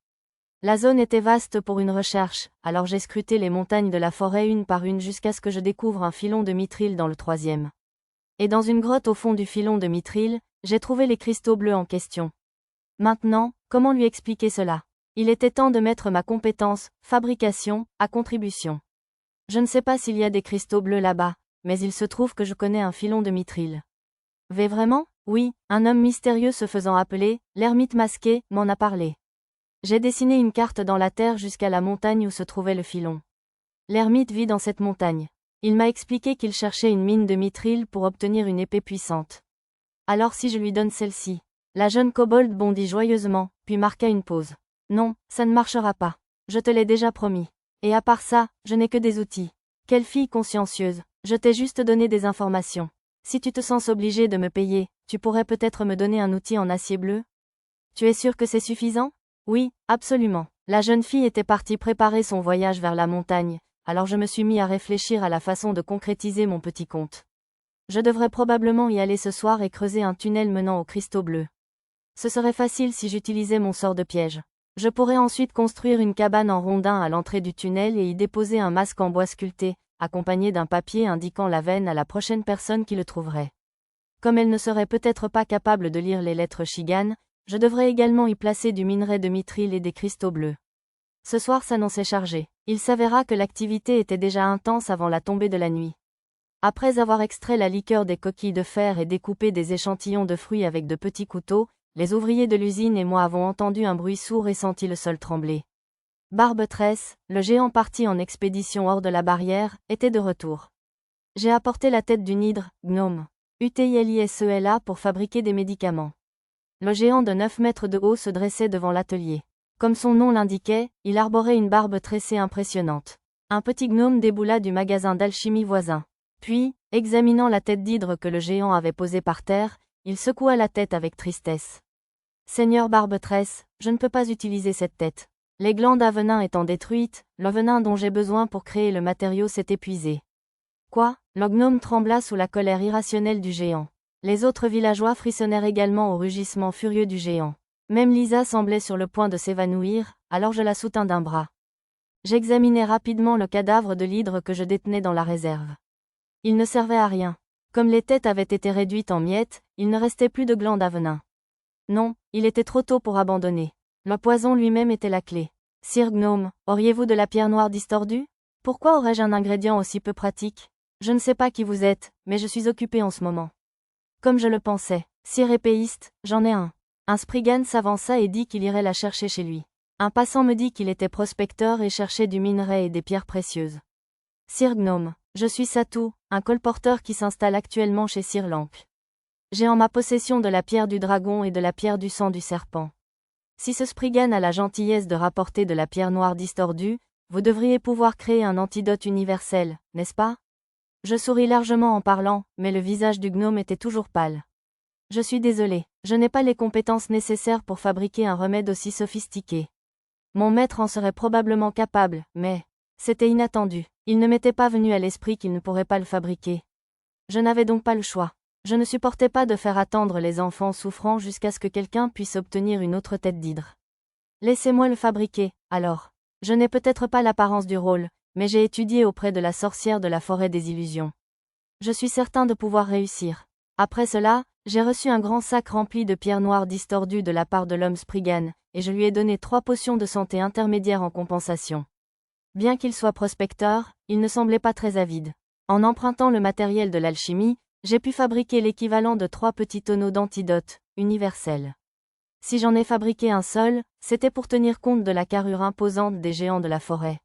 La zone était vaste pour une recherche, alors j'ai scruté les montagnes de la forêt une par une jusqu'à ce que je découvre un filon de mithril dans le troisième. Et dans une grotte au fond du filon de mithril, j'ai trouvé les cristaux bleus en question. Maintenant, comment lui expliquer cela? Il était temps de mettre ma compétence, fabrication, à contribution. Je ne sais pas s'il y a des cristaux bleus là-bas, mais il se trouve que je connais un filon de mithril. Vraiment? Oui, un homme mystérieux se faisant appeler l'ermite masqué m'en a parlé. J'ai dessiné une carte dans la terre jusqu'à la montagne où se trouvait le filon. L'ermite vit dans cette montagne. Il m'a expliqué qu'il cherchait une mine de mithril pour obtenir une épée puissante. Alors si je lui donne celle-ci? La jeune kobold bondit joyeusement, puis marqua une pause. Non, ça ne marchera pas. Je te l'ai déjà promis. Et à part ça, je n'ai que des outils. Quelle fille consciencieuse. Je t'ai juste donné des informations. Si tu te sens obligé de me payer, tu pourrais peut-être me donner un outil en acier bleu? Tu es sûr que c'est suffisant? Oui, absolument. La jeune fille était partie préparer son voyage vers la montagne, alors je me suis mis à réfléchir à la façon de concrétiser mon petit conte. Je devrais probablement y aller ce soir et creuser un tunnel menant aux cristaux bleus. Ce serait facile si j'utilisais mon sort de piège. Je pourrais ensuite construire une cabane en rondin à l'entrée du tunnel et y déposer un masque en bois sculpté, accompagné d'un papier indiquant la veine à la prochaine personne qui le trouverait. Comme elle ne serait peut-être pas capable de lire les lettres Shigan, je devrais également y placer du minerai de mithril et des cristaux bleus. Ce soir s'annonçait chargé. Il s'avéra que l'activité était déjà intense avant la tombée de la nuit. Après avoir extrait la liqueur des coquilles de fer et découpé des échantillons de fruits avec de petits couteaux, les ouvriers de l'usine et moi avons entendu un bruit sourd et senti le sol trembler. Barbe-Tresse, le géant parti en expédition hors de la barrière, était de retour. J'ai apporté la tête d'une hydre, gnome, UTILISELA pour fabriquer des médicaments. Le géant de 9 mètres de haut se dressait devant l'atelier. Comme son nom l'indiquait, il arborait une barbe tressée impressionnante. Un petit gnome déboula du magasin d'alchimie voisin. Puis, examinant la tête d'hydre que le géant avait posée par terre, il secoua la tête avec tristesse. Seigneur Barbe-Tresse, je ne peux pas utiliser cette tête. Les glandes à venin étant détruites, le venin dont j'ai besoin pour créer le matériau s'est épuisé. Quoi? Le gnome trembla sous la colère irrationnelle du géant. Les autres villageois frissonnèrent également au rugissement furieux du géant. Même Lisa semblait sur le point de s'évanouir, alors je la soutins d'un bras. J'examinai rapidement le cadavre de l'hydre que je détenais dans la réserve. Il ne servait à rien. Comme les têtes avaient été réduites en miettes, il ne restait plus de glandes à venin. Non, il était trop tôt pour abandonner. Le poison lui-même était la clé. Sire Gnome, auriez-vous de la pierre noire distordue? Pourquoi aurais-je un ingrédient aussi peu pratique? Je ne sais pas qui vous êtes, mais je suis occupé en ce moment. Comme je le pensais, sire épéiste, j'en ai un. Un Spriggan s'avança et dit qu'il irait la chercher chez lui. Un passant me dit qu'il était prospecteur et cherchait du minerai et des pierres précieuses. Sire Gnome, je suis Satou, un colporteur qui s'installe actuellement chez Sir Lamp. J'ai en ma possession de la pierre du dragon et de la pierre du sang du serpent. Si ce Spriggan a la gentillesse de rapporter de la pierre noire distordue, vous devriez pouvoir créer un antidote universel, n'est-ce pas? Je souris largement en parlant, mais le visage du gnome était toujours pâle. Je suis désolé, je n'ai pas les compétences nécessaires pour fabriquer un remède aussi sophistiqué. Mon maître en serait probablement capable, mais... C'était inattendu, il ne m'était pas venu à l'esprit qu'il ne pourrait pas le fabriquer. Je n'avais donc pas le choix. Je ne supportais pas de faire attendre les enfants souffrants jusqu'à ce que quelqu'un puisse obtenir une autre tête d'hydre. Laissez-moi le fabriquer, alors. Je n'ai peut-être pas l'apparence du rôle, mais j'ai étudié auprès de la sorcière de la forêt des illusions. Je suis certain de pouvoir réussir. Après cela, j'ai reçu un grand sac rempli de pierres noires distordues de la part de l'homme Spriggan, et je lui ai donné 3 potions de santé intermédiaires en compensation. Bien qu'il soit prospecteur, il ne semblait pas très avide. En empruntant le matériel de l'alchimie, j'ai pu fabriquer l'équivalent de 3 petits tonneaux d'antidote, universels. Si j'en ai fabriqué un seul, c'était pour tenir compte de la carrure imposante des géants de la forêt.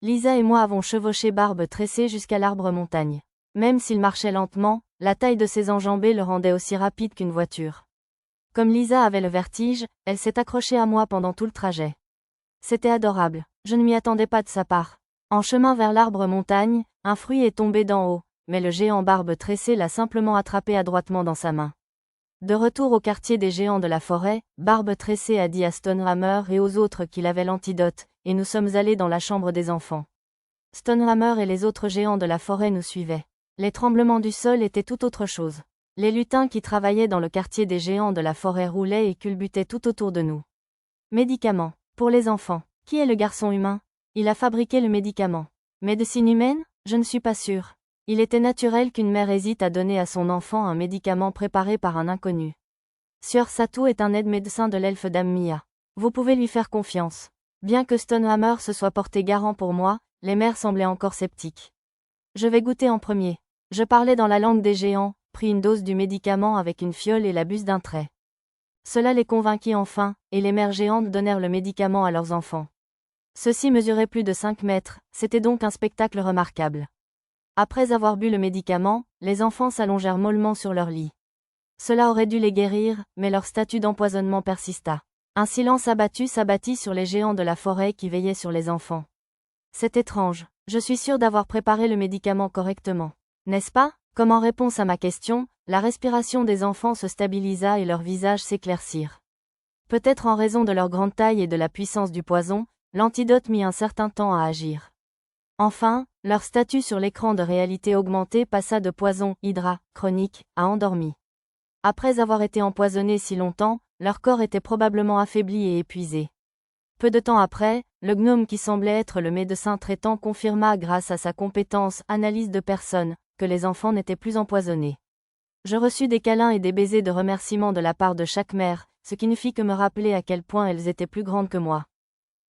Lisa et moi avons chevauché Barbe Tressée jusqu'à l'arbre montagne. Même s'il marchait lentement, la taille de ses enjambées le rendait aussi rapide qu'une voiture. Comme Lisa avait le vertige, elle s'est accrochée à moi pendant tout le trajet. C'était adorable, je ne m'y attendais pas de sa part. En chemin vers l'arbre montagne, un fruit est tombé d'en haut, mais le géant Barbe Tressée l'a simplement attrapé adroitement dans sa main. De retour au quartier des géants de la forêt, Barbe Tressée a dit à Stonehammer et aux autres qu'il avait l'antidote, et nous sommes allés dans la chambre des enfants. Stonehammer et les autres géants de la forêt nous suivaient. Les tremblements du sol étaient tout autre chose. Les lutins qui travaillaient dans le quartier des géants de la forêt roulaient et culbutaient tout autour de nous. Médicaments. Pour les enfants. Qui est le garçon humain? Il a fabriqué le médicament. Médecine humaine? Je ne suis pas sûre. Il était naturel qu'une mère hésite à donner à son enfant un médicament préparé par un inconnu. Sieur Satou est un aide-médecin de l'elfe Dame Mia. Vous pouvez lui faire confiance. Bien que Stonehammer se soit porté garant pour moi, les mères semblaient encore sceptiques. Je vais goûter en premier. Je parlais dans la langue des géants, pris une dose du médicament avec une fiole et la buse d'un trait. Cela les convainquit enfin, et les mères géantes donnèrent le médicament à leurs enfants. Ceux-ci mesuraient plus de 5 mètres, c'était donc un spectacle remarquable. Après avoir bu le médicament, les enfants s'allongèrent mollement sur leur lit. Cela aurait dû les guérir, mais leur statut d'empoisonnement persista. Un silence abattu s'abattit sur les géants de la forêt qui veillaient sur les enfants. C'est étrange, je suis sûre d'avoir préparé le médicament correctement. N'est-ce pas? Comme en réponse à ma question, la respiration des enfants se stabilisa et leurs visages s'éclaircirent. Peut-être en raison de leur grande taille et de la puissance du poison, l'antidote mit un certain temps à agir. Enfin, leur statut sur l'écran de réalité augmentée passa de poison, hydra, chronique, à endormi. Après avoir été empoisonnés si longtemps, leur corps était probablement affaibli et épuisé. Peu de temps après, le gnome qui semblait être le médecin traitant confirma grâce à sa compétence analyse de personnes, que les enfants n'étaient plus empoisonnés. Je reçus des câlins et des baisers de remerciement de la part de chaque mère, ce qui ne fit que me rappeler à quel point elles étaient plus grandes que moi.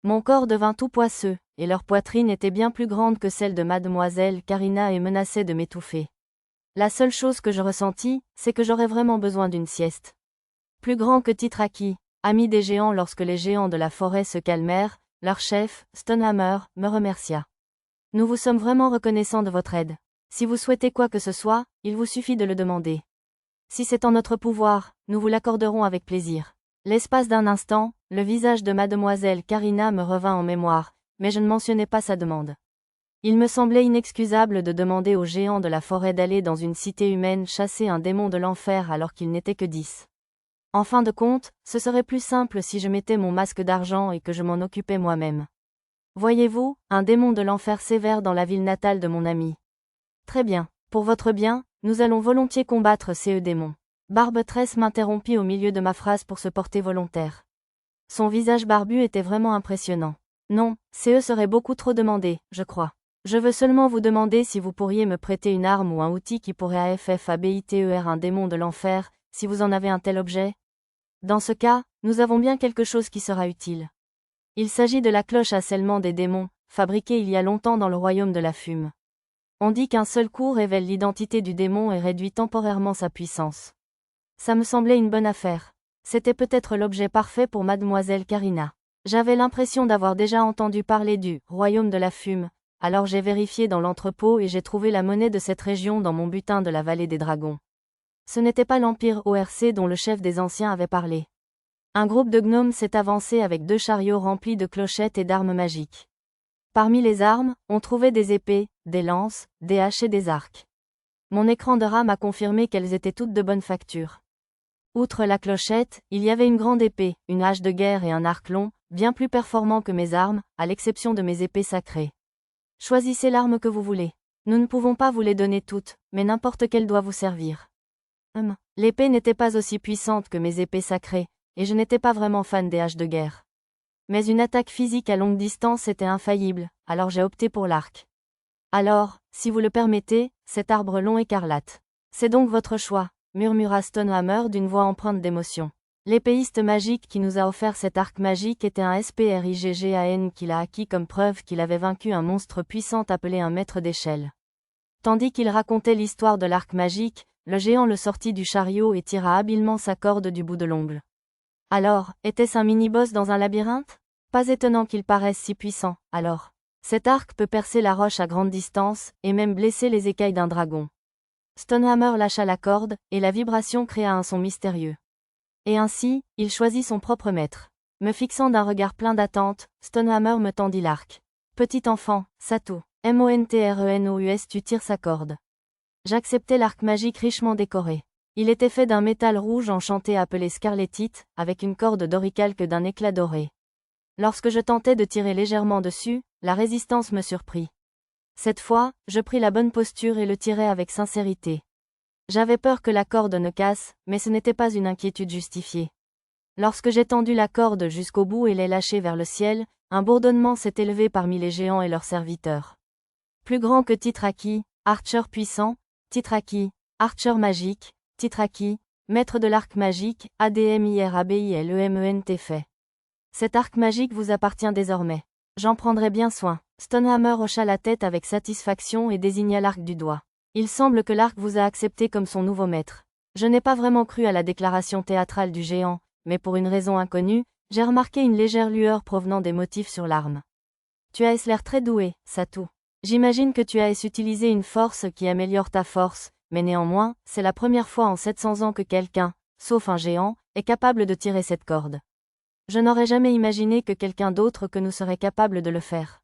Mon corps devint tout poisseux, et leur poitrine était bien plus grande que celle de mademoiselle Karina et menaçait de m'étouffer. La seule chose que je ressentis, c'est que j'aurais vraiment besoin d'une sieste. Plus grand que Titraki, ami des géants lorsque les géants de la forêt se calmèrent, leur chef, Stonehammer, me remercia. Nous vous sommes vraiment reconnaissants de votre aide. Si vous souhaitez quoi que ce soit, il vous suffit de le demander. Si c'est en notre pouvoir, nous vous l'accorderons avec plaisir. L'espace d'un instant, le visage de mademoiselle Karina me revint en mémoire, mais je ne mentionnai pas sa demande. Il me semblait inexcusable de demander aux géants de la forêt d'aller dans une cité humaine chasser un démon de l'enfer alors qu'ils n'étaient que 10. En fin de compte, ce serait plus simple si je mettais mon masque d'argent et que je m'en occupais moi-même. Voyez-vous, un démon de l'enfer sévère dans la ville natale de mon ami. Très bien, pour votre bien, nous allons volontiers combattre ces démons. Barbe Tresse m'interrompit au milieu de ma phrase pour se porter volontaire. Son visage barbu était vraiment impressionnant. Non, CE serait beaucoup trop demandé, je crois. Je veux seulement vous demander si vous pourriez me prêter une arme ou un outil qui pourrait affabiter un démon de l'enfer, si vous en avez un tel objet. Dans ce cas, nous avons bien quelque chose qui sera utile. Il s'agit de la cloche à scellement des démons, fabriquée il y a longtemps dans le royaume de la fume. On dit qu'un seul coup révèle l'identité du démon et réduit temporairement sa puissance. Ça me semblait une bonne affaire. C'était peut-être l'objet parfait pour mademoiselle Karina. J'avais l'impression d'avoir déjà entendu parler du royaume de la fume, alors j'ai vérifié dans l'entrepôt et j'ai trouvé la monnaie de cette région dans mon butin de la vallée des dragons. Ce n'était pas l'Empire ORC dont le chef des anciens avait parlé. Un groupe de gnomes s'est avancé avec 2 chariots remplis de clochettes et d'armes magiques. Parmi les armes, on trouvait des épées, des lances, des haches et des arcs. Mon écran de RAM a confirmé qu'elles étaient toutes de bonne facture. Outre la clochette, il y avait une grande épée, une hache de guerre et un arc long, bien plus performants que mes armes, à l'exception de mes épées sacrées. Choisissez l'arme que vous voulez. Nous ne pouvons pas vous les donner toutes, mais n'importe quelle doit vous servir. L'épée n'était pas aussi puissante que mes épées sacrées, et je n'étais pas vraiment fan des haches de guerre. Mais une attaque physique à longue distance était infaillible, alors j'ai opté pour l'arc. Alors, si vous le permettez, cet arbre long écarlate. C'est donc votre choix, murmura Stonehammer d'une voix empreinte d'émotion. L'épéiste magique qui nous a offert cet arc magique était un SPRIGGAN qu'il a acquis comme preuve qu'il avait vaincu un monstre puissant appelé un maître d'échelle. Tandis qu'il racontait l'histoire de l'arc magique, le géant le sortit du chariot et tira habilement sa corde du bout de l'ongle. Alors, était-ce un mini-boss dans un labyrinthe? Pas étonnant qu'il paraisse si puissant, alors. Cet arc peut percer la roche à grande distance, et même blesser les écailles d'un dragon. Stonehammer lâcha la corde, et la vibration créa un son mystérieux. Et ainsi, il choisit son propre maître. Me fixant d'un regard plein d'attente, Stonehammer me tendit l'arc. Petit enfant, Satu. Montrenous, tu tires sa corde. J'acceptai l'arc magique richement décoré. Il était fait d'un métal rouge enchanté appelé scarletite, avec une corde d'oricalque d'un éclat doré. Lorsque je tentais de tirer légèrement dessus, la résistance me surprit. Cette fois, je pris la bonne posture et le tirai avec sincérité. J'avais peur que la corde ne casse, mais ce n'était pas une inquiétude justifiée. Lorsque j'ai tendu la corde jusqu'au bout et l'ai lâchée vers le ciel, un bourdonnement s'est élevé parmi les géants et leurs serviteurs. Plus grand que Titraki, Archer puissant, Titraki, Archer magique, Titraki, maître de l'arc magique, ADMIRABILEMENT fait. Cet arc magique vous appartient désormais. J'en prendrai bien soin. Stonehammer hocha la tête avec satisfaction et désigna l'arc du doigt. Il semble que l'arc vous a accepté comme son nouveau maître. Je n'ai pas vraiment cru à la déclaration théâtrale du géant, mais pour une raison inconnue, j'ai remarqué une légère lueur provenant des motifs sur l'arme. Tu as l'air très doué, Satu. J'imagine que tu as utilisé une force qui améliore ta force, mais néanmoins, c'est la première fois en 700 ans que quelqu'un, sauf un géant, est capable de tirer cette corde. Je n'aurais jamais imaginé que quelqu'un d'autre que nous serait capable de le faire.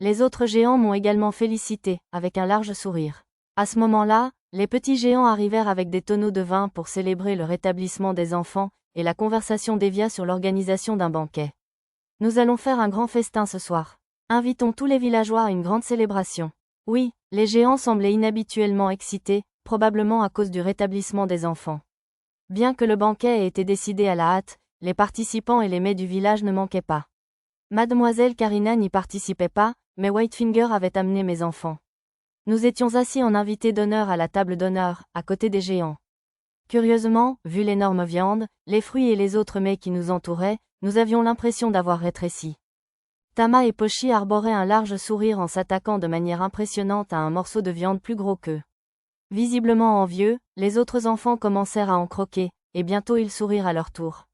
Les autres géants m'ont également félicité, avec un large sourire. À ce moment-là, les petits géants arrivèrent avec des tonneaux de vin pour célébrer le rétablissement des enfants, et la conversation dévia sur l'organisation d'un banquet. Nous allons faire un grand festin ce soir. Invitons tous les villageois à une grande célébration. Oui, les géants semblaient inhabituellement excités, probablement à cause du rétablissement des enfants. Bien que le banquet ait été décidé à la hâte, les participants et les mets du village ne manquaient pas. Mademoiselle Karina n'y participait pas, mais Whitefinger avait amené mes enfants. Nous étions assis en invités d'honneur à la table d'honneur, à côté des géants. Curieusement, vu l'énorme viande, les fruits et les autres mets qui nous entouraient, nous avions l'impression d'avoir rétréci. Tama et Pochi arboraient un large sourire en s'attaquant de manière impressionnante à un morceau de viande plus gros qu'eux. Visiblement envieux, les autres enfants commencèrent à en croquer, et bientôt ils sourirent à leur tour.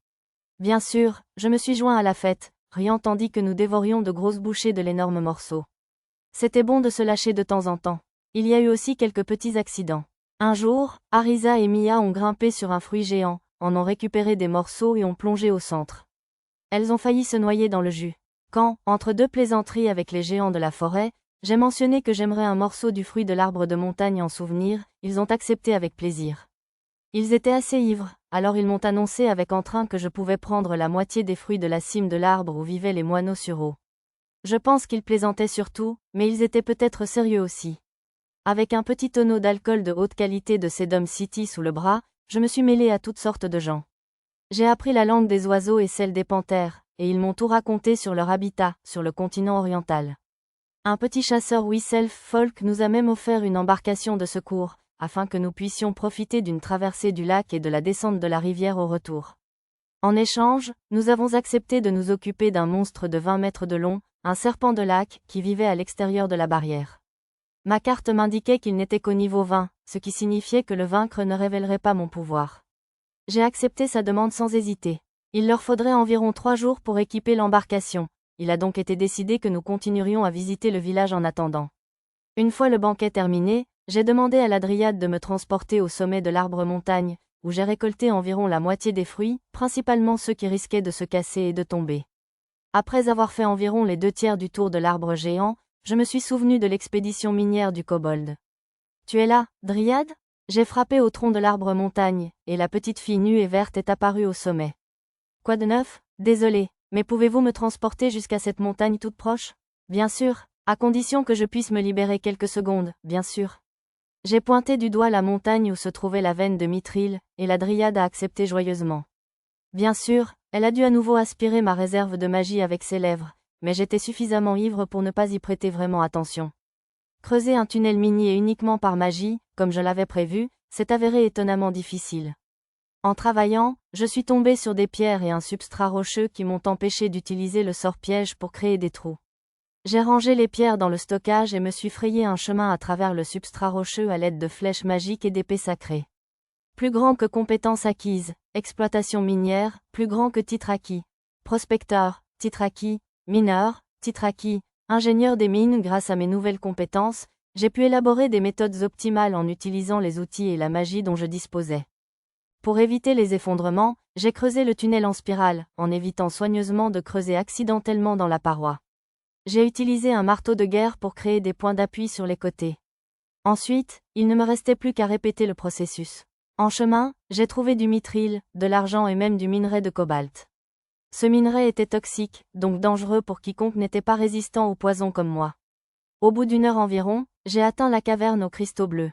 Bien sûr, je me suis joint à la fête, riant tandis que nous dévorions de grosses bouchées de l'énorme morceau. C'était bon de se lâcher de temps en temps. Il y a eu aussi quelques petits accidents. Un jour, Arisa et Mia ont grimpé sur un fruit géant, en ont récupéré des morceaux et ont plongé au centre. Elles ont failli se noyer dans le jus. Quand, entre deux plaisanteries avec les géants de la forêt, j'ai mentionné que j'aimerais un morceau du fruit de l'arbre de montagne en souvenir, ils ont accepté avec plaisir. Ils étaient assez ivres, alors ils m'ont annoncé avec entrain que je pouvais prendre la moitié des fruits de la cime de l'arbre où vivaient les moineaux sur eau. Je pense qu'ils plaisantaient surtout, mais ils étaient peut-être sérieux aussi. Avec un petit tonneau d'alcool de haute qualité de Sedum City sous le bras, je me suis mêlé à toutes sortes de gens. J'ai appris la langue des oiseaux et celle des panthères, et ils m'ont tout raconté sur leur habitat, sur le continent oriental. Un petit chasseur Whistle Folk nous a même offert une embarcation de secours, afin que nous puissions profiter d'une traversée du lac et de la descente de la rivière au retour. En échange, nous avons accepté de nous occuper d'un monstre de 20 mètres de long, un serpent de lac, qui vivait à l'extérieur de la barrière. Ma carte m'indiquait qu'il n'était qu'au niveau 20, ce qui signifiait que le vaincre ne révélerait pas mon pouvoir. J'ai accepté sa demande sans hésiter. Il leur faudrait environ 3 jours pour équiper l'embarcation. Il a donc été décidé que nous continuerions à visiter le village en attendant. Une fois le banquet terminé, j'ai demandé à la dryade de me transporter au sommet de l'arbre-montagne, où j'ai récolté environ la moitié des fruits, principalement ceux qui risquaient de se casser et de tomber. Après avoir fait environ les 2/3 du tour de l'arbre géant, je me suis souvenu de l'expédition minière du kobold. Tu es là, dryade ? J'ai frappé au tronc de l'arbre-montagne, et la petite fille nue et verte est apparue au sommet. Quoi de neuf ? Désolé, mais pouvez-vous me transporter jusqu'à cette montagne toute proche ? Bien sûr, à condition que je puisse me libérer quelques secondes, bien sûr. J'ai pointé du doigt la montagne où se trouvait la veine de Mithril, et la dryade a accepté joyeusement. Bien sûr, elle a dû à nouveau aspirer ma réserve de magie avec ses lèvres, mais j'étais suffisamment ivre pour ne pas y prêter vraiment attention. Creuser un tunnel minier uniquement par magie, comme je l'avais prévu, s'est avéré étonnamment difficile. En travaillant, je suis tombé sur des pierres et un substrat rocheux qui m'ont empêché d'utiliser le sort piège pour créer des trous. J'ai rangé les pierres dans le stockage et me suis frayé un chemin à travers le substrat rocheux à l'aide de flèches magiques et d'épées sacrées. Plus grand que compétences acquises, exploitation minière, plus grand que titre acquis. Prospecteur, titre acquis, mineur, titre acquis, Ingénieur des mines, grâce à mes nouvelles compétences, j'ai pu élaborer des méthodes optimales en utilisant les outils et la magie dont je disposais. Pour éviter les effondrements, j'ai creusé le tunnel en spirale, en évitant soigneusement de creuser accidentellement dans la paroi. J'ai utilisé un marteau de guerre pour créer des points d'appui sur les côtés. Ensuite, il ne me restait plus qu'à répéter le processus. En chemin, j'ai trouvé du mithril, de l'argent et même du minerai de cobalt. Ce minerai était toxique, donc dangereux pour quiconque n'était pas résistant au poison comme moi. Au bout d'une heure environ, j'ai atteint la caverne aux cristaux bleus.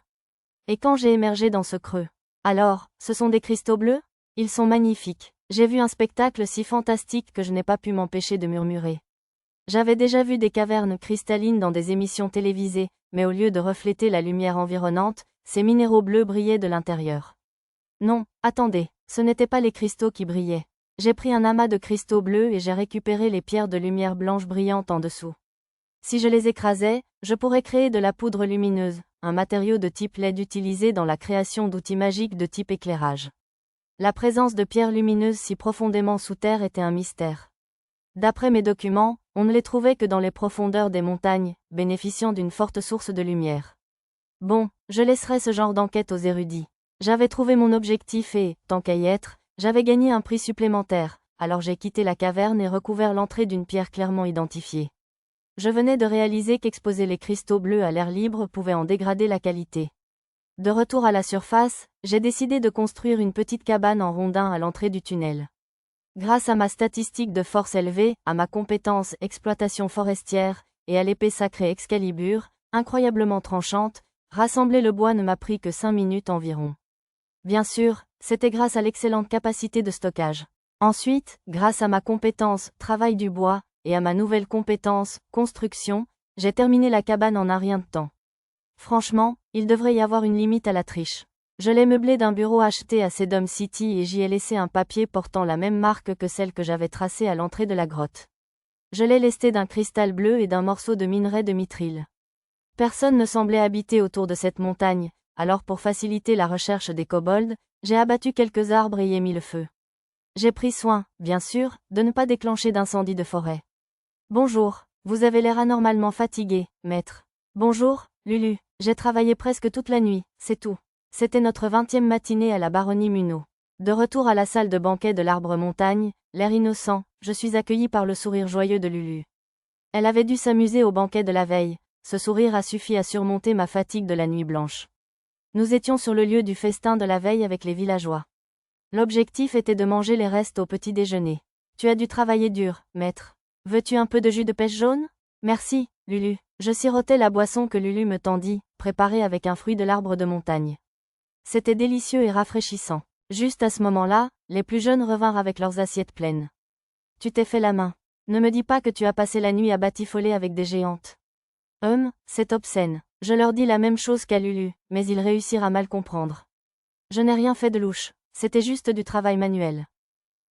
Et quand j'ai émergé dans ce creux, alors, ce sont des cristaux bleus? Ils sont magnifiques. J'ai vu un spectacle si fantastique que je n'ai pas pu m'empêcher de murmurer. J'avais déjà vu des cavernes cristallines dans des émissions télévisées, mais au lieu de refléter la lumière environnante, ces minéraux bleus brillaient de l'intérieur. Non, attendez, ce n'étaient pas les cristaux qui brillaient. J'ai pris un amas de cristaux bleus et j'ai récupéré les pierres de lumière blanche brillantes en dessous. Si je les écrasais, je pourrais créer de la poudre lumineuse, un matériau de type LED utilisé dans la création d'outils magiques de type éclairage. La présence de pierres lumineuses si profondément sous terre était un mystère. D'après mes documents, on ne les trouvait que dans les profondeurs des montagnes, bénéficiant d'une forte source de lumière. Bon, je laisserai ce genre d'enquête aux érudits. J'avais trouvé mon objectif et, tant qu'à y être, j'avais gagné un prix supplémentaire, alors j'ai quitté la caverne et recouvert l'entrée d'une pierre clairement identifiée. Je venais de réaliser qu'exposer les cristaux bleus à l'air libre pouvait en dégrader la qualité. De retour à la surface, j'ai décidé de construire une petite cabane en rondin à l'entrée du tunnel. Grâce à ma statistique de force élevée, à ma compétence exploitation forestière, et à l'épée sacrée Excalibur, incroyablement tranchante, rassembler le bois ne m'a pris que 5 minutes environ. Bien sûr, c'était grâce à l'excellente capacité de stockage. Ensuite, grâce à ma compétence travail du bois, et à ma nouvelle compétence construction, j'ai terminé la cabane en un rien de temps. Franchement, il devrait y avoir une limite à la triche. Je l'ai meublé d'un bureau acheté à Sedum City et j'y ai laissé un papier portant la même marque que celle que j'avais tracée à l'entrée de la grotte. Je l'ai lesté d'un cristal bleu et d'un morceau de minerai de mithril. Personne ne semblait habiter autour de cette montagne, alors pour faciliter la recherche des kobolds, j'ai abattu quelques arbres et y ai mis le feu. J'ai pris soin, bien sûr, de ne pas déclencher d'incendie de forêt. Bonjour, vous avez l'air anormalement fatigué, maître. Bonjour, Lulu, j'ai travaillé presque toute la nuit, c'est tout. C'était notre 20e matinée à la baronnie Munot. De retour à la salle de banquet de l'Arbre Montagne, l'air innocent, je suis accueilli par le sourire joyeux de Lulu. Elle avait dû s'amuser au banquet de la veille, ce sourire a suffi à surmonter ma fatigue de la nuit blanche. Nous étions sur le lieu du festin de la veille avec les villageois. L'objectif était de manger les restes au petit déjeuner. Tu as dû travailler dur, maître. Veux-tu un peu de jus de pêche jaune? Merci, Lulu. Je sirotais la boisson que Lulu me tendit, préparée avec un fruit de l'arbre de montagne. C'était délicieux et rafraîchissant. Juste à ce moment-là, les plus jeunes revinrent avec leurs assiettes pleines. Tu t'es fait la main. Ne me dis pas que tu as passé la nuit à batifoler avec des géantes. C'est obscène. Je leur dis la même chose qu'à Lulu, mais ils réussirent à mal comprendre. Je n'ai rien fait de louche. C'était juste du travail manuel.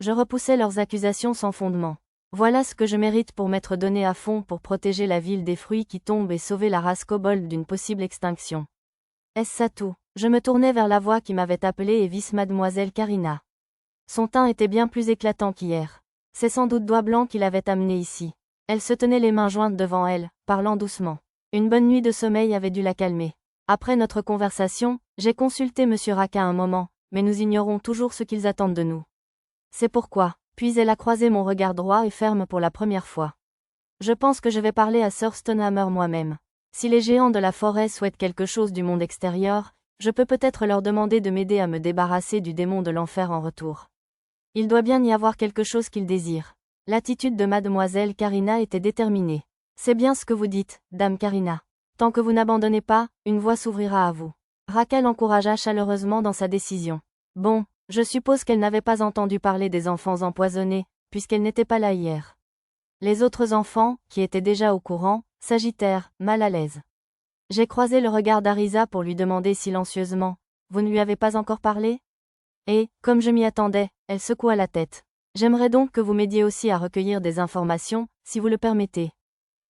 Je repoussais leurs accusations sans fondement. Voilà ce que je mérite pour m'être donné à fond pour protéger la ville des fruits qui tombent et sauver la race kobold d'une possible extinction. Est-ce ça tout? Je me tournai vers la voix qui m'avait appelé et vis mademoiselle Karina. Son teint était bien plus éclatant qu'hier. C'est sans doute Doigt Blanc qui l'avait amenée ici. Elle se tenait les mains jointes devant elle, parlant doucement. Une bonne nuit de sommeil avait dû la calmer. Après notre conversation, j'ai consulté Monsieur Raka un moment, mais nous ignorons toujours ce qu'ils attendent de nous. C'est pourquoi. Puis elle a croisé mon regard droit et ferme pour la première fois. Je pense que je vais parler à Sir Stonehammer moi-même. Si les géants de la forêt souhaitent quelque chose du monde extérieur, je peux peut-être leur demander de m'aider à me débarrasser du démon de l'enfer en retour. Il doit bien y avoir quelque chose qu'ils désirent. L'attitude de mademoiselle Karina était déterminée. C'est bien ce que vous dites, dame Karina. Tant que vous n'abandonnez pas, une voie s'ouvrira à vous. Raka l'encouragea chaleureusement dans sa décision. Bon, je suppose qu'elle n'avait pas entendu parler des enfants empoisonnés, puisqu'elle n'était pas là hier. Les autres enfants, qui étaient déjà au courant, s'agitèrent, mal à l'aise. J'ai croisé le regard d'Arisa pour lui demander silencieusement. Vous ne lui avez pas encore parlé? Et, comme je m'y attendais, elle secoua la tête. J'aimerais donc que vous m'aidiez aussi à recueillir des informations, si vous le permettez.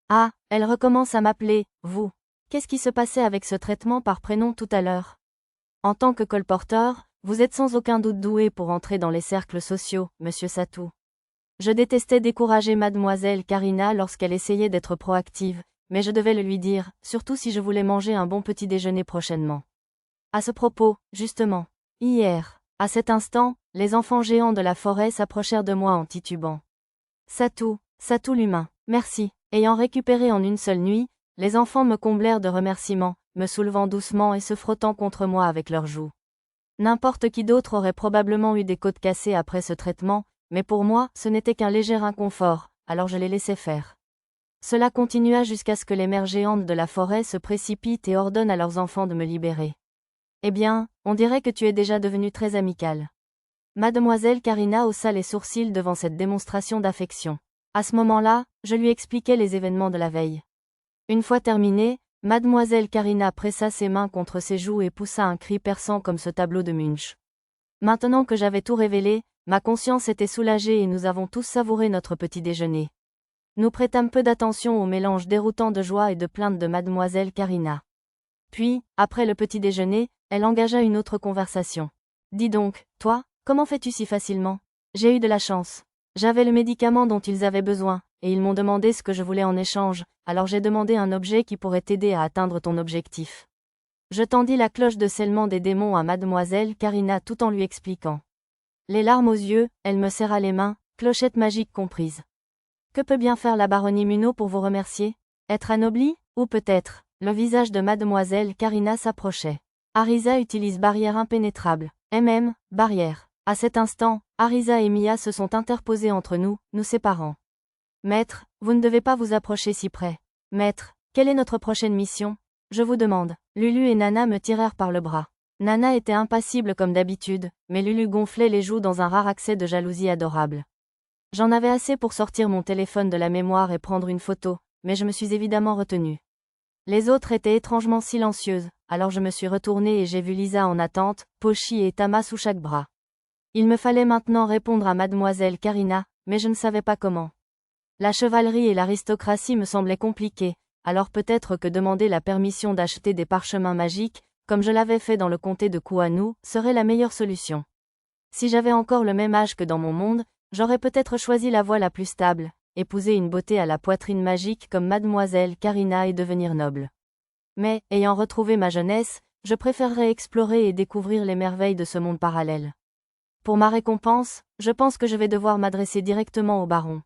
Ah, elle recommence à m'appeler, vous. Qu'est-ce qui se passait avec ce traitement par prénom tout à l'heure? En tant que colporteur, vous êtes sans aucun doute doué pour entrer dans les cercles sociaux, monsieur Satou. Je détestais décourager mademoiselle Karina lorsqu'elle essayait d'être proactive, mais je devais le lui dire, surtout si je voulais manger un bon petit déjeuner prochainement. À ce propos, justement, hier, à cet instant, les enfants géants de la forêt s'approchèrent de moi en titubant. Satou l'humain, merci. Ayant récupéré en une seule nuit, les enfants me comblèrent de remerciements, me soulevant doucement et se frottant contre moi avec leurs joues. N'importe qui d'autre aurait probablement eu des côtes cassées après ce traitement, mais pour moi, ce n'était qu'un léger inconfort, alors je les laissais faire. Cela continua jusqu'à ce que les mères géantes de la forêt se précipitent et ordonnent à leurs enfants de me libérer. Eh bien, on dirait que tu es déjà devenue très amicale. Mademoiselle Karina haussa les sourcils devant cette démonstration d'affection. À ce moment-là, je lui expliquai les événements de la veille. Une fois terminé, Mademoiselle Karina pressa ses mains contre ses joues et poussa un cri perçant comme ce tableau de Munch. Maintenant que j'avais tout révélé, ma conscience était soulagée et nous avons tous savouré notre petit déjeuner. Nous prêtâmes peu d'attention au mélange déroutant de joie et de plainte de Mademoiselle Karina. Puis, après le petit déjeuner, elle engagea une autre conversation. Dis donc, toi, comment fais-tu si facilement? J'ai eu de la chance. J'avais le médicament dont ils avaient besoin, et ils m'ont demandé ce que je voulais en échange, alors j'ai demandé un objet qui pourrait t'aider à atteindre ton objectif. Je tendis la cloche de scellement des démons à Mademoiselle Karina tout en lui expliquant. Les larmes aux yeux, elle me serra les mains, clochette magique comprise. Que peut bien faire la baronnie Munot pour vous remercier? Être anoblie? Ou peut-être, le visage de Mademoiselle Karina s'approchait. Arisa utilise barrière impénétrable. Barrière. À cet instant, Arisa et Mia se sont interposés entre nous, nous séparant. Maître, vous ne devez pas vous approcher si près. Maître, quelle est notre prochaine mission? Je vous demande. Lulu et Nana me tirèrent par le bras. Nana était impassible comme d'habitude, mais Lulu gonflait les joues dans un rare accès de jalousie adorable. J'en avais assez pour sortir mon téléphone de la mémoire et prendre une photo, mais je me suis évidemment retenue. Les autres étaient étrangement silencieuses, alors je me suis retournée et j'ai vu Lisa en attente, Pochi et Tama sous chaque bras. Il me fallait maintenant répondre à Mademoiselle Karina, mais je ne savais pas comment. La chevalerie et l'aristocratie me semblaient compliquées, alors peut-être que demander la permission d'acheter des parchemins magiques, comme je l'avais fait dans le comté de Kuanu, serait la meilleure solution. Si j'avais encore le même âge que dans mon monde, j'aurais peut-être choisi la voie la plus stable, épouser une beauté à la poitrine magique comme Mademoiselle Karina et devenir noble. Mais, ayant retrouvé ma jeunesse, je préférerais explorer et découvrir les merveilles de ce monde parallèle. Pour ma récompense, je pense que je vais devoir m'adresser directement au baron.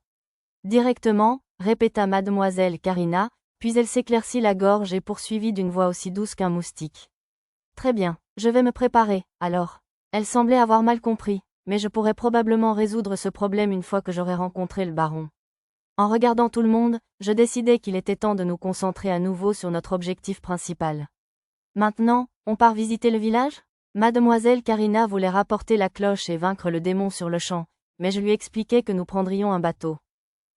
Directement, répéta Mademoiselle Karina, puis elle s'éclaircit la gorge et poursuivit d'une voix aussi douce qu'un moustique. Très bien, je vais me préparer, alors. Elle semblait avoir mal compris, mais je pourrais probablement résoudre ce problème une fois que j'aurai rencontré le baron. En regardant tout le monde, je décidai qu'il était temps de nous concentrer à nouveau sur notre objectif principal. Maintenant, on part visiter le village? Mademoiselle Karina voulait rapporter la cloche et vaincre le démon sur le champ, mais je lui expliquai que nous prendrions un bateau.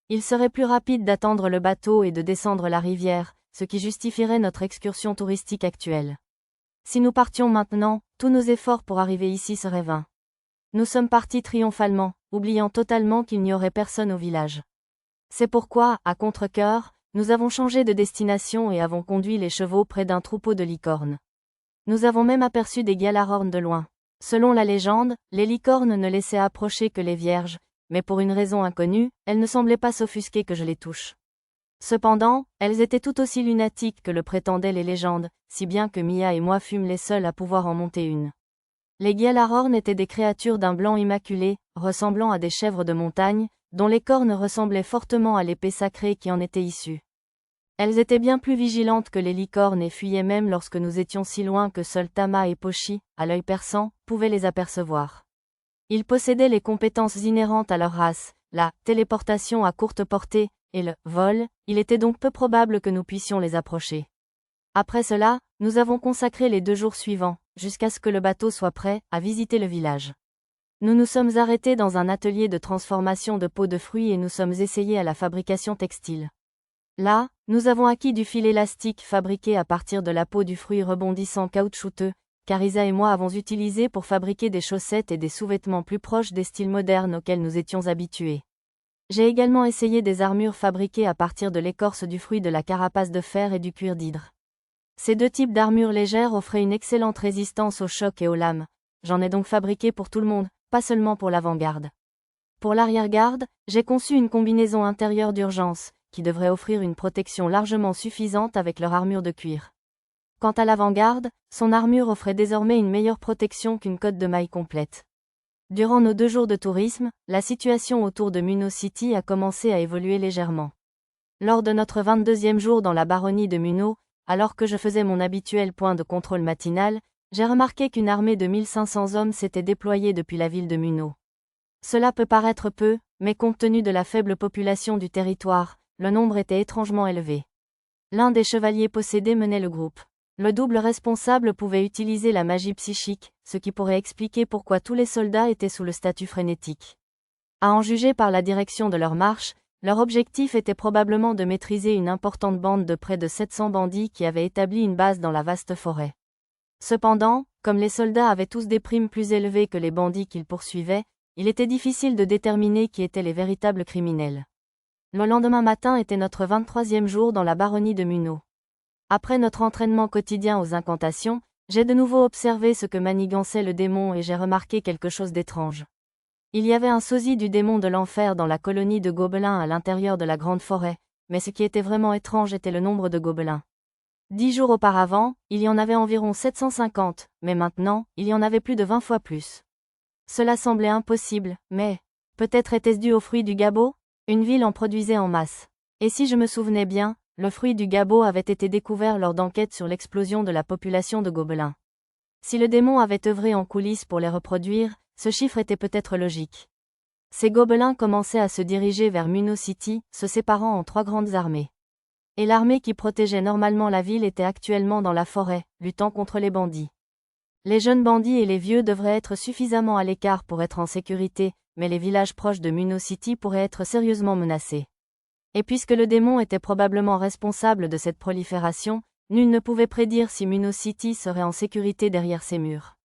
Il serait plus rapide d'attendre le bateau et de descendre la rivière, ce qui justifierait notre excursion touristique actuelle. Si nous partions maintenant, tous nos efforts pour arriver ici seraient vains. Nous sommes partis triomphalement, oubliant totalement qu'il n'y aurait personne au village. C'est pourquoi, à contre-cœur, nous avons changé de destination et avons conduit les chevaux près d'un troupeau de licornes. Nous avons même aperçu des Gjallarhorn de loin. Selon la légende, les licornes ne laissaient approcher que les vierges, mais pour une raison inconnue, elles ne semblaient pas s'offusquer que je les touche. Cependant, elles étaient tout aussi lunatiques que le prétendaient les légendes, si bien que Mia et moi fûmes les seuls à pouvoir en monter une. Les Gjallarhorn étaient des créatures d'un blanc immaculé, ressemblant à des chèvres de montagne, dont les cornes ressemblaient fortement à l'épée sacrée qui en était issue. Elles étaient bien plus vigilantes que les licornes et fuyaient même lorsque nous étions si loin que seuls Tama et Pochi, à l'œil perçant, pouvaient les apercevoir. Ils possédaient les compétences inhérentes à leur race, la téléportation à courte portée, et le vol, il était donc peu probable que nous puissions les approcher. Après cela, nous avons consacré les 2 jours suivants, jusqu'à ce que le bateau soit prêt, à visiter le village. Nous nous sommes arrêtés dans un atelier de transformation de peaux de fruits et nous sommes essayés à la fabrication textile. Là, nous avons acquis du fil élastique fabriqué à partir de la peau du fruit rebondissant caoutchouteux, qu'Arisa et moi avons utilisé pour fabriquer des chaussettes et des sous-vêtements plus proches des styles modernes auxquels nous étions habitués. J'ai également essayé des armures fabriquées à partir de l'écorce du fruit de la carapace de fer et du cuir d'hydre. Ces 2 types d'armures légères offraient une excellente résistance aux chocs et aux lames. J'en ai donc fabriqué pour tout le monde, pas seulement pour l'avant-garde. Pour l'arrière-garde, j'ai conçu une combinaison intérieure d'urgence, qui devrait offrir une protection largement suffisante avec leur armure de cuir. Quant à l'avant-garde, son armure offrait désormais une meilleure protection qu'une cotte de mailles complète. Durant nos 2 jours de tourisme, la situation autour de Muno City a commencé à évoluer légèrement. Lors de notre 22e jour dans la baronnie de Muno, alors que je faisais mon habituel point de contrôle matinal, j'ai remarqué qu'une armée de 1500 hommes s'était déployée depuis la ville de Muno. Cela peut paraître peu, mais compte tenu de la faible population du territoire, le nombre était étrangement élevé. L'un des chevaliers possédés menait le groupe. Le double responsable pouvait utiliser la magie psychique, ce qui pourrait expliquer pourquoi tous les soldats étaient sous le statut frénétique. À en juger par la direction de leur marche, leur objectif était probablement de maîtriser une importante bande de près de 700 bandits qui avaient établi une base dans la vaste forêt. Cependant, comme les soldats avaient tous des primes plus élevées que les bandits qu'ils poursuivaient, il était difficile de déterminer qui étaient les véritables criminels. Le lendemain matin était notre 23e jour dans la baronnie de Muno. Après notre entraînement quotidien aux incantations, j'ai de nouveau observé ce que manigançait le démon et j'ai remarqué quelque chose d'étrange. Il y avait un sosie du démon de l'enfer dans la colonie de gobelins à l'intérieur de la grande forêt, mais ce qui était vraiment étrange était le nombre de gobelins. 10 jours auparavant, il y en avait environ 750, mais maintenant, il y en avait plus de 20 fois plus. Cela semblait impossible, mais peut-être était-ce dû au fruit du gabbo? Une ville en produisait en masse. Et si je me souvenais bien, le fruit du gabbo avait été découvert lors d'enquêtes sur l'explosion de la population de gobelins. Si le démon avait œuvré en coulisses pour les reproduire, ce chiffre était peut-être logique. Ces gobelins commençaient à se diriger vers Muno City, se séparant en 3 grandes armées. Et l'armée qui protégeait normalement la ville était actuellement dans la forêt, luttant contre les bandits. Les jeunes bandits et les vieux devraient être suffisamment à l'écart pour être en sécurité, mais les villages proches de Muno City pourraient être sérieusement menacés. Et puisque le démon était probablement responsable de cette prolifération, nul ne pouvait prédire si Muno City serait en sécurité derrière ses murs.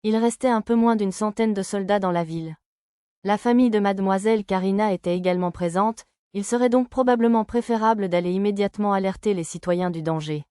Il restait un peu moins d'une centaine de soldats dans la ville. La famille de mademoiselle Karina était également présente, il serait donc probablement préférable d'aller immédiatement alerter les citoyens du danger.